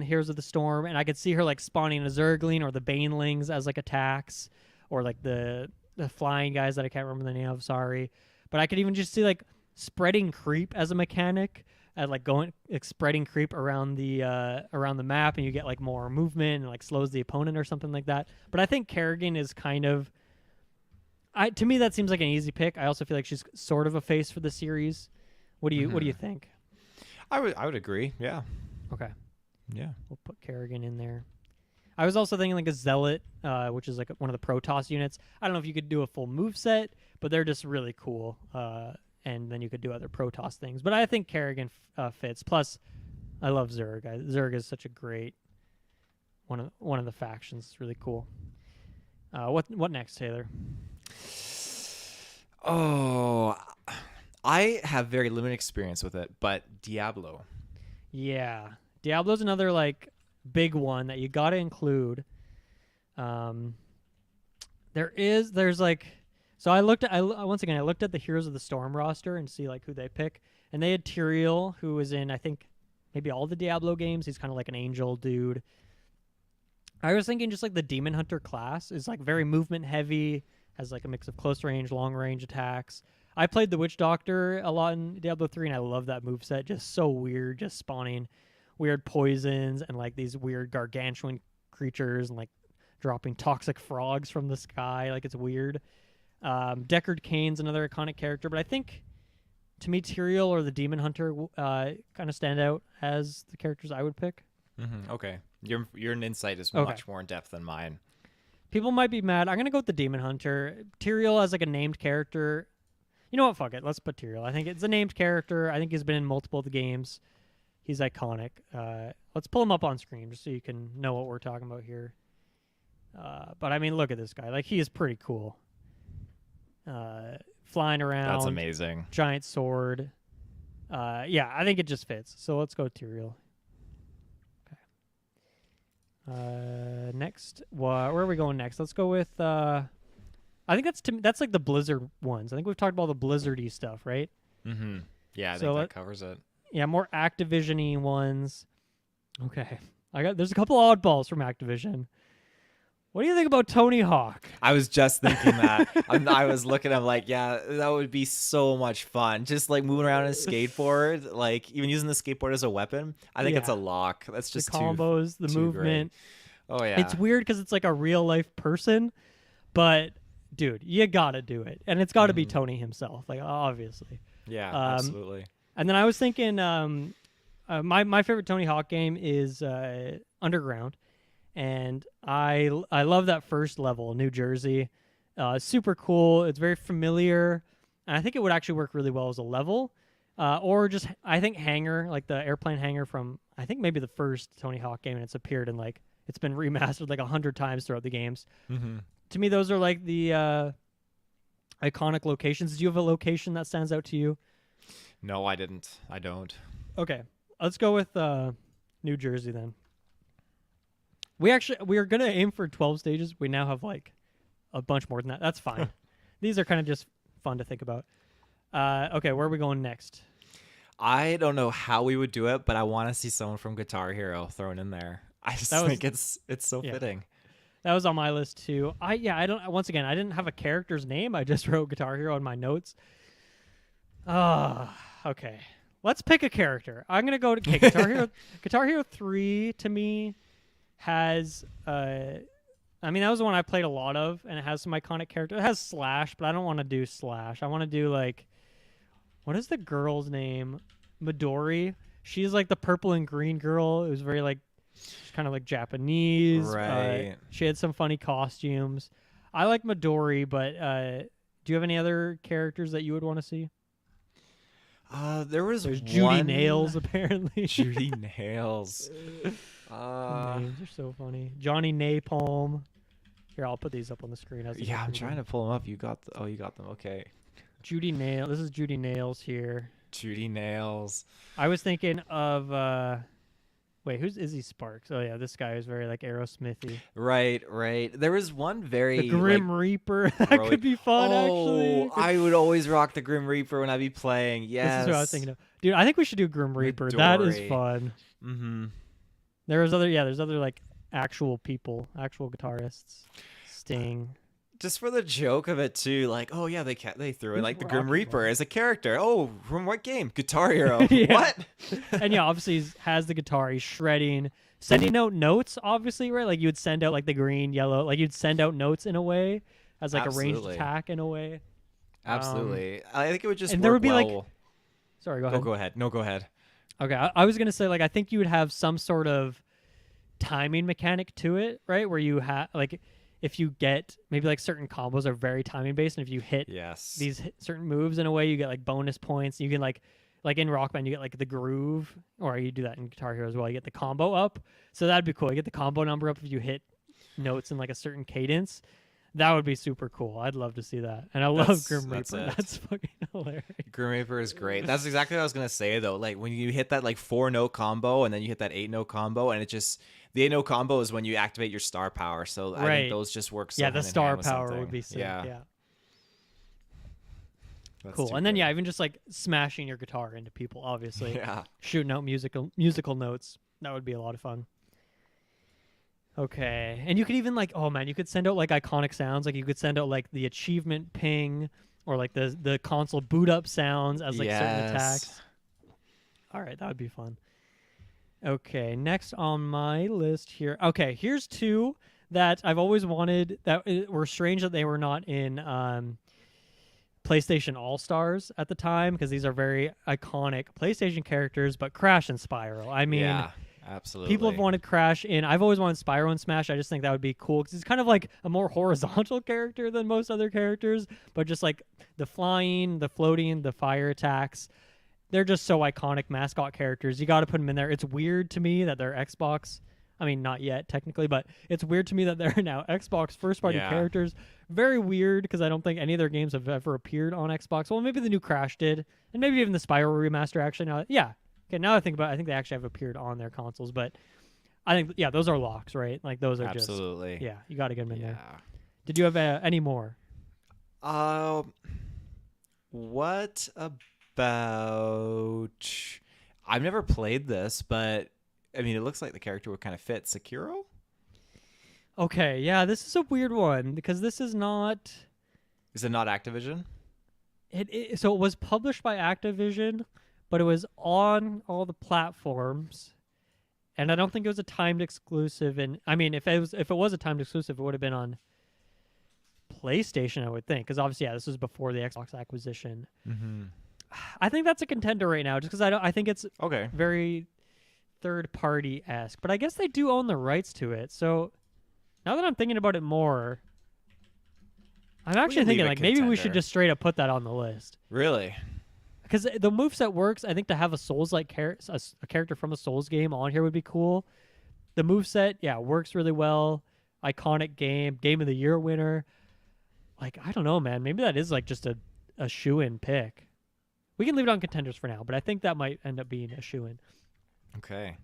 Heroes of the Storm, and I could see her like spawning a Zergling or the Banelings as like attacks, or like the flying guys that I can't remember the name of. Sorry, but I could even just see like spreading creep as a mechanic. Like spreading creep around the map, and you get like more movement and like slows the opponent or something like that. But I think Kerrigan is kind of, to me that seems like an easy pick. I also feel like she's sort of a face for the series. What do you think? I would agree. Yeah. Okay. Yeah. We'll put Kerrigan in there. I was also thinking like a Zealot, which is like one of the Protoss units. I don't know if you could do a full moveset, but they're just really cool. And then you could do other Protoss things. But I think Kerrigan fits. Plus, I love Zerg. Zerg is such a great one of the factions. It's really cool. What next, Taylor? Oh, I have very limited experience with it, but Diablo. Yeah, Diablo's another like big one that you got to include. There's like. So I looked at the Heroes of the Storm roster and see like who they pick, and they had Tyrael, who was in I think maybe all the Diablo games. He's kind of like an angel dude. I was thinking just like the Demon Hunter class is like very movement heavy, has like a mix of close range, long range attacks. I played the Witch Doctor a lot in Diablo 3, and I love that moveset. Just so weird, just spawning weird poisons and like these weird gargantuan creatures and like dropping toxic frogs from the sky. Like it's weird. Deckard Cain's another iconic character, but I think to me Tyrael or the Demon Hunter kind of stand out as the characters I would pick. Mm-hmm. Okay, your insight is much more in depth than mine. People might be mad. I'm gonna go with the Demon Hunter. Tyrael as like a named character. You know what? Fuck it. Let's put Tyrael. I think it's a named character. I think he's been in multiple of the games. He's iconic. Let's pull him up on screen just so you can know what we're talking about here. But I mean, look at this guy. Like he is pretty cool. Flying around. That's amazing. Giant sword. Yeah, I think it just fits. So let's go Tyrael. Okay. Next, where are we going next? Let's go with. I think that's like the Blizzard ones. I think we've talked about the Blizzard-y stuff, right? Mm-hmm. Yeah, I think that covers it. Yeah, more Activision-y ones. Okay, there's a couple oddballs from Activision. What do you think about Tony Hawk? I was just thinking that. I was looking at him like, yeah, that would be so much fun. Just like moving around on a skateboard, like even using the skateboard as a weapon. I think it's a lock. That's just the combos, the movement. Great. Oh yeah. It's weird because it's like a real life person, but dude, you gotta do it, and it's got to be Tony himself, like obviously. Yeah, absolutely. And then I was thinking, my favorite Tony Hawk game is Underground. And I love that first level, New Jersey. Super cool. It's very familiar. And I think it would actually work really well as a level. Or just, I think Hangar, like the airplane hangar from, I think maybe the first Tony Hawk game, and it's appeared in like, it's been remastered like 100 times throughout the games. Mm-hmm. To me, those are like the iconic locations. Do you have a location that stands out to you? No, I didn't. I don't. Okay. Let's go with New Jersey then. We are gonna aim for 12 stages. We now have like a bunch more than that. That's fine. These are kind of just fun to think about. Okay, where are we going next? I don't know how we would do it, but I want to see someone from Guitar Hero thrown in there. I just think it's so fitting. That was on my list too. I don't. Once again, I didn't have a character's name. I just wrote Guitar Hero in my notes. Okay. Let's pick a character. I'm gonna go to Guitar Hero. Guitar Hero 3 to me has I mean, that was the one I played a lot of, and it has some iconic characters. It has Slash, but I don't want to do Slash. I want to do like, what is the girl's name? Midori. She's like the purple and green girl. It was very like, she's kind of like Japanese. Right. She had some funny costumes. I like Midori, but do you have any other characters that you would want to see? There's Judy Nails, apparently. Judy Nails. Names are so funny. Johnny Napalm. Here, I'll put these up on the screen. Yeah, I'm trying to pull them up. You got you got them. Okay. Judy Nails. This is Judy Nails here. Judy Nails. I was thinking of wait, who's Izzy Sparks? Oh yeah, this guy is very like Aerosmithy. Right. There was one very the Grim Reaper. That could be fun. Actually, I would always rock the Grim Reaper when I'd be playing. Yes, this is what I was thinking of. Dude, I think we should do Grim Reaper. That is fun. Mm-hmm. There's other like actual people, actual guitarists. Sting. Just for the joke of it too, like, oh yeah, they threw in like the Grim Reaper as a character. Oh, from what game? Guitar Hero. What? And yeah, obviously he has the guitar. He's shredding, sending out notes. Obviously, right? Like you would send out like the green, yellow. Like you'd send out notes in a way as like a ranged attack in a way. Absolutely. I think it would just. And work there would be well. like. Sorry, go ahead. Go ahead. No, go ahead. Okay, I was gonna say like I think you would have some sort of timing mechanic to it, right? Where you have like. If you get maybe like certain combos are very timing based, and if you hit these certain moves in a way, you get like bonus points. You can like in Rock Band, you get like the groove, or you do that in Guitar Hero as well. You get the combo up, so that'd be cool. You get the combo number up if you hit notes in like a certain cadence. That would be super cool. I'd love to see that. And I love Grim Reaper. That's fucking hilarious. Grim Reaper is great. That's exactly what I was gonna say though. Like when you hit that like 4-note combo and then you hit that 8-note combo, and it just the 8-note combo is when you activate your star power. So I think those just work so the star power would be sick. Yeah. Cool. And then even just like smashing your guitar into people, obviously. Yeah. Shooting out musical notes. That would be a lot of fun. Okay. And you could even like, oh man, you could send out like iconic sounds. Like you could send out like the achievement ping or like the console boot up sounds as like certain attacks. All right, that would be fun. Okay, next on my list here. Okay, here's two that I've always wanted that were strange that they were not in PlayStation All-Stars at the time, because these are very iconic PlayStation characters, but Crash and Spyro. I mean, yeah, absolutely. People have wanted Crash in. I've always wanted Spyro in Smash. I just think that would be cool because it's kind of like a more horizontal character than most other characters, but just like the flying, the floating, the fire attacks. They're just so iconic mascot characters. You got to put them in there. It's weird to me that they're Xbox. I mean, not yet technically, but it's weird to me that they're now Xbox first-party characters. Very weird because I don't think any of their games have ever appeared on Xbox. Well, maybe the new Crash did, and maybe even the Spyro remaster actually. Now, okay, now I think about it, I think they actually have appeared on their consoles, but I think those are locks, right? Like those are absolutely. You got to get them in there. Did you have any more? What about? I've never played this, but I mean, it looks like the character would kind of fit Sekiro. Okay, yeah, this is a weird one because this is not. Is it not Activision? So it was published by Activision, but it was on all the platforms, and I don't think it was a timed exclusive. And I mean, if it was a timed exclusive, it would have been on PlayStation, I would think, because obviously, this was before the Xbox acquisition. Mm-hmm. I think that's a contender right now, just because I think it's okay. Very third-party-esque, but I guess they do own the rights to it. So now that I'm thinking about it more, I'm actually thinking like maybe we should just straight up put that on the list. Really? Because the moveset works. I think to have a Souls-like a character from a Souls game on here would be cool. The moveset, works really well. Iconic game of the year winner. Like, I don't know, man. Maybe that is like just a shoo-in pick. We can leave it on contenders for now, but I think that might end up being a shoo-in. Okay.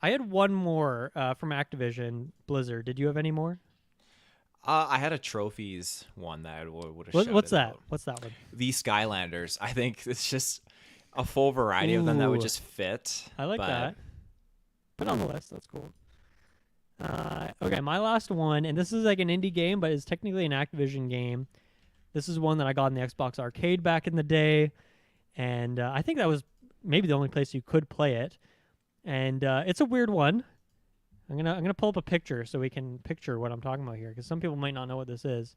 I had one more from Activision Blizzard. Did you have any more? I had a trophies one that I would have What's shouted that? out. What's that one? The Skylanders. I think it's just a full variety of them that would Ooh. just fit. I like but that. Put it on the list. That's cool. Okay, my last one, and this is like an indie game, but it's technically an Activision game. This is one that I got in the Xbox Arcade back in the day, and I think that was maybe the only place you could play it. And it's a weird one. I'm gonna pull up a picture so we can picture what I'm talking about here, because some people might not know what this is.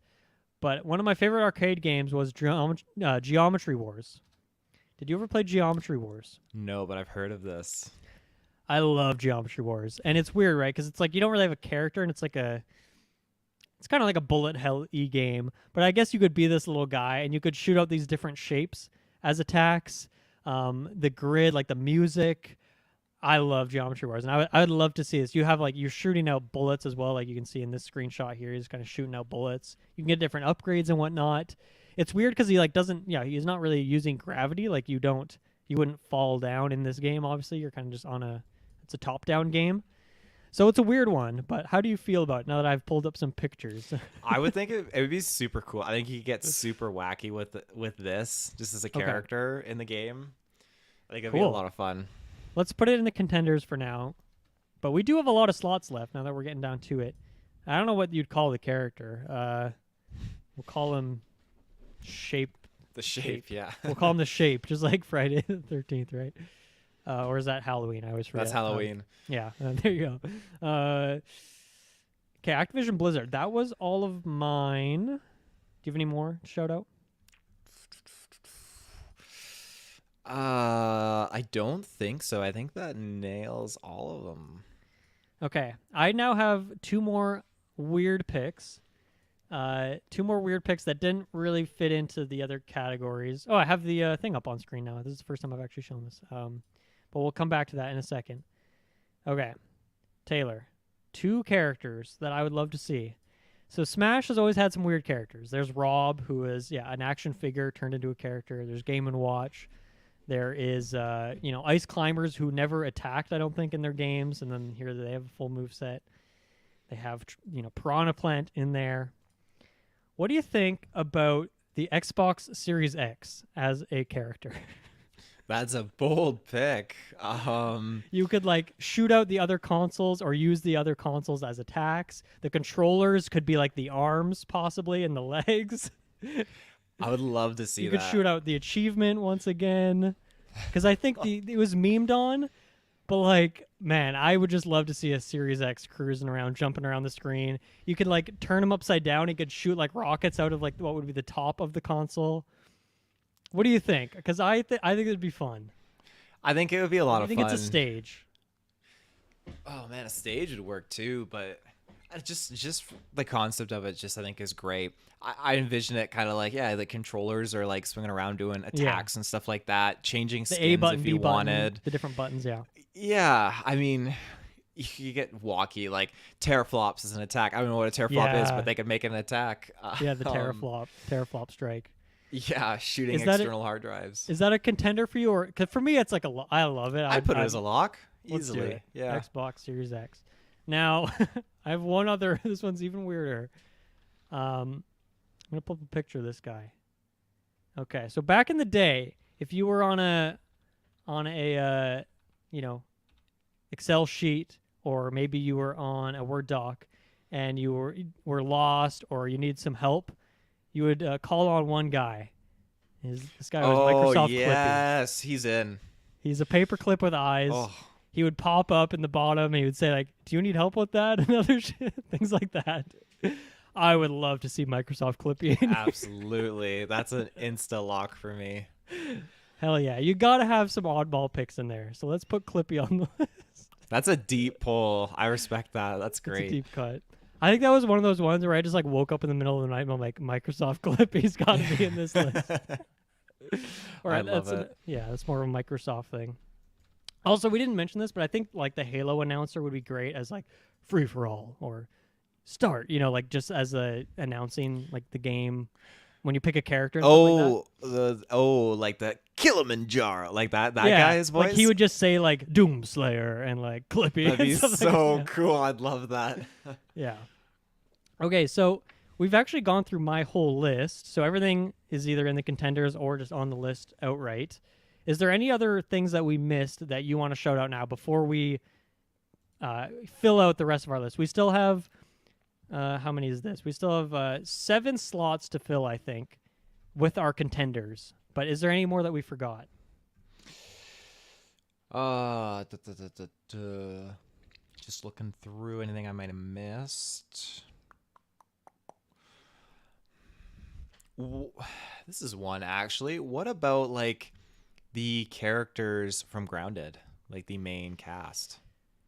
But one of my favorite arcade games was Geometry Wars. Did you ever play Geometry Wars? No, but I've heard of this. I love Geometry Wars, and it's weird, right? Because it's like you don't really have a character, and it's kind of like a bullet hell-y game. But I guess you could be this little guy, and you could shoot out these different shapes as attacks. The grid, like the music. I love Geometry Wars, and I would love to see this. You have you're shooting out bullets as well, like you can see in this screenshot here. He's kind of shooting out bullets. You can get different upgrades and whatnot. It's weird because he he's not really using gravity. Like you wouldn't fall down in this game. Obviously, you're kind of just it's a top-down game. So it's a weird one, but how do you feel about it now that I've pulled up some pictures? I would think it would be super cool. I think he gets super wacky with this, just as a character in the game. I think it'd be a lot of fun. Let's put it in the contenders for now. But we do have a lot of slots left now that we're getting down to it. I don't know what you'd call the character. We'll call him Shape. The Shape, yeah. We'll call him the Shape, just like Friday the 13th, right? Or is that Halloween? I always forget. That's Halloween. Yeah, there you go. Okay, Activision Blizzard. That was all of mine. Do you have any more to shout out? I don't think so. I think that nails all of them. Okay, I now have two more weird picks. Two more weird picks that didn't really fit into the other categories. Oh, I have the thing up on screen now. This is the first time I've actually shown this. But we'll come back to that in a second. Okay, Taylor, two characters that I would love to see. So Smash has always had some weird characters. There's Rob, who is an action figure turned into a character. There's Game & Watch. There is Ice Climbers, who never attacked, I don't think, in their games, and then here they have a full move set. They have Piranha Plant in there. What do you think about the Xbox Series X as a character? That's a bold pick. You could shoot out the other consoles or use the other consoles as attacks. The controllers could be like the arms, possibly, and the legs. I would love to see that. You could shoot out the achievement once again, because I think it was memed on. But man, I would just love to see a Series X cruising around, jumping around the screen. You could turn him upside down. He could shoot rockets out of what would be the top of the console. What do you think? Because I think it'd be fun. I think it would be a lot of fun. I think it's a stage. Oh man, a stage would work too, but just the concept of it, I think is great. I envision it kind of the controllers are swinging around doing attacks and stuff like that, changing skins A button, if B you button, wanted. the different buttons, yeah. Yeah, I mean, you get wacky. Teraflops is an attack. I don't know what a teraflop is, but they could make an attack. Yeah, the teraflop strike. Yeah, shooting external hard drives. Is that a contender for you, or cause for me it's I love it. I'd put it as a lock easily. Easily. Yeah, Xbox Series X. Now I have one other. This one's even weirder. I'm gonna pull up a picture of this guy. Okay, so back in the day, if you were on a Excel sheet, or maybe you were on a Word doc, and you were lost or you need some help, you would call on one guy. This guy was Microsoft Clippy. Yes, he's in. He's a paperclip with eyes. Oh. He would pop up in the bottom and he would say do you need help with that? And other shit, things like that. I would love to see Microsoft Clippy in Absolutely. That's an insta lock for me. Hell yeah. You got to have some oddball picks in there. So let's put Clippy on the list. That's a deep pull. I respect that. That's great. It's a deep cut. I think that was one of those ones where I just woke up in the middle of the night and I'm like, Microsoft Clippy's got to be in this list. I love it. That's more of a Microsoft thing. Also, we didn't mention this, but I think the Halo announcer would be great as free for all or start, just as announcing the game. when you pick a character. And stuff like the Kilimanjaro, like that yeah, guy's voice. like he would just say like Doomslayer and like Clippy. That'd and be stuff so like that. cool. I'd love that. Yeah. Okay, so we've actually gone through my whole list. So everything is either in the contenders or just on the list outright. Is there any other things that we missed that you want to shout out now before we fill out the rest of our list? We still have, how many is this? We still have 7 slots to fill, I think, with our contenders. But is there any more that we forgot? Just looking through anything I might have missed. This is one, actually. What about, like, the characters from Grounded? Like, the main cast?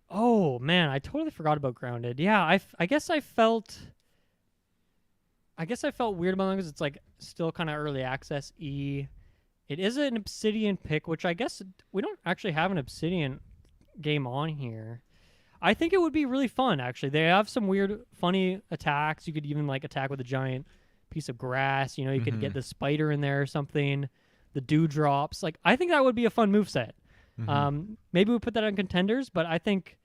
Oh, man, I totally forgot about Grounded. Yeah, I guess I felt weird about it because it's, like, still kind of early access E. It is an Obsidian pick, which I guess we don't actually have an Obsidian game on here. I think it would be really fun, actually. They have some weird, funny attacks. You could even, like, attack with a giant piece of grass. You know, you could get the spider in there or something. The dewdrops. Like, I think that would be a fun moveset. Maybe we put that on contenders, but I think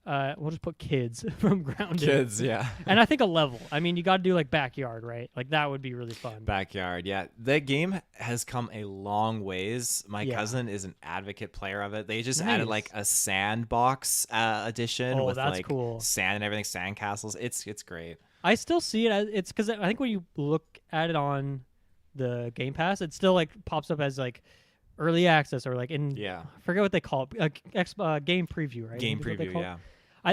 we'll just put kids from Grounded. Kids, yeah. And I think a level. I mean, you got to do like backyard, right? Like that would be really fun. Backyard, yeah. The game has come a long ways. My cousin is an advocate player of it. They just added like a sandbox edition with that's like cool. Sand and everything, sand castles. It's great. I still see it as it's because I think when you look at it on the Game Pass, it still like pops up as like early access or like in I forget what they call it, game preview, right? Game preview,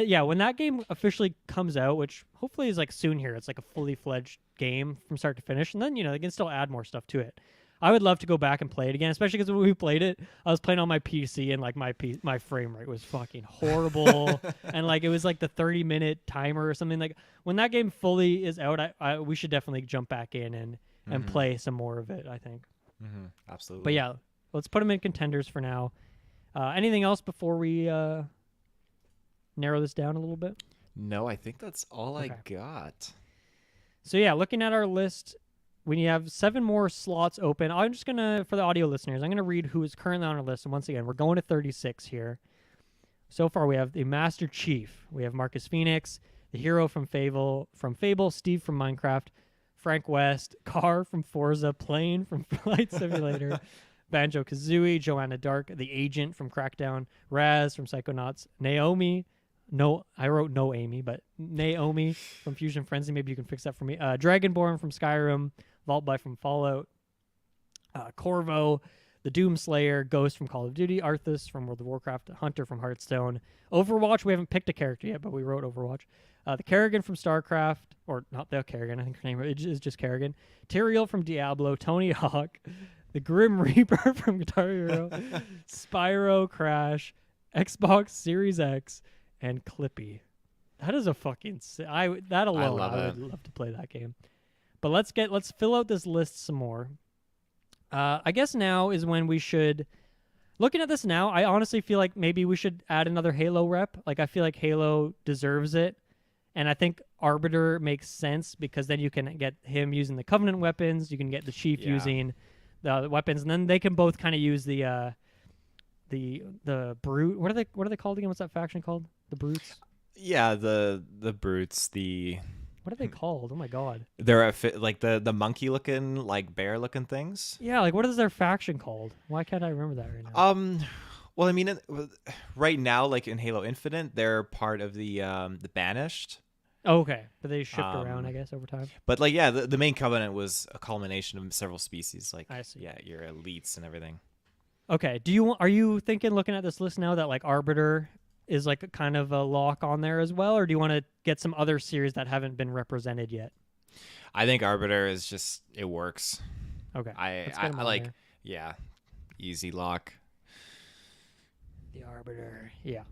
yeah. When that game officially comes out, which hopefully is like soon here, it's like a fully fledged game from start to finish, and then they can still add more stuff to it. I would love to go back and play it again, especially because when we played it, I was playing on my PC and like my frame rate was fucking horrible, and like it was like the 30-minute timer or something. Like when that game fully is out, we should definitely jump back in and play some more of it. I think. Absolutely. But yeah, let's put them in contenders for now. Anything else before we narrow this down a little bit? No, I think that's all I got. So yeah, looking at our list, we have 7 more slots open. I'm just gonna, for the audio listeners, I'm gonna read who is currently on our list. And once again, we're going to 36 here. So far, we have the Master Chief. We have Marcus Phoenix, the hero from Fable, Steve from Minecraft, Frank West, Carr from Forza, Plane from Flight Simulator, Banjo-Kazooie, Joanna Dark, the agent from Crackdown, Raz from Psychonauts, Naomi. No, I wrote no Amy, but Naomi from Fusion Frenzy. Maybe you can fix that for me. Dragonborn from Skyrim, Vaultby from Fallout, Corvo, the Doomslayer, Ghost from Call of Duty, Arthas from World of Warcraft, Hunter from Hearthstone, Overwatch. We haven't picked a character yet, but we wrote Overwatch. The Kerrigan from Starcraft, or not the Kerrigan, I think her name is just Kerrigan. Tyrael from Diablo, Tony Hawk, the Grim Reaper from Guitar Hero, Spyro, Crash, Xbox Series X, and Clippy. That is a fucking that alone I would love to play that game. But let's fill out this list some more. I guess now is when we should, looking at this now, I honestly feel like maybe we should add another Halo rep. Like I feel like Halo deserves it. And I think Arbiter makes sense because then you can get him using the Covenant weapons, you can get the Chief using the weapons, and then they can both kind of use the Brute. What are they called again? What's that faction called? The Brutes? Yeah, the Brutes, what are they called? Oh my god. They're like the monkey looking, like bear looking things. Yeah, like what is their faction called? Why can't I remember that right now? Well, I mean, right now, like in Halo Infinite, they're part of the Banished. Oh, okay, but they shift around, I guess, over time. But like, yeah, the main Covenant was a culmination of several species. Like, I see. Yeah, your elites and everything. Okay, are you thinking, looking at this list now, that like Arbiter is like a kind of a lock on there as well, or do you want to get some other series that haven't been represented yet? I think Arbiter is just, it works. Okay, I like there. Yeah, easy lock. The Arbiter, yeah.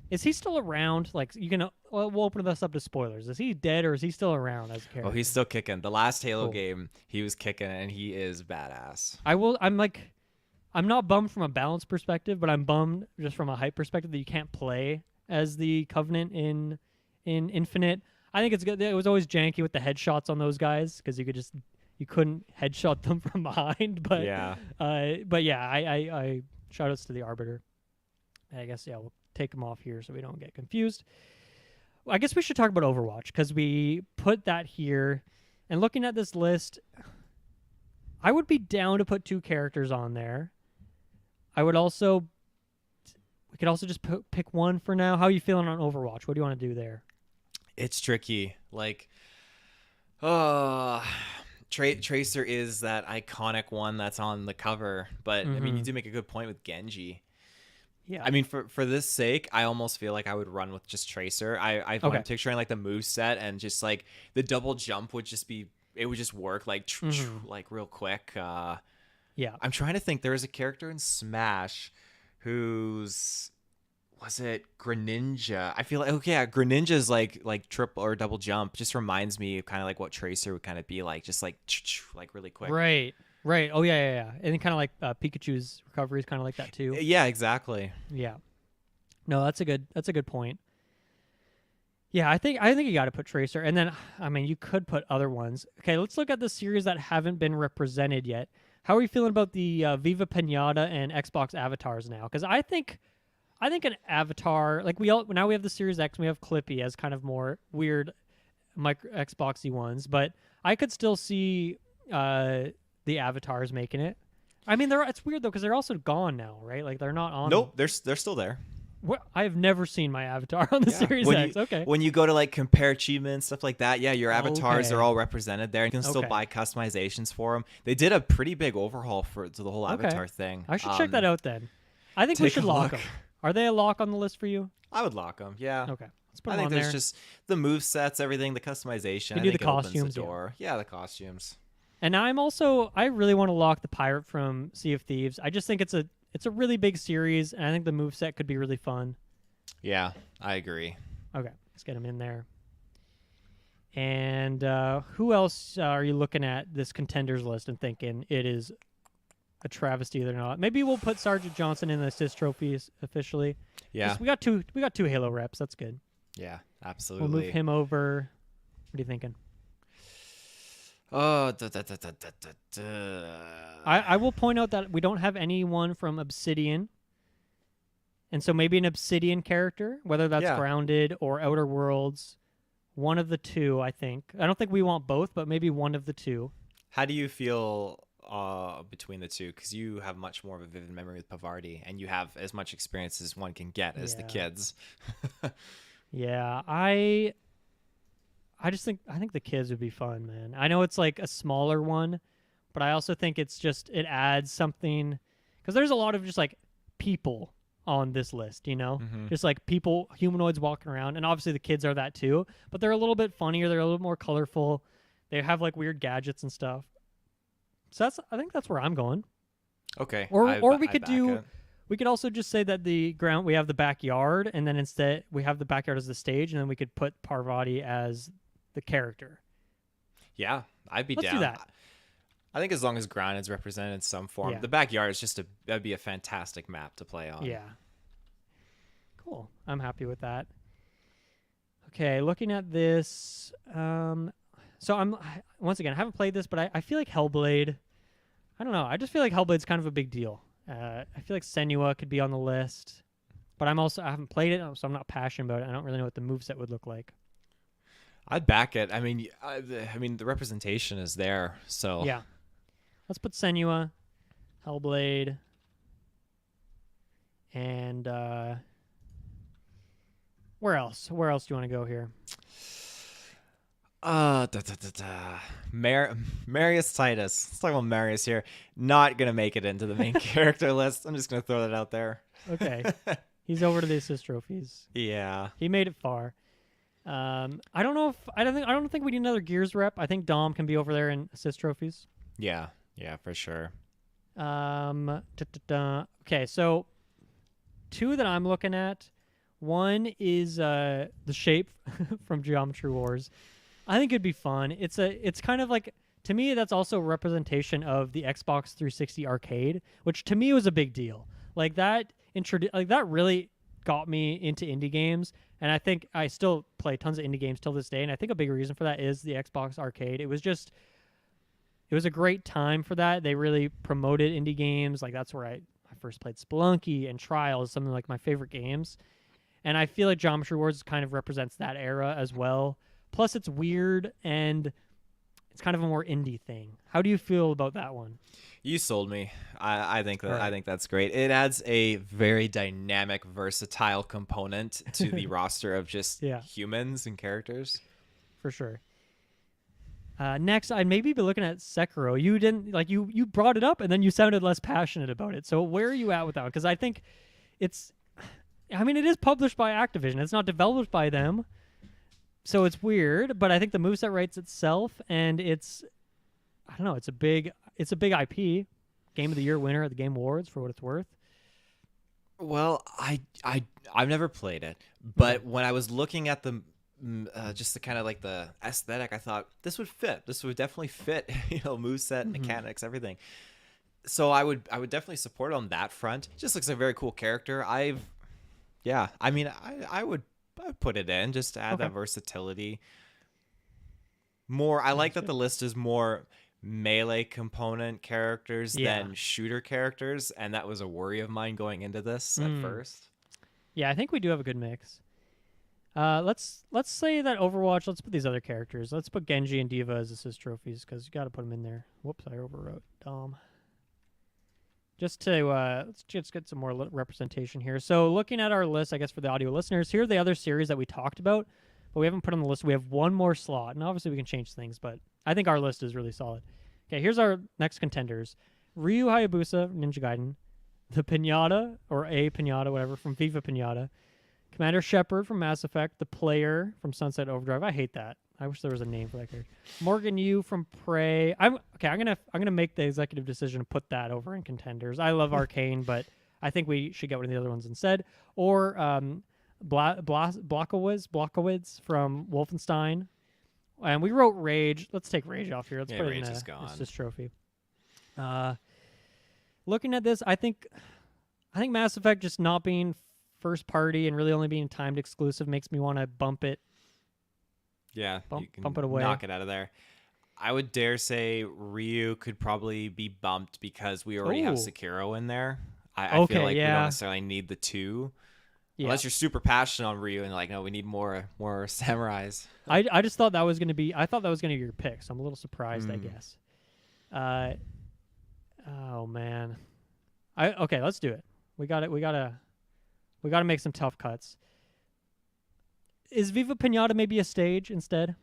Is he still around? Like, you can. Well, we'll open this up to spoilers. Is he dead or is he still around as a character? Oh, he's still kicking. The last Halo game, he was kicking, and he is badass. I'm not bummed from a balance perspective, but I'm bummed just from a hype perspective that you can't play as the Covenant in Infinite. I think it's good. It was always janky with the headshots on those guys because you could just you couldn't headshot them from behind. But Yeah. I shout outs to the Arbiter. And I guess we'll take them off here so we don't get confused. I guess we should talk about Overwatch because we put that here. And looking at this list, I would be down to put 2 characters on there. We could also just pick one for now. How are you feeling on Overwatch? What do you want to do there? It's tricky. Like, Tracer is that iconic one that's on the cover, but I mean, you do make a good point with Genji. Yeah. I mean, for this sake, I almost feel like I would run with just Tracer. I'm picturing like the move set and just like the double jump would just work like like real quick. Yeah. I'm trying to think. There is a character in Smash who's was it Greninja? I feel like Greninja's like triple or double jump just reminds me of kind of like what Tracer would kind of be like, just like really quick. Right. Oh yeah. And then kind of like Pikachu's recovery is kind of like that too. Yeah, exactly. Yeah. No, that's a good point. Yeah, I think you got to put Tracer, and then I mean you could put other ones. Okay, let's look at the series that haven't been represented yet. How are you feeling about the Viva Pinata and Xbox avatars now? Because I think an avatar like now we have the Series X, and we have Clippy as kind of more weird Xboxy ones, but I could still see the avatars making it. I mean, it's weird though because they're also gone now, right? Like they're not on. Nope, they're still there. What? I've never seen my avatar on the Series X. Okay. When you go to like compare achievements, stuff like that, your avatars are all represented there. You can still buy customizations for them. They did a pretty big overhaul to the whole avatar thing. I should check that out then. I think we should lock them. Are they a lock on the list for you? I would lock them. Yeah. Okay. Let's put them I think on there's there. just the move sets, everything, the customization. You do the costumes. The door. Yeah, the costumes. And I really want to lock the pirate from Sea of Thieves. I just think it's a really big series, and I think the moveset could be really fun. Yeah, I agree. Okay, let's get him in there. And who else are you looking at this contenders list and thinking it is a travesty or not? Maybe we'll put Sergeant Johnson in the assist trophies officially. Yeah, we got two Halo reps. That's good. Yeah, absolutely. We'll move him over. What are you thinking? Oh, I will point out that we don't have anyone from Obsidian. And so maybe an Obsidian character, whether that's Grounded or Outer Worlds, one of the two, I think. I don't think we want both, but maybe one of the two. How do you feel between the two? Because you have much more of a vivid memory with Pavardi, and you have as much experience as one can get as the kids. Yeah, I think the kids would be fun, man. I know it's like a smaller one, but I also think it adds something, because there's a lot of just like people on this list, just like people, humanoids walking around, and obviously the kids are that too, but they're a little bit funnier, they're a little more colorful, they have like weird gadgets and stuff. So I think that's where I'm going. Okay. Or we could also just say that we have the backyard, and then instead we have the backyard as the stage, and then we could put Parvati as the character. Yeah, I'd be down. Let's do that. I think as long as Ground is represented in some form, the backyard is that'd be a fantastic map to play on. Yeah. Cool. I'm happy with that. Okay, looking at this, so once again, I haven't played this, but I feel like Hellblade. I don't know. I just feel like Hellblade's kind of a big deal. I feel like Senua could be on the list, but I haven't played it, so I'm not passionate about it. I don't really know what the moveset would look like. I'd back it. I mean, the representation is there, so yeah. Let's put Senua, Hellblade, and where else? Where else do you want to go here? Marius Titus. Let's talk about Marius here. Not gonna make it into the main character list. I'm just gonna throw that out there. Okay, he's over to the assist trophies. Yeah, he made it far. I don't think we need another Gears rep. I think Dom can be over there in assist trophies. Yeah, for sure. Okay, so two that I'm looking at. One is the shape from Geometry Wars. I think it'd be fun. It's kind of like, to me, that's also a representation of the Xbox 360 arcade, which to me was a big deal. Like that really got me into indie games, and I think I still play tons of indie games till this day, and I think a big reason for that is the Xbox arcade. It was just it was a great time for that. They really promoted indie games. Like that's where I first played Spelunky and Trials, some of like my favorite games. And I feel like Geometry Wars kind of represents that era as well. Plus, it's weird and it's kind of a more indie thing. How do you feel about that one? You sold me. I think that All right. I think that's great. It adds a very dynamic, versatile component to the roster of just Yeah. humans and characters. For sure. Next, I'd maybe be looking at Sekiro. You didn't like you brought it up and then you sounded less passionate about it. So where are you at with that one? Because I think it's, I mean, it is published by Activision. It's not developed by them, so it's weird. But I think the moveset writes itself, and it's, I don't know, it's a big IP, Game of the Year winner at the Game Awards for what it's worth. Well, I've never played it, but when I was looking at the just the kind of like the aesthetic, I thought this would fit. This would definitely fit, moveset, mechanics, everything. So I would definitely support it on that front. It just looks like a very cool character. I mean, I would put it in just to add that versatility. I like that the list is more melee component characters than shooter characters, and that was a worry of mine going into this at first. Yeah, I think we do have a good mix. Let's say that Overwatch. Let's put these other characters. Let's put Genji and Diva as assist trophies because you got to put them in there. Whoops, I overwrote. Dom. Just to let's just get some more representation here. So looking at our list, I guess for the audio listeners, here are the other series that we talked about, but we haven't put on the list. We have one more slot, and obviously we can change things, but I think our list is really solid. Okay, here's our next contenders: Ryu Hayabusa, Ninja Gaiden, the Pinata or a Pinata, whatever, from Viva Pinata, Commander Shepard from Mass Effect, the Player from Sunset Overdrive. I hate that. I wish there was a name for that character. Morgan Yu from Prey. I'm gonna make the executive decision to put that over in contenders. I love Arcane, but I think we should get one of the other ones instead. Or Blockowitz from Wolfenstein. And we wrote Rage. Let's take Rage off here. Let's put Rage it in is gone. this trophy. Looking at this, I think Mass Effect just not being first party and really only being timed exclusive makes me want to bump it. Yeah, Bump you can it away. knock it out of there. I would dare say Ryu could probably be bumped because we already have Sekiro in there. I feel like we don't necessarily need the two. Yeah. Unless you're super passionate on Ryu and like, no, we need more samurais. I just thought that was going to be, your pick, so I'm a little surprised, I guess. Oh man. Okay, let's do it. We got to make some tough cuts. Is Viva Pinata maybe a stage instead?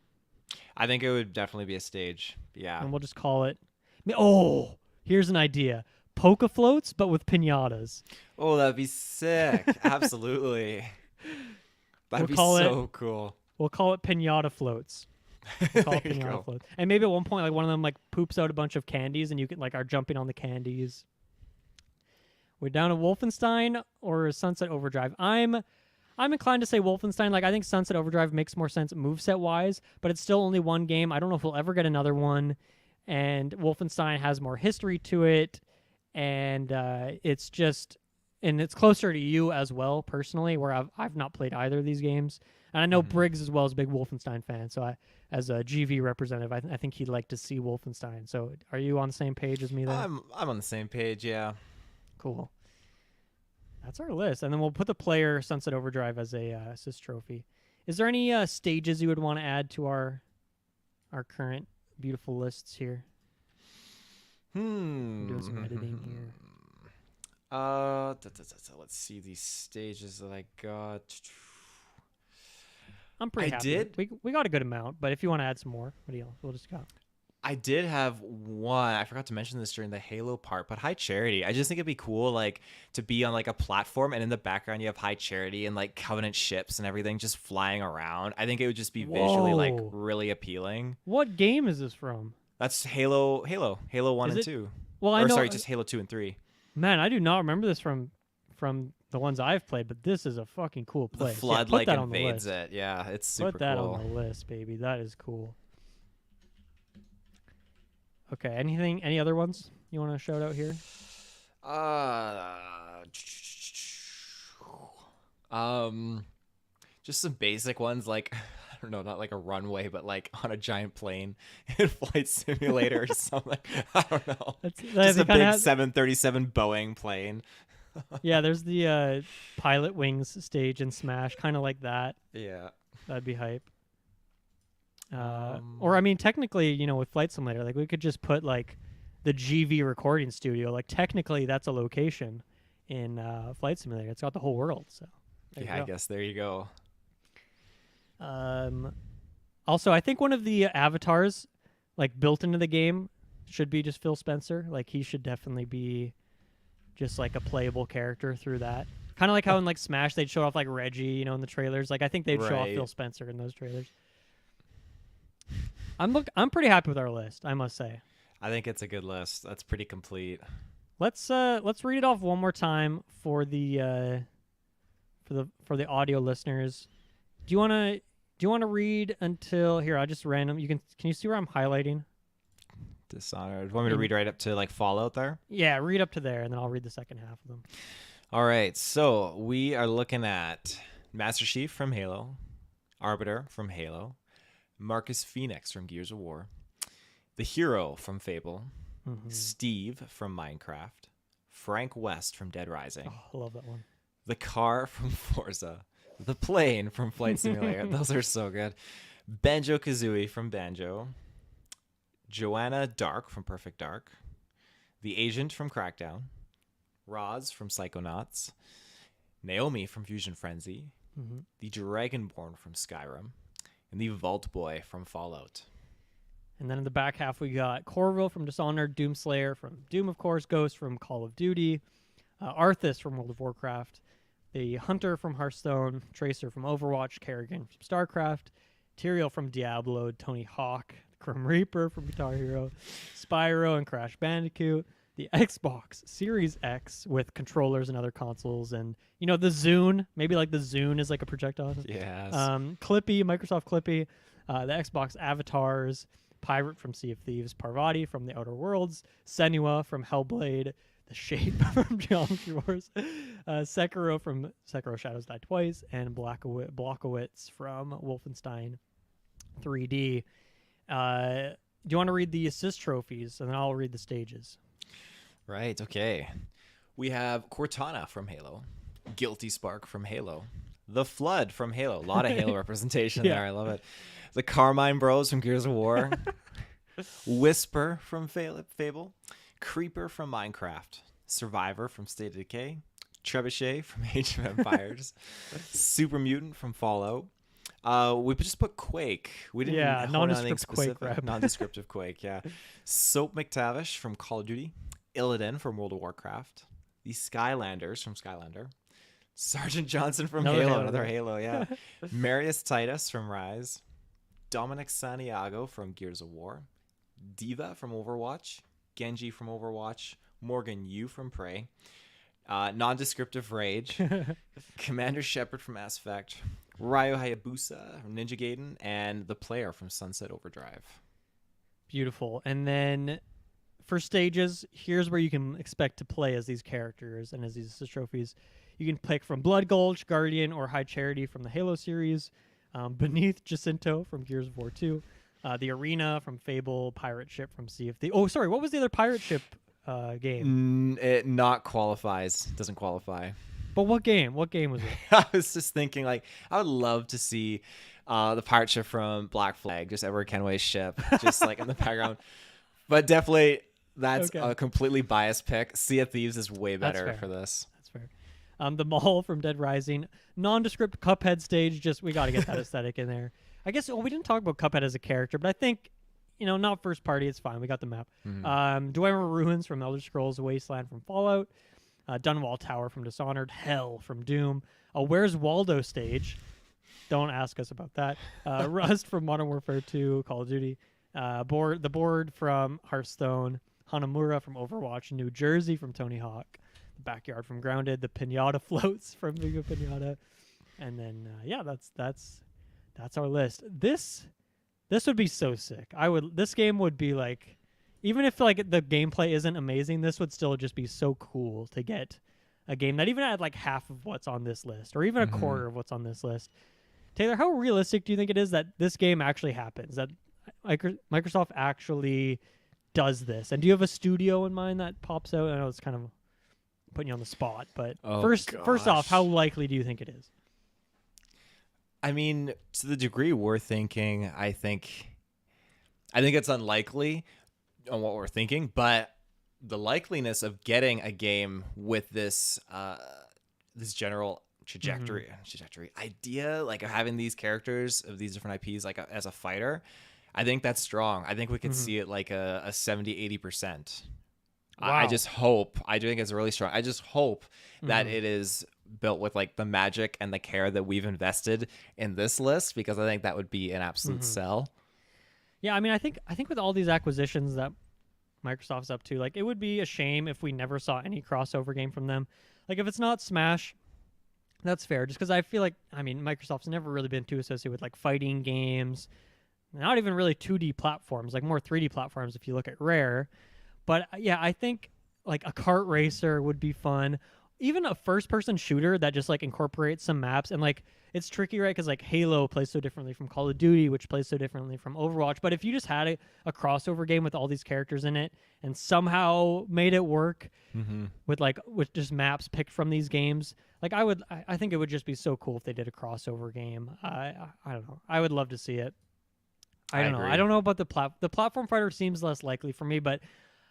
I think it would definitely be a stage. Yeah. And we'll just call it. Oh, here's an idea. Polka floats, but with pinatas. Oh, that'd be sick. Absolutely. That'd be so cool. We'll call it Pinata Floats. We'll call it Pinata Floats. And maybe at one point, like one of them like poops out a bunch of candies and you can like are jumping on the candies. We're down to Wolfenstein or Sunset Overdrive. I'm inclined to say Wolfenstein. Like I think Sunset Overdrive makes more sense moveset wise, but it's still only one game. I don't know if we'll ever get another one. And Wolfenstein has more history to it, and it's closer to you as well personally, where I've not played either of these games. And I know Briggs as well is a big Wolfenstein fan, so as a GV representative, I think he'd like to see Wolfenstein. So are you on the same page as me there? I'm on the same page, yeah. Cool. That's our list. And then we'll put the Player Sunset Overdrive as a assist trophy. Is there any stages you would want to add to our current beautiful lists here? I'm doing some editing here. Let's see these stages that I got. I'm pretty happy. We got a good amount, but if you want to add some more, we'll just go. I did have one. I forgot to mention this during the Halo part, but High Charity. I just think it'd be cool, like, to be on like a platform, and in the background you have High Charity and like Covenant ships and everything just flying around. I think it would just be visually like really appealing. What game is this from? That's Halo 1 and 2. Well, I know. Sorry, just Halo 2 and 3. Man, I do not remember this from the ones I've played, but this is a fucking cool place. The flood like invades it. Yeah, it's super cool. Put that on the list, baby. That is cool. Okay, any other ones you want to shout out here? Just some basic ones like I don't know, not like a runway, but like on a giant plane in Flight Simulator or something. I don't know. Just a big 737 Boeing plane. Yeah, there's the pilot wings stage in Smash, kind of like that. Yeah. That'd be hype. Or I mean, technically, you know, with Flight Simulator, like we could just put like the GV recording studio. Like technically, that's a location in Flight Simulator. It's got the whole world. So yeah, I guess there you go. Also, I think one of the avatars, like built into the game, should be just Phil Spencer. Like he should definitely be just like a playable character through that. Kind of like how in like Smash they'd show off like Reggie, you know, in the trailers. Like I think they'd show off Phil Spencer in those trailers. I'm pretty happy with our list, I must say. I think it's a good list. That's pretty complete. Let's read it off one more time for the audio listeners. Do you wanna read until here? I'll just random. Can you see where I'm highlighting? Dishonored. Want me to read right up to like Fallout there? Yeah, read up to there, and then I'll read the second half of them. All right. So we are looking at Master Chief from Halo, Arbiter from Halo, Marcus Phoenix from Gears of War, the Hero from Fable, Steve from Minecraft, Frank West from Dead Rising. Oh, I love that one. The car from Forza, the plane from Flight Simulator. Those are so good. Banjo-Kazooie from Banjo, Joanna Dark from Perfect Dark, the Agent from Crackdown, Roz from Psychonauts, Naomi from Fusion Frenzy, the Dragonborn from Skyrim, and the Vault Boy from Fallout. And then in the back half, we got Corvo from Dishonored, Doomslayer from Doom, of course, Ghost from Call of Duty, Arthas from World of Warcraft, the Hunter from Hearthstone, Tracer from Overwatch, Kerrigan from Starcraft, Tyrael from Diablo, Tony Hawk, Grim Reaper from Guitar Hero, Spyro and Crash Bandicoot, the Xbox Series X with controllers and other consoles, and you know the Zune, maybe like the Zune is like a projectile. Yes. Clippy, Microsoft Clippy, the Xbox avatars, Pirate from Sea of Thieves, Parvati from The Outer Worlds, Senua from Hellblade, The Shape from Geometry Wars, Sekiro from Sekiro Shadows Die Twice, and Blockowitz from Wolfenstein 3D. Do you want to read the assist trophies, and then I'll read the stages? Right, okay. We have Cortana from Halo, Guilty Spark from Halo, The Flood from Halo. A lot of Halo representation there. I love it. The Carmine Bros from Gears of War, Whisper from Fable, Creeper from Minecraft, Survivor from State of Decay, Trebuchet from Age of Empires, Super Mutant from Fallout. We just put Quake. We didn't nondescript Quake rep. Nondescriptive Quake, yeah. Soap McTavish from Call of Duty, Illidan from World of Warcraft, the Skylanders from Skylander, Sergeant Johnson from another Halo, yeah. Marius Titus from Rise, Dominic Santiago from Gears of War, Diva from Overwatch, Genji from Overwatch, Morgan Yu from Prey, Nondescriptive Rage, Commander Shepard from Mass Effect, Ryo Hayabusa from Ninja Gaiden, and the Player from Sunset Overdrive. Beautiful. And then for stages, here's where you can expect to play as these characters and as these assist trophies. You can pick from Blood Gulch, Guardian, or High Charity from the Halo series, Beneath Jacinto from Gears of War 2, the Arena from Fable, Pirate Ship from Sea of Thieves. Oh, sorry, what was the other pirate ship game? It not qualifies. Doesn't qualify. But what game? What game was it? I was just thinking, like, I would love to see the pirate ship from Black Flag, just Edward Kenway's ship, just like in the background. But definitely, that's a completely biased pick. Sea of Thieves is way better for this. That's fair. The Mall from Dead Rising, nondescript Cuphead stage. Just we got to get that aesthetic in there. I guess we didn't talk about Cuphead as a character, but I think, you know, not first party. It's fine. We got the map. Dwemer Ruins from Elder Scrolls Wasteland from Fallout. Dunwall Tower from Dishonored, Hell from Doom, a Where's Waldo stage. Don't ask us about that. Rust from Modern Warfare 2, Call of Duty. The board from Hearthstone, Hanamura from Overwatch, New Jersey from Tony Hawk, the Backyard from Grounded, the Pinata floats from Viva Pinata, and then that's our list. This would be so sick. This game would be like, even if like the gameplay isn't amazing, this would still just be so cool to get a game that even had like half of what's on this list, or even a quarter of what's on this list. Taylor, how realistic do you think it is that this game actually happens? That Microsoft actually does this? And do you have a studio in mind that pops out? I know it's kind of putting you on the spot, but first off, how likely do you think it is? I mean, to the degree we're thinking, I think it's unlikely on what we're thinking, but the likeliness of getting a game with this this general trajectory idea, like of having these characters of these different IPs, like as a fighter, I think that's strong. I think we could see it like a 70-80%. Wow. I just hope. I do think it's really strong. I just hope that it is built with like the magic and the care that we've invested in this list, because I think that would be an absolute sell. Yeah, I mean, I think with all these acquisitions that Microsoft's up to, like, it would be a shame if we never saw any crossover game from them. Like, if it's not Smash, that's fair, just because I feel like, I mean, Microsoft's never really been too associated with like fighting games, not even really 2D platforms, like more 3D platforms if you look at Rare. But yeah, I think like a kart racer would be fun. Even a first-person shooter that just like incorporates some maps, and like it's tricky, right? Because like Halo plays so differently from Call of Duty, which plays so differently from Overwatch. But if you just had a crossover game with all these characters in it and somehow made it work with just maps picked from these games, like I think it would just be so cool if they did a crossover game. I don't know. I would love to see it. I don't know. I don't know about the platform fighter seems less likely for me, but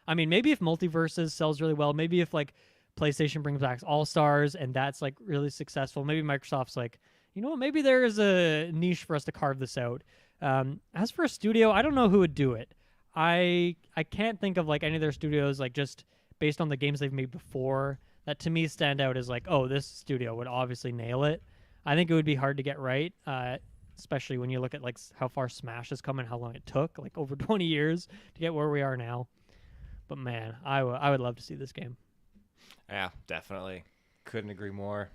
I mean, maybe if Multiverses sells really well, maybe if like PlayStation brings back All-Stars and that's like really successful, maybe Microsoft's like, you know what, maybe there is a niche for us to carve this out. As for a studio, I don't know who would do it. I can't think of like any of their studios, like just based on the games they've made before, that to me stand out as like, oh, this studio would obviously nail it. I think it would be hard to get right, especially when you look at like how far Smash has come and how long it took, like over 20 years to get where we are now. But man, I would love to see this game. Yeah, definitely. Couldn't agree more.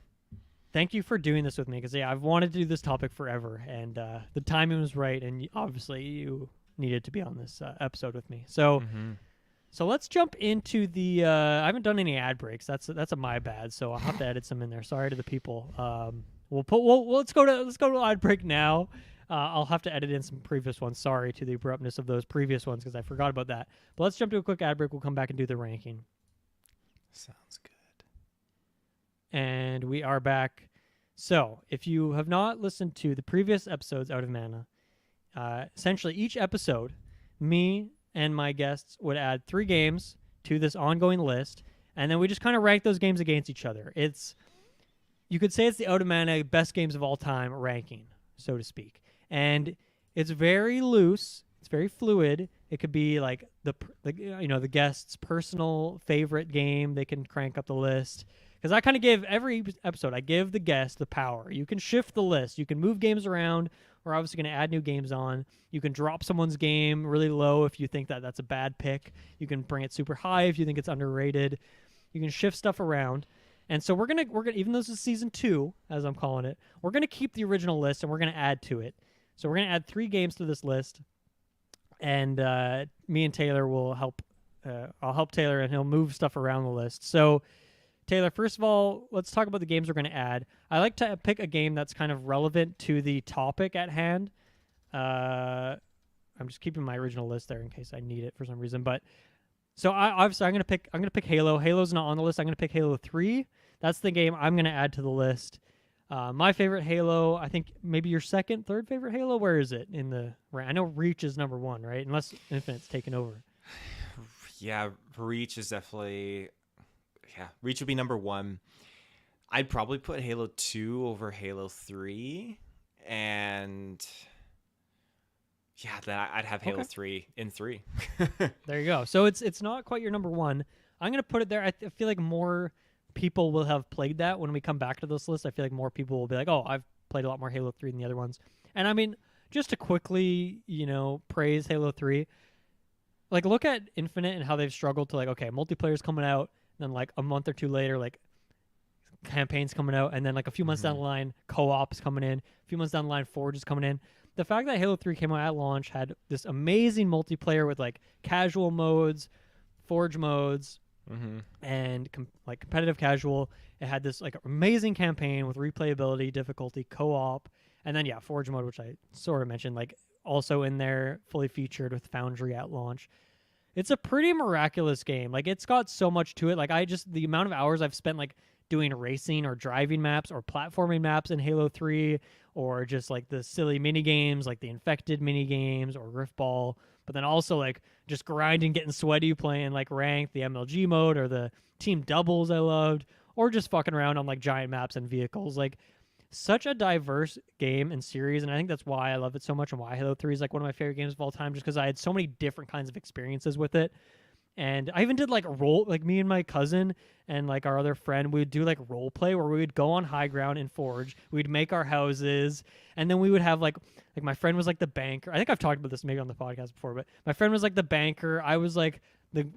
Thank you for doing this with me, because yeah, I've wanted to do this topic forever, and the timing was right, and obviously you needed to be on this episode with me. So, so let's jump into the. I haven't done any ad breaks. That's my bad. So I'll have to edit some in there. Sorry to the people. Let's go to ad break now. I'll have to edit in some previous ones. Sorry to the abruptness of those previous ones, because I forgot about that. But let's jump to a quick ad break. We'll come back and do the ranking. Sounds good. And we are back. So, if you have not listened to the previous episodes Out of Mana, essentially each episode, me and my guests would add 3 games to this ongoing list, and then we just kind of rank those games against each other. You could say it's the Out of Mana best games of all time ranking, so to speak. And it's very loose. It's very fluid. It could be like the guest's personal favorite game. They can crank up the list. Because I kind of give every episode, I give the guest the power. You can shift the list. You can move games around. We're obviously going to add new games on. You can drop someone's game really low if you think that that's a bad pick. You can bring it super high if you think it's underrated. You can shift stuff around. And so we're gonna even though this is season 2, as I'm calling it, we're gonna keep the original list and we're gonna add to it. So we're gonna add 3 games to this list, and me and Taylor will help. I'll help Taylor and he'll move stuff around the list. So Taylor, first of all, let's talk about the games we're gonna add. I like to pick a game that's kind of relevant to the topic at hand. I'm just keeping my original list there in case I need it for some reason, but. So I'm gonna pick Halo. Halo's not on the list. I'm gonna pick Halo 3. That's the game I'm gonna add to the list. My favorite Halo, I think maybe your second, third favorite Halo. Where is it in the? I know Reach is number 1, right? Unless Infinite's taken over. Yeah, Reach is definitely. Yeah, Reach would be number 1. I'd probably put Halo 2 over Halo 3, and. Yeah, then I'd have Halo 3 in 3. There you go. So it's not quite your number 1. I'm going to put it there. I feel like more people will have played that when we come back to this list. I feel like more people will be like, oh, I've played a lot more Halo 3 than the other ones. And I mean, just to quickly, praise Halo 3, like look at Infinite and how they've struggled to like, okay, multiplayer's coming out, and then like a month or 2 later, like campaign's coming out, and then like a few months down the line, co-op's coming in, a few months down the line, Forge is coming in. The fact that Halo 3 came out at launch, had this amazing multiplayer with like casual modes, Forge modes, and competitive casual. It had this like amazing campaign with replayability, difficulty, co-op, And then Forge mode, which I sort of mentioned, like also in there, fully featured with Foundry at launch. It's a pretty miraculous game. Like it's got so much to it. Like the amount of hours I've spent like doing racing or driving maps or platforming maps in Halo 3, or just like the silly mini games like the Infected mini games or Riftball, but then also like just grinding, getting sweaty playing like ranked, the MLG mode or the team doubles I loved, or just fucking around on like giant maps and vehicles. Like such a diverse game and series, and I think that's why I love it so much and why Halo 3 is like one of my favorite games of all time, just because I had so many different kinds of experiences with it. And I even did like me and my cousin and like our other friend, we would do like role play where we would go on high ground in Forge. We'd make our houses, and then we would have like my friend was like the banker. I think I've talked about this maybe on the podcast before, but my friend was like the banker. I was like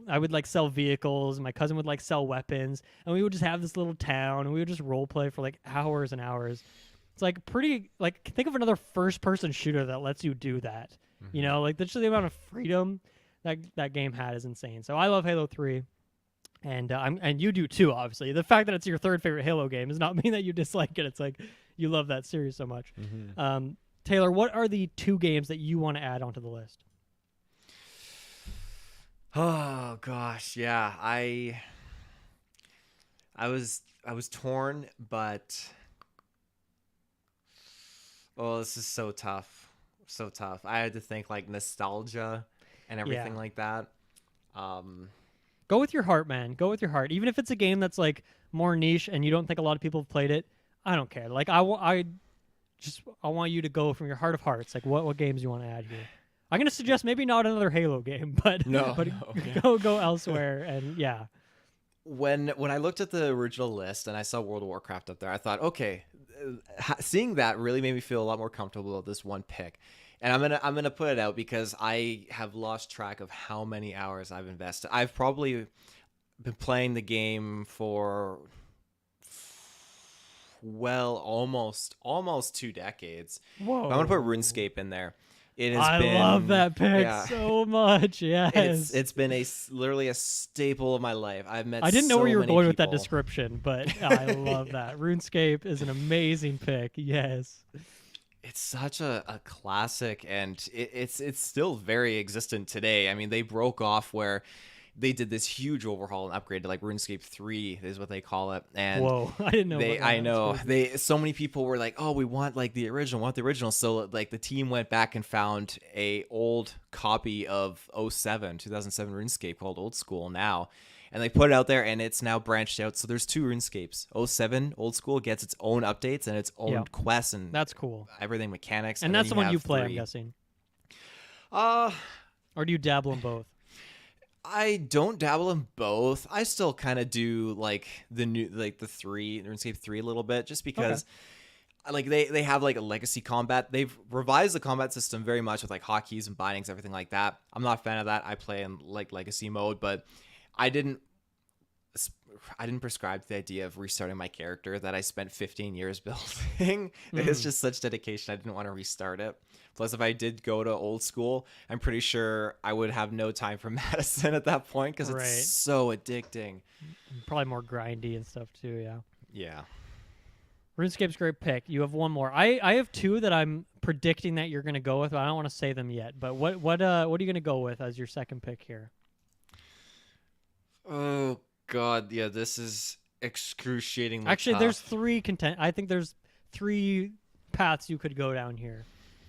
I would like sell vehicles. My cousin would like sell weapons, and we would just have this little town, and we would just role play for like hours and hours. It's like pretty like think of another first person shooter that lets you do that. Mm-hmm. You know, like just the amount of freedom that game had is insane. So I love Halo 3, and and you do too. Obviously, the fact that it's your third favorite Halo game does not mean that you dislike it. It's like you love that series so much. Mm-hmm. Taylor, what are the 2 games that you want to add onto the list? Oh gosh, yeah. I was torn, but this is so tough. So tough. I had to think like nostalgia and everything like that. Go with your heart, man. Go with your heart. Even if it's a game that's like more niche and you don't think a lot of people have played it, I don't care. Like I want you to go from your heart of hearts. Like what games you want to add here? I'm gonna suggest maybe not another Halo game, but go elsewhere. And yeah. When I looked at the original list and I saw World of Warcraft up there, I thought, okay, seeing that really made me feel a lot more comfortable with this one pick. And I'm gonna put it out because I have lost track of how many hours I've invested. I've probably been playing the game for almost 2 decades. Whoa! I'm gonna put RuneScape in there. I love that pick so much. Yes, it's been literally a staple of my life. I've met. I didn't know so where you were many going people. with that description, but I love that. RuneScape is an amazing pick. Yes. It's such a classic, and it's still very existent today. I mean, they broke off where they did this huge overhaul and upgrade to like RuneScape 3 is what they call it. And whoa, I didn't know. I know so many people were like, oh, we want like the original. So like the team went back and found a old copy of 2007 RuneScape called Old School now. And they put it out there, and it's now branched out. So there's 2 RuneScapes. 07 Old School gets its own updates and its own quests, and that's cool. Everything mechanics. And that's the one you play, 3. I'm guessing. Or do you dabble in both? I don't dabble in both. I still kind of do like the new, like the RuneScape 3 a little bit, just because. Okay. Like they have like a legacy combat. They've revised the combat system very much with like hotkeys and bindings, everything like that. I'm not a fan of that. I play in like legacy mode, but I didn't prescribe to the idea of restarting my character that I spent 15 years building. It's just such dedication. I didn't want to restart it. Plus, if I did go to Old School, I'm pretty sure I would have no time for Madison at that point because it's so addicting. Probably more grindy and stuff too. Yeah. Yeah. RuneScape's a great pick. You have one more. I have 2 that I'm predicting that you're going to go with, but I don't want to say them yet. But what are you going to go with as your second pick here? Oh God, yeah, this is excruciatingly Actually, tough. There's 3 I think there's 3 paths you could go down here,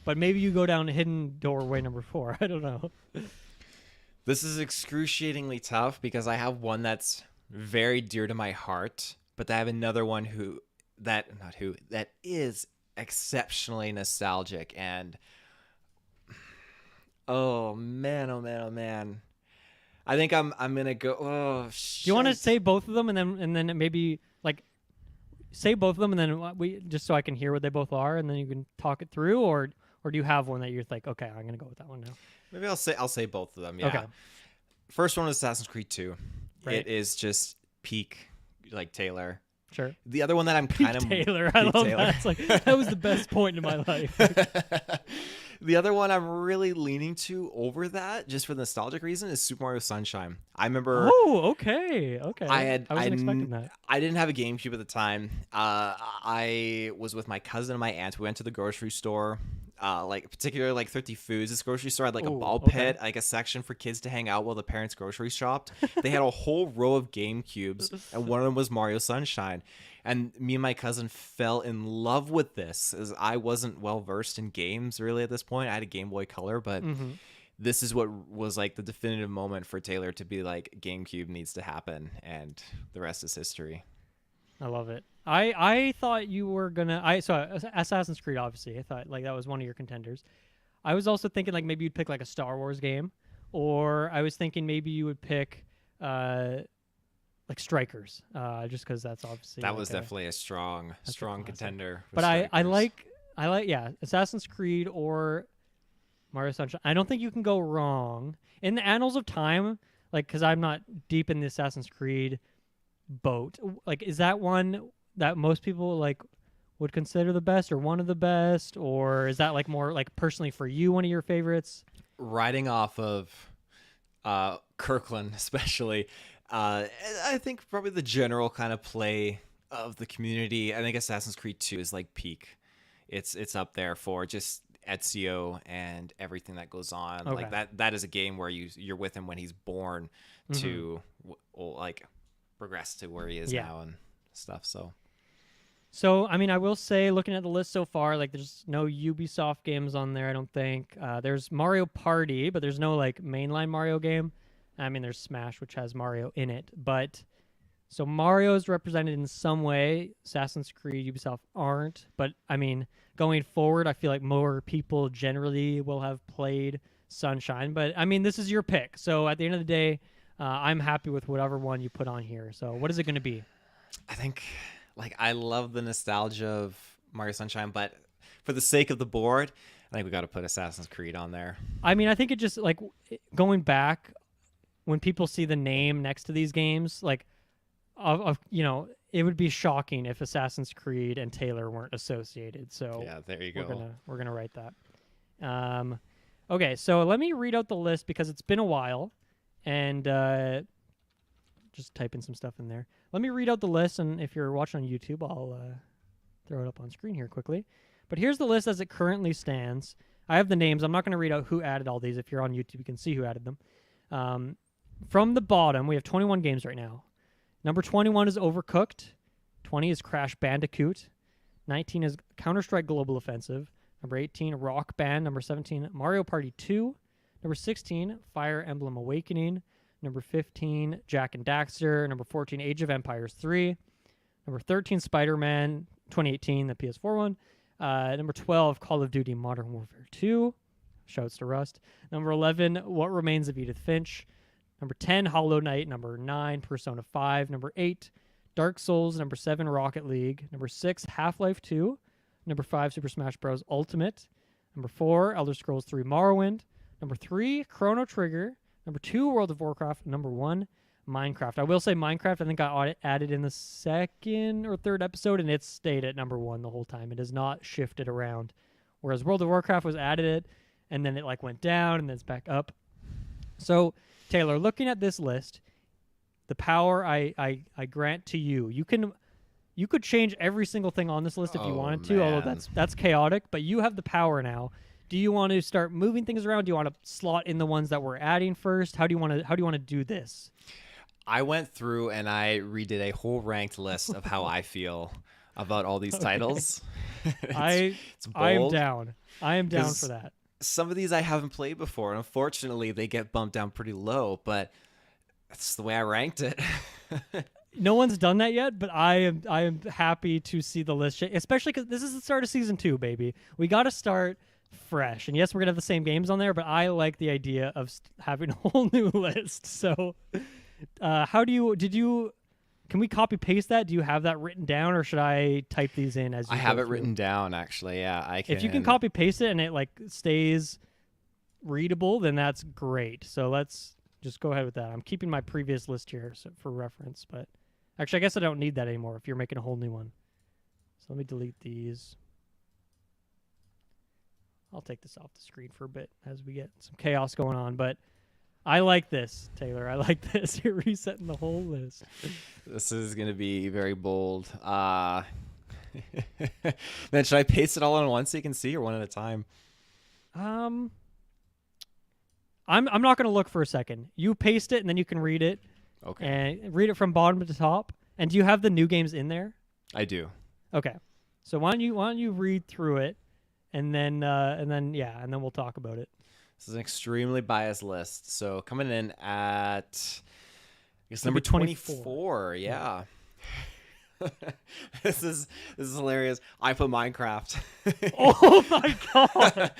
but maybe you go down hidden doorway number 4. I don't know. This is excruciatingly tough because I have one that's very dear to my heart, but I have another one that is exceptionally nostalgic, and oh man. I think I'm gonna go. Oh shit. Do you want to say both of them and then maybe like say both of them and then we just so I can hear what they both are and then you can talk it through, or do you have one that you're like, okay, I'm gonna go with that one now? Maybe I'll say both of them. Yeah. Okay. First one is Assassin's Creed 2. Right. It is just peak like Taylor. Sure. The other one that I'm kind of Taylor. I love that. It's like that was the best point in my life. The other one I'm really leaning to over that, just for the nostalgic reason, is Super Mario Sunshine. I remember Oh, okay. I wasn't expecting that. I didn't have a GameCube at the time. I was with my cousin and my aunt. We went to the grocery store, like particularly like Thrifty Foods. This grocery store had like a Ooh, ball okay. pit, like a section for kids to hang out while the parents grocery shopped. They had a whole row of GameCubes, and one of them was Mario Sunshine. And me and my cousin fell in love with this, as I wasn't well versed in games really at this point. I had a Game Boy Color, but this is what was like the definitive moment for Taylor to be like, GameCube needs to happen, and the rest is history. I love it. I thought you were gonna. So Assassin's Creed, obviously. I thought like that was one of your contenders. I was also thinking like maybe you'd pick like a Star Wars game, or I was thinking maybe you would pick like Strikers, just because that's obviously That like was definitely a strong classic. contender. But I like Assassin's Creed or Mario Sunshine. I don't think you can go wrong in the annals of time. Like, because I'm not deep in the Assassin's Creed boat. Like, is that one that most people like would consider the best or one of the best, or is that like more like personally for you one of your favorites? Riding off of Kirkland, especially. I think probably the general kind of play of the community. I think Assassin's Creed 2 is like peak. It's up there for just Ezio and everything that goes on. Okay. Like that is a game where you're with him when he's born to like progress to where he is now and stuff. So, I mean, I will say, looking at the list so far, like, there's no Ubisoft games on there, I don't think. There's Mario Party, but there's no, like, mainline Mario game. I mean, there's Smash, which has Mario in it. But, so Mario is represented in some way. Assassin's Creed, Ubisoft aren't. But, I mean, going forward, I feel like more people generally will have played Sunshine. But, I mean, this is your pick. So, at the end of the day, I'm happy with whatever one you put on here. So, what is it going to be? I think... Like, I love the nostalgia of Mario Sunshine, but for the sake of the board, I think we got to put Assassin's Creed on there. I mean, I think it just, like, going back, when people see the name next to these games, like, you know, it would be shocking if Assassin's Creed and Taylor weren't associated. So yeah, there you go. We're gonna write that. Okay, so let me read out the list because it's been a while, and just type in some stuff in there. Let me read out the list, and if you're watching on YouTube, I'll throw it up on screen here quickly. But here's the list as it currently stands. I have the names. I'm not going to read out who added all these. If you're on YouTube, you can see who added them. From the bottom, we have 21 games right now. Number 21 is Overcooked. 20 is Crash Bandicoot. 19 is Counter-Strike Global Offensive. Number 18, Rock Band. Number 17, Mario Party 2. Number 16, Fire Emblem Awakening. Number 15, Jak and Daxter. Number 14, Age of Empires 3. Number 13, Spider-Man 2018, the PS4 one. Number 12, Call of Duty Modern Warfare 2. Shouts to Rust. Number 11, What Remains of Edith Finch. Number 10, Hollow Knight. Number 9, Persona 5. Number 8, Dark Souls. Number 7, Rocket League. Number 6, Half-Life 2. Number 5, Super Smash Bros. Ultimate. Number 4, Elder Scrolls 3 Morrowind. Number 3, Chrono Trigger. Number 2, World of Warcraft. Number 1, Minecraft. I will say Minecraft, I think, got added in the second or third episode, and it stayed at number 1 the whole time. It has not shifted around. Whereas World of Warcraft was added, and then it like went down, and then it's back up. So, Taylor, looking at this list, the power I grant to you, you could change every single thing on this list if you wanted to, although that's chaotic, but you have the power now. Do you want to start moving things around? Do you want to slot in the ones that we're adding first? How do you want to do this? I went through and I redid a whole ranked list of how I feel about all these titles. I am down. I am down for that. Some of these I haven't played before, and unfortunately they get bumped down pretty low, but that's the way I ranked it. No one's done that yet, but I am happy to see the list, especially because this is the start of season 2, baby. We got to start fresh, and yes, we're gonna have the same games on there, but I like the idea of having a whole new list. So can we copy paste that? Do you have that written down, or should I type these in as you I have it through? written down, actually. Yeah, I can. If you can copy paste it and it like stays readable, then that's great. So let's just go ahead with that. I'm keeping my previous list here for reference, but actually I guess I don't need that anymore if you're making a whole new one. So let me delete these. I'll take this off the screen for a bit as we get some chaos going on. But I like this, Taylor. I like this. You're resetting the whole list. This is going to be very bold. Then should I paste it all in once so you can see, or one at a time? I'm not going to look for a second. You paste it, and then you can read it. Okay. And read it from bottom to top. And do you have the new games in there? I do. Okay. So why don't you read through it, and then we'll talk about it. This is an extremely biased list. So coming in at, I guess, Could number be 24. 24. Yeah. This is hilarious. I put Minecraft. Oh my god.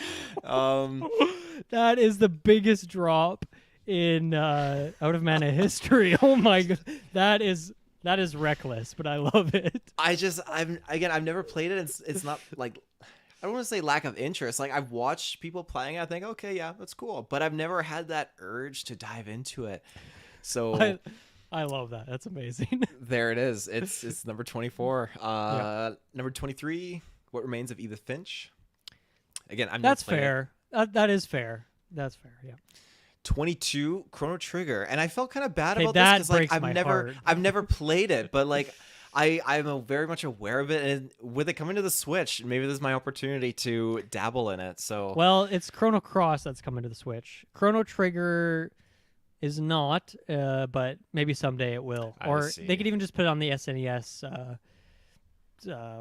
That is the biggest drop in Out of Mana history. Oh my god. That is reckless, but I love it. I've never played it. It's not like, I don't want to say lack of interest. Like, I've watched people playing it. I think, okay, yeah, that's cool. But I've never had that urge to dive into it. So I love that. That's amazing. There it is. It's number 24. Number 23, What Remains of Edith Finch. Again, That's fair. That is fair. That's fair. Yeah. 22, Chrono Trigger. And I felt kind of bad about that this because, like, breaks my I've never played it, but like I'm very much aware of it, and with it coming to the Switch, maybe this is my opportunity to dabble in it. So, well, it's Chrono Cross that's coming to the Switch. Chrono Trigger is not, but maybe someday it will. Or they could even just put it on the SNES,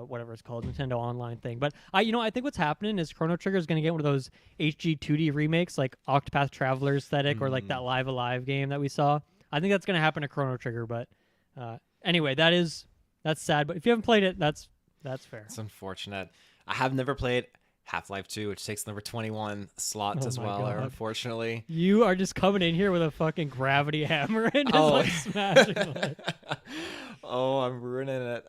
whatever it's called, Nintendo Online thing. But I think what's happening is Chrono Trigger is going to get one of those HG 2D remakes, like Octopath Traveler aesthetic, or like that Live Alive game that we saw. I think that's going to happen to Chrono Trigger. But anyway, that's sad. But if you haven't played it, that's fair. It's unfortunate. I have never played Half-Life 2, which takes number 21 slot as well, unfortunately. You are just coming in here with a fucking gravity hammer and just like smashing it. Oh, I'm ruining it.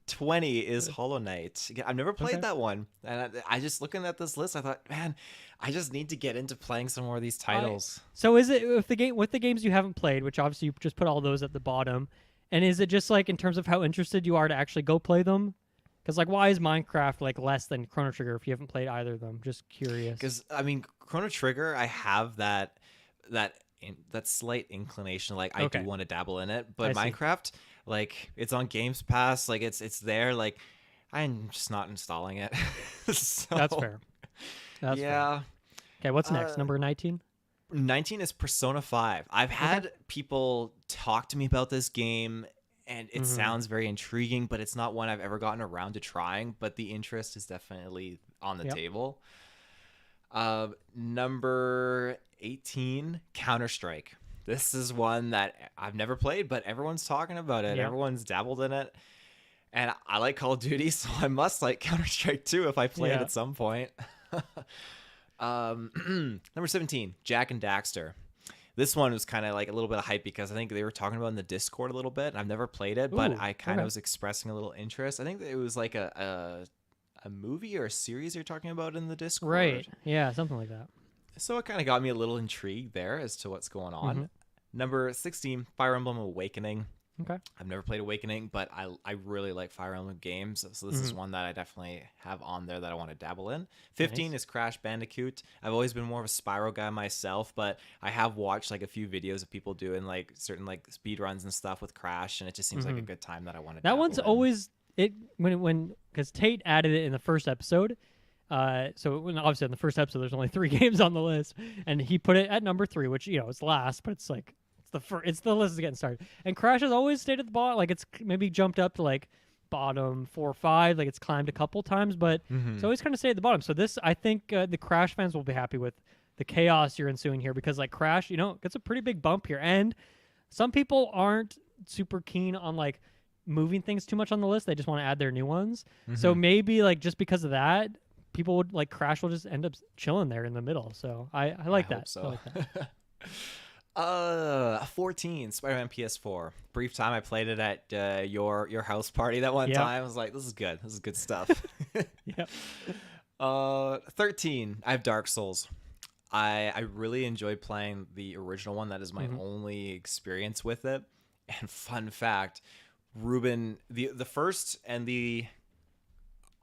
20 is Hollow Knight. I've never played that one. And I just, looking at this list, I thought, man, I just need to get into playing some more of these titles. So is it with the games you haven't played, which obviously you just put all those at the bottom, and is it just like in terms of how interested you are to actually go play them? Because, like, why is Minecraft, like, less than Chrono Trigger if you haven't played either of them? Just curious. Because, I mean, Chrono Trigger, I have that slight inclination, like, I do want to dabble in it. But Minecraft, like, it's on Games Pass. Like, it's there. Like, I'm just not installing it. So, that's fair. That's fair. Okay, what's next? Number 19? 19 is Persona 5. I've had people talk to me about this game, and it sounds very intriguing, but it's not one I've ever gotten around to trying. But the interest is definitely on the table. Number 18, Counter-Strike. This is one that I've never played, but everyone's talking about it. Everyone's dabbled in it. And I like Call of Duty, so I must like Counter-Strike too if I play it at some point. Number 17, Jak and Daxter. This one was kind of like a little bit of hype because I think they were talking about it in the Discord a little bit. And I've never played it, but I kind of was expressing a little interest. I think that it was like a movie or a series you're talking about in the Discord. Right. Yeah, something like that. So it kind of got me a little intrigued there as to what's going on. Number 16, Fire Emblem Awakening. Okay. I've never played Awakening, but I really like Fire Emblem games. So this is one that I definitely have on there that I want to dabble in. 15 is Crash Bandicoot. I've always been more of a Spyro guy myself, but I have watched like a few videos of people doing like certain like speed runs and stuff with Crash, and it just seems like a good time that I want to dabble in. That one's always when because Tate added it in the first episode. So obviously in the first episode there's only 3 games on the list, and he put it at number 3, which it's last, but it's like it's the list is getting started. And Crash has always stayed at the bottom. Like it's maybe jumped up to like bottom 4 or 5. Like it's climbed a couple times, but it's always kind of stayed at the bottom. So this, I think the Crash fans will be happy with the chaos you're ensuing here, because like Crash, gets a pretty big bump here. And some people aren't super keen on like moving things too much on the list. They just want to add their new ones. So maybe like just because of that, people would like Crash will just end up chilling there in the middle. So I like that. So. I like that. 14, Spider-Man PS4. Brief time I played it at your house party that one time. I was like, this is good. This is good stuff. 13, I have Dark Souls. I really enjoyed playing the original one. That is my only experience with it. And fun fact, Ruben, the first and the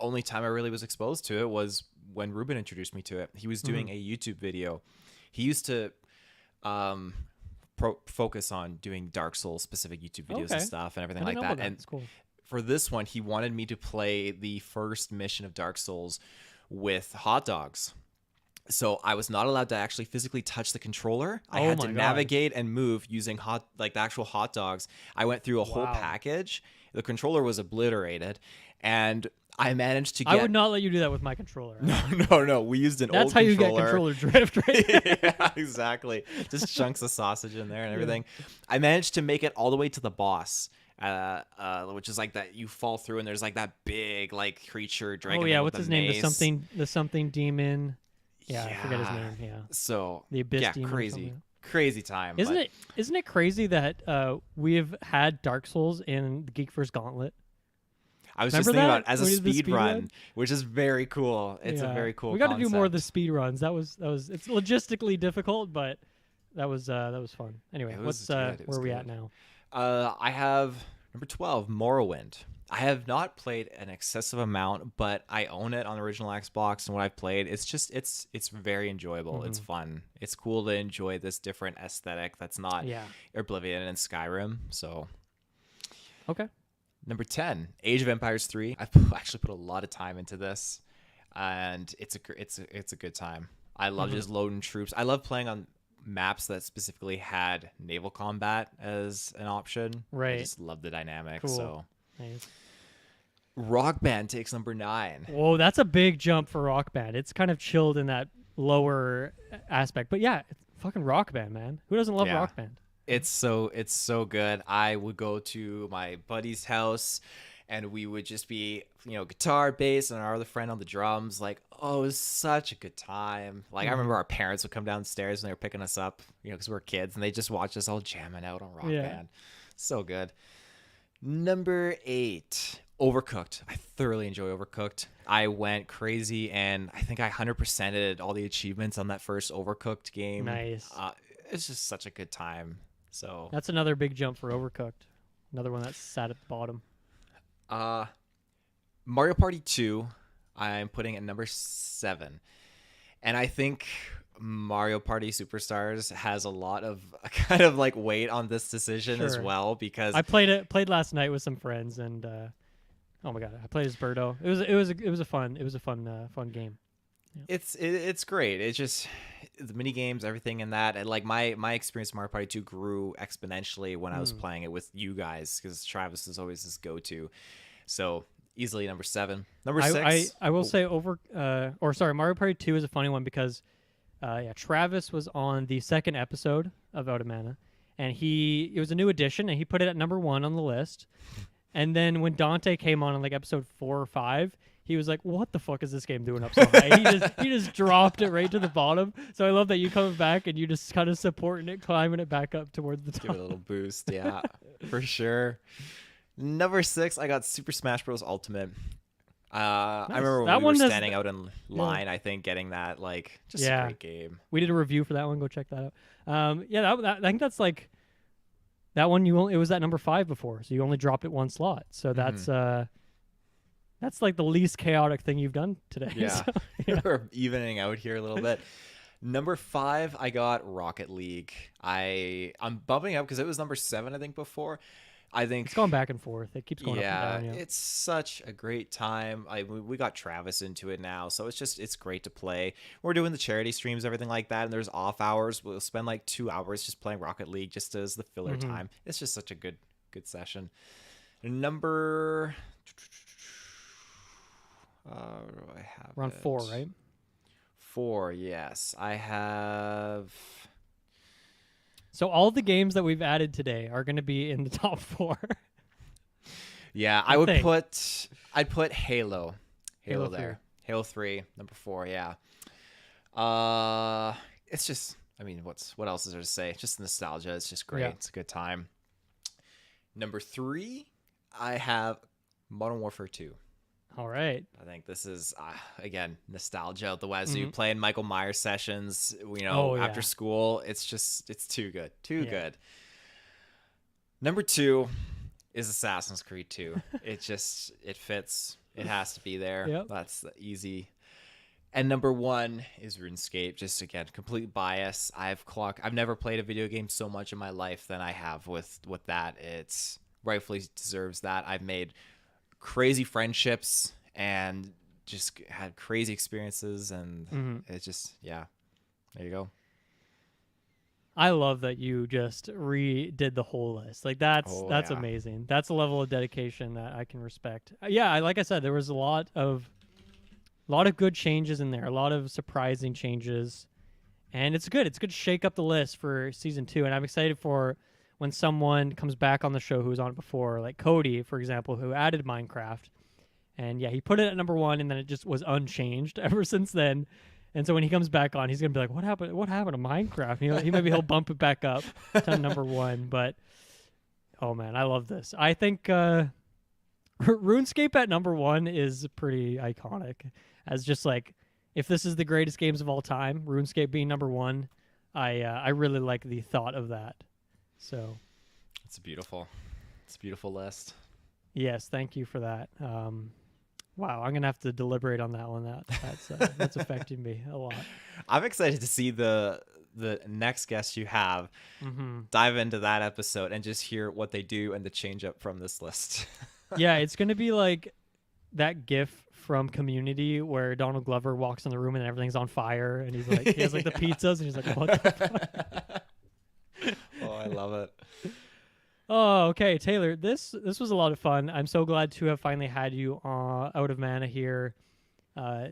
only time I really was exposed to it was when Ruben introduced me to it. He was doing a YouTube video. He used to focus on doing Dark Souls specific YouTube videos and stuff and everything like that. And that's cool. for this one, he wanted me to play the first mission of Dark Souls with hot dogs. So I was not allowed to actually physically touch the controller. I had to navigate and move using the actual hot dogs. I went through a whole package. The controller was obliterated, and I managed to get... I would not let you do that with my controller. No. We used an old controller. That's how you get controller drift, right? Yeah, exactly. Just chunks of sausage in there and everything. Yeah. I managed to make it all the way to the boss, which is like that you fall through and there's like that big like creature dragon. Oh yeah, what's his name? The something demon. Yeah, I forget his name. Yeah. So the abyss demon. Crazy time. Isn't it crazy that we've had Dark Souls in the GeekVerse Gauntlet? I was just thinking about it as a speed run, which is very cool. It's a very cool. We got to do more of the speed runs. That was it's logistically difficult, but that was fun. Anyway, where are we at now? I have number 12, Morrowind. I have not played an excessive amount, but I own it on the original Xbox, and what I've played, it's very enjoyable. It's fun. It's cool to enjoy this different aesthetic that's not Oblivion and Skyrim. So, okay. Number 10, Age of Empires 3. I've actually put a lot of time into this, and it's a good time. I love just loading troops. I love playing on maps that specifically had naval combat as an option. Right. I just love the dynamic. Cool. So. Nice. Rock Band takes number 9. Whoa, that's a big jump for Rock Band. It's kind of chilled in that lower aspect, but yeah, it's fucking Rock Band, man. Who doesn't love Rock Band? It's so good. I would go to my buddy's house, and we would just be, guitar, bass, and our other friend on the drums. Like, oh, it was such a good time. Like, I remember our parents would come downstairs when they were picking us up, because we were kids, and they just watched us all jamming out on Rock Band. So good. Number 8, Overcooked. I thoroughly enjoy Overcooked. I went crazy, and I think I 100%ed all the achievements on that first Overcooked game. Nice. It's just such a good time. So that's another big jump for Overcooked. Another one that's sat at the bottom. Mario Party 2, I'm putting at number 7. And I think Mario Party Superstars has a lot of kind of like weight on this decision as well, because I played last night with some friends, and oh my god, I played as Birdo. It was a fun game. Yeah. It's great. It's just the mini games, everything in that, and like my experience with Mario Party 2 grew exponentially when I was playing it with you guys, because Travis is always his go-to. So easily number 7. Number 6. I will say Mario Party 2 is a funny one because Travis was on the second episode of Out of Mana, and it was a new edition, and he put it at number 1 on the list. And then when Dante came on like episode 4 or 5, he was like, "What the fuck is this game doing up so high?" he just dropped it right to the bottom. So I love that you coming back and you just kind of supporting it, climbing it back up towards the top. Give it a little boost, yeah, for sure. Number 6, I got Super Smash Bros. Ultimate. Nice. I remember when we were standing out in line, I think, getting that, like, just a great game. We did a review for that one. Go check that out. I think that's like that one. It was at number 5 before, so you only dropped it 1 slot. So that's like the least chaotic thing you've done today. Yeah, so, we're evening out here a little bit. Number 5, I got Rocket League. I'm bumping up because it was number 7, I think, before. I think it's gone back and forth. It keeps going up and down. Yeah, it's such a great time. We got Travis into it now, so it's great to play. We're doing the charity streams, everything like that, and there's off hours. We'll spend like 2 hours just playing Rocket League just as the filler time. It's just such a good session. Number I have we're on 4, right? 4, yes. I have. So all the games that we've added today are going to be in the top 4. Yeah, I'd put Halo. Halo there. 3. Halo 3, number 4, yeah. It's just, I mean, what else is there to say? It's just nostalgia. It's just great. Yeah. It's a good time. Number 3, I have Modern Warfare 2. All right. I think this is, again, nostalgia out the wazoo. Playing Michael Myers sessions, after school. It's too good. Too good. Number 2 is Assassin's Creed 2. It fits It has to be there. Yep. That's easy. And number 1 is RuneScape. Just again, complete bias. I've never played a video game so much in my life than I have with that. It's rightfully deserves that. I've made crazy friendships and just had crazy experiences, and it's just there you go. I love that you just redid the whole list. Like that's yeah. amazing. That's a level of dedication that I can respect. Yeah, like I said, there was a lot of good changes in there, a lot of surprising changes, and it's good. It's good to shake up the list for season 2, and I'm excited for when someone comes back on the show who was on it before, like Cody, for example, who added Minecraft, and he put it at number 1, and then it just was unchanged ever since then. And so when he comes back on, he's gonna be like, "What happened? What happened to Minecraft?" He'll bump it back up to number 1. But oh man, I love this. I think RuneScape at number 1 is pretty iconic. As just like, if this is the greatest games of all time, RuneScape being number 1, I really like the thought of that. So it's a beautiful list. Yes, thank you for that. Wow, I'm gonna have to deliberate on that one. That's affecting me a lot. I'm excited to see the next guest you have. Dive into that episode and just hear what they do and the change up from this list. Yeah, it's gonna be like that GIF from Community where Donald Glover walks in the room and everything's on fire, and he has like the pizzas, and he's like, "What the fuck?" Oh, I love it. Oh, okay, Taylor. This was a lot of fun. I'm so glad to have finally had you out of mana here,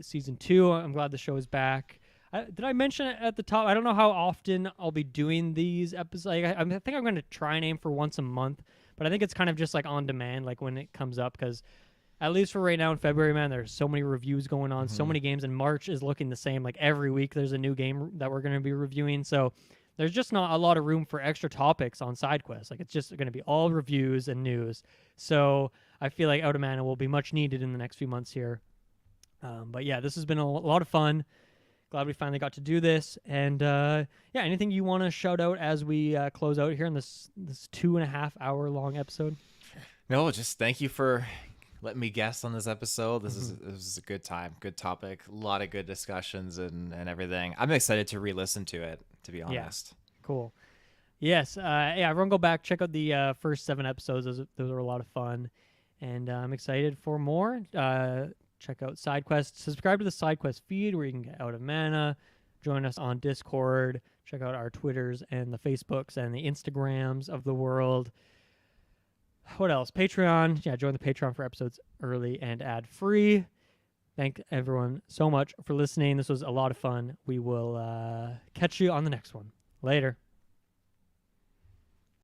season 2. I'm glad the show is back. Did I mention it at the top? I don't know how often I'll be doing these episodes. I think I'm going to try and aim for once a month, but I think it's kind of just like on demand, like when it comes up, because at least for right now in February, man, there's so many reviews going on, so many games, and March is looking the same. Like every week there's a new game that we're going to be reviewing, so there's just not a lot of room for extra topics on SideQuest. Like, it's just going to be all reviews and news. So I feel like Out of Mana will be much needed in the next few months here. But yeah, this has been a lot of fun. Glad we finally got to do this. And anything you want to shout out as we close out here in this 2.5 hour long episode? No, just thank you for letting me guest on this episode. This is a good time, good topic, a lot of good discussions and everything. I'm excited to re-listen to it, to be honest. Yeah. Cool. Yes. Everyone go back, check out the first 7 episodes. Those are a lot of fun. And I'm excited for more. Check out SideQuest. Subscribe to the SideQuest feed where you can get Out of Mana. Join us on Discord. Check out our Twitters and the Facebooks and the Instagrams of the world. What else? Patreon. Yeah, join the Patreon for episodes early and ad-free. Thank everyone so much for listening. This was a lot of fun. We will catch you on the next one. Later.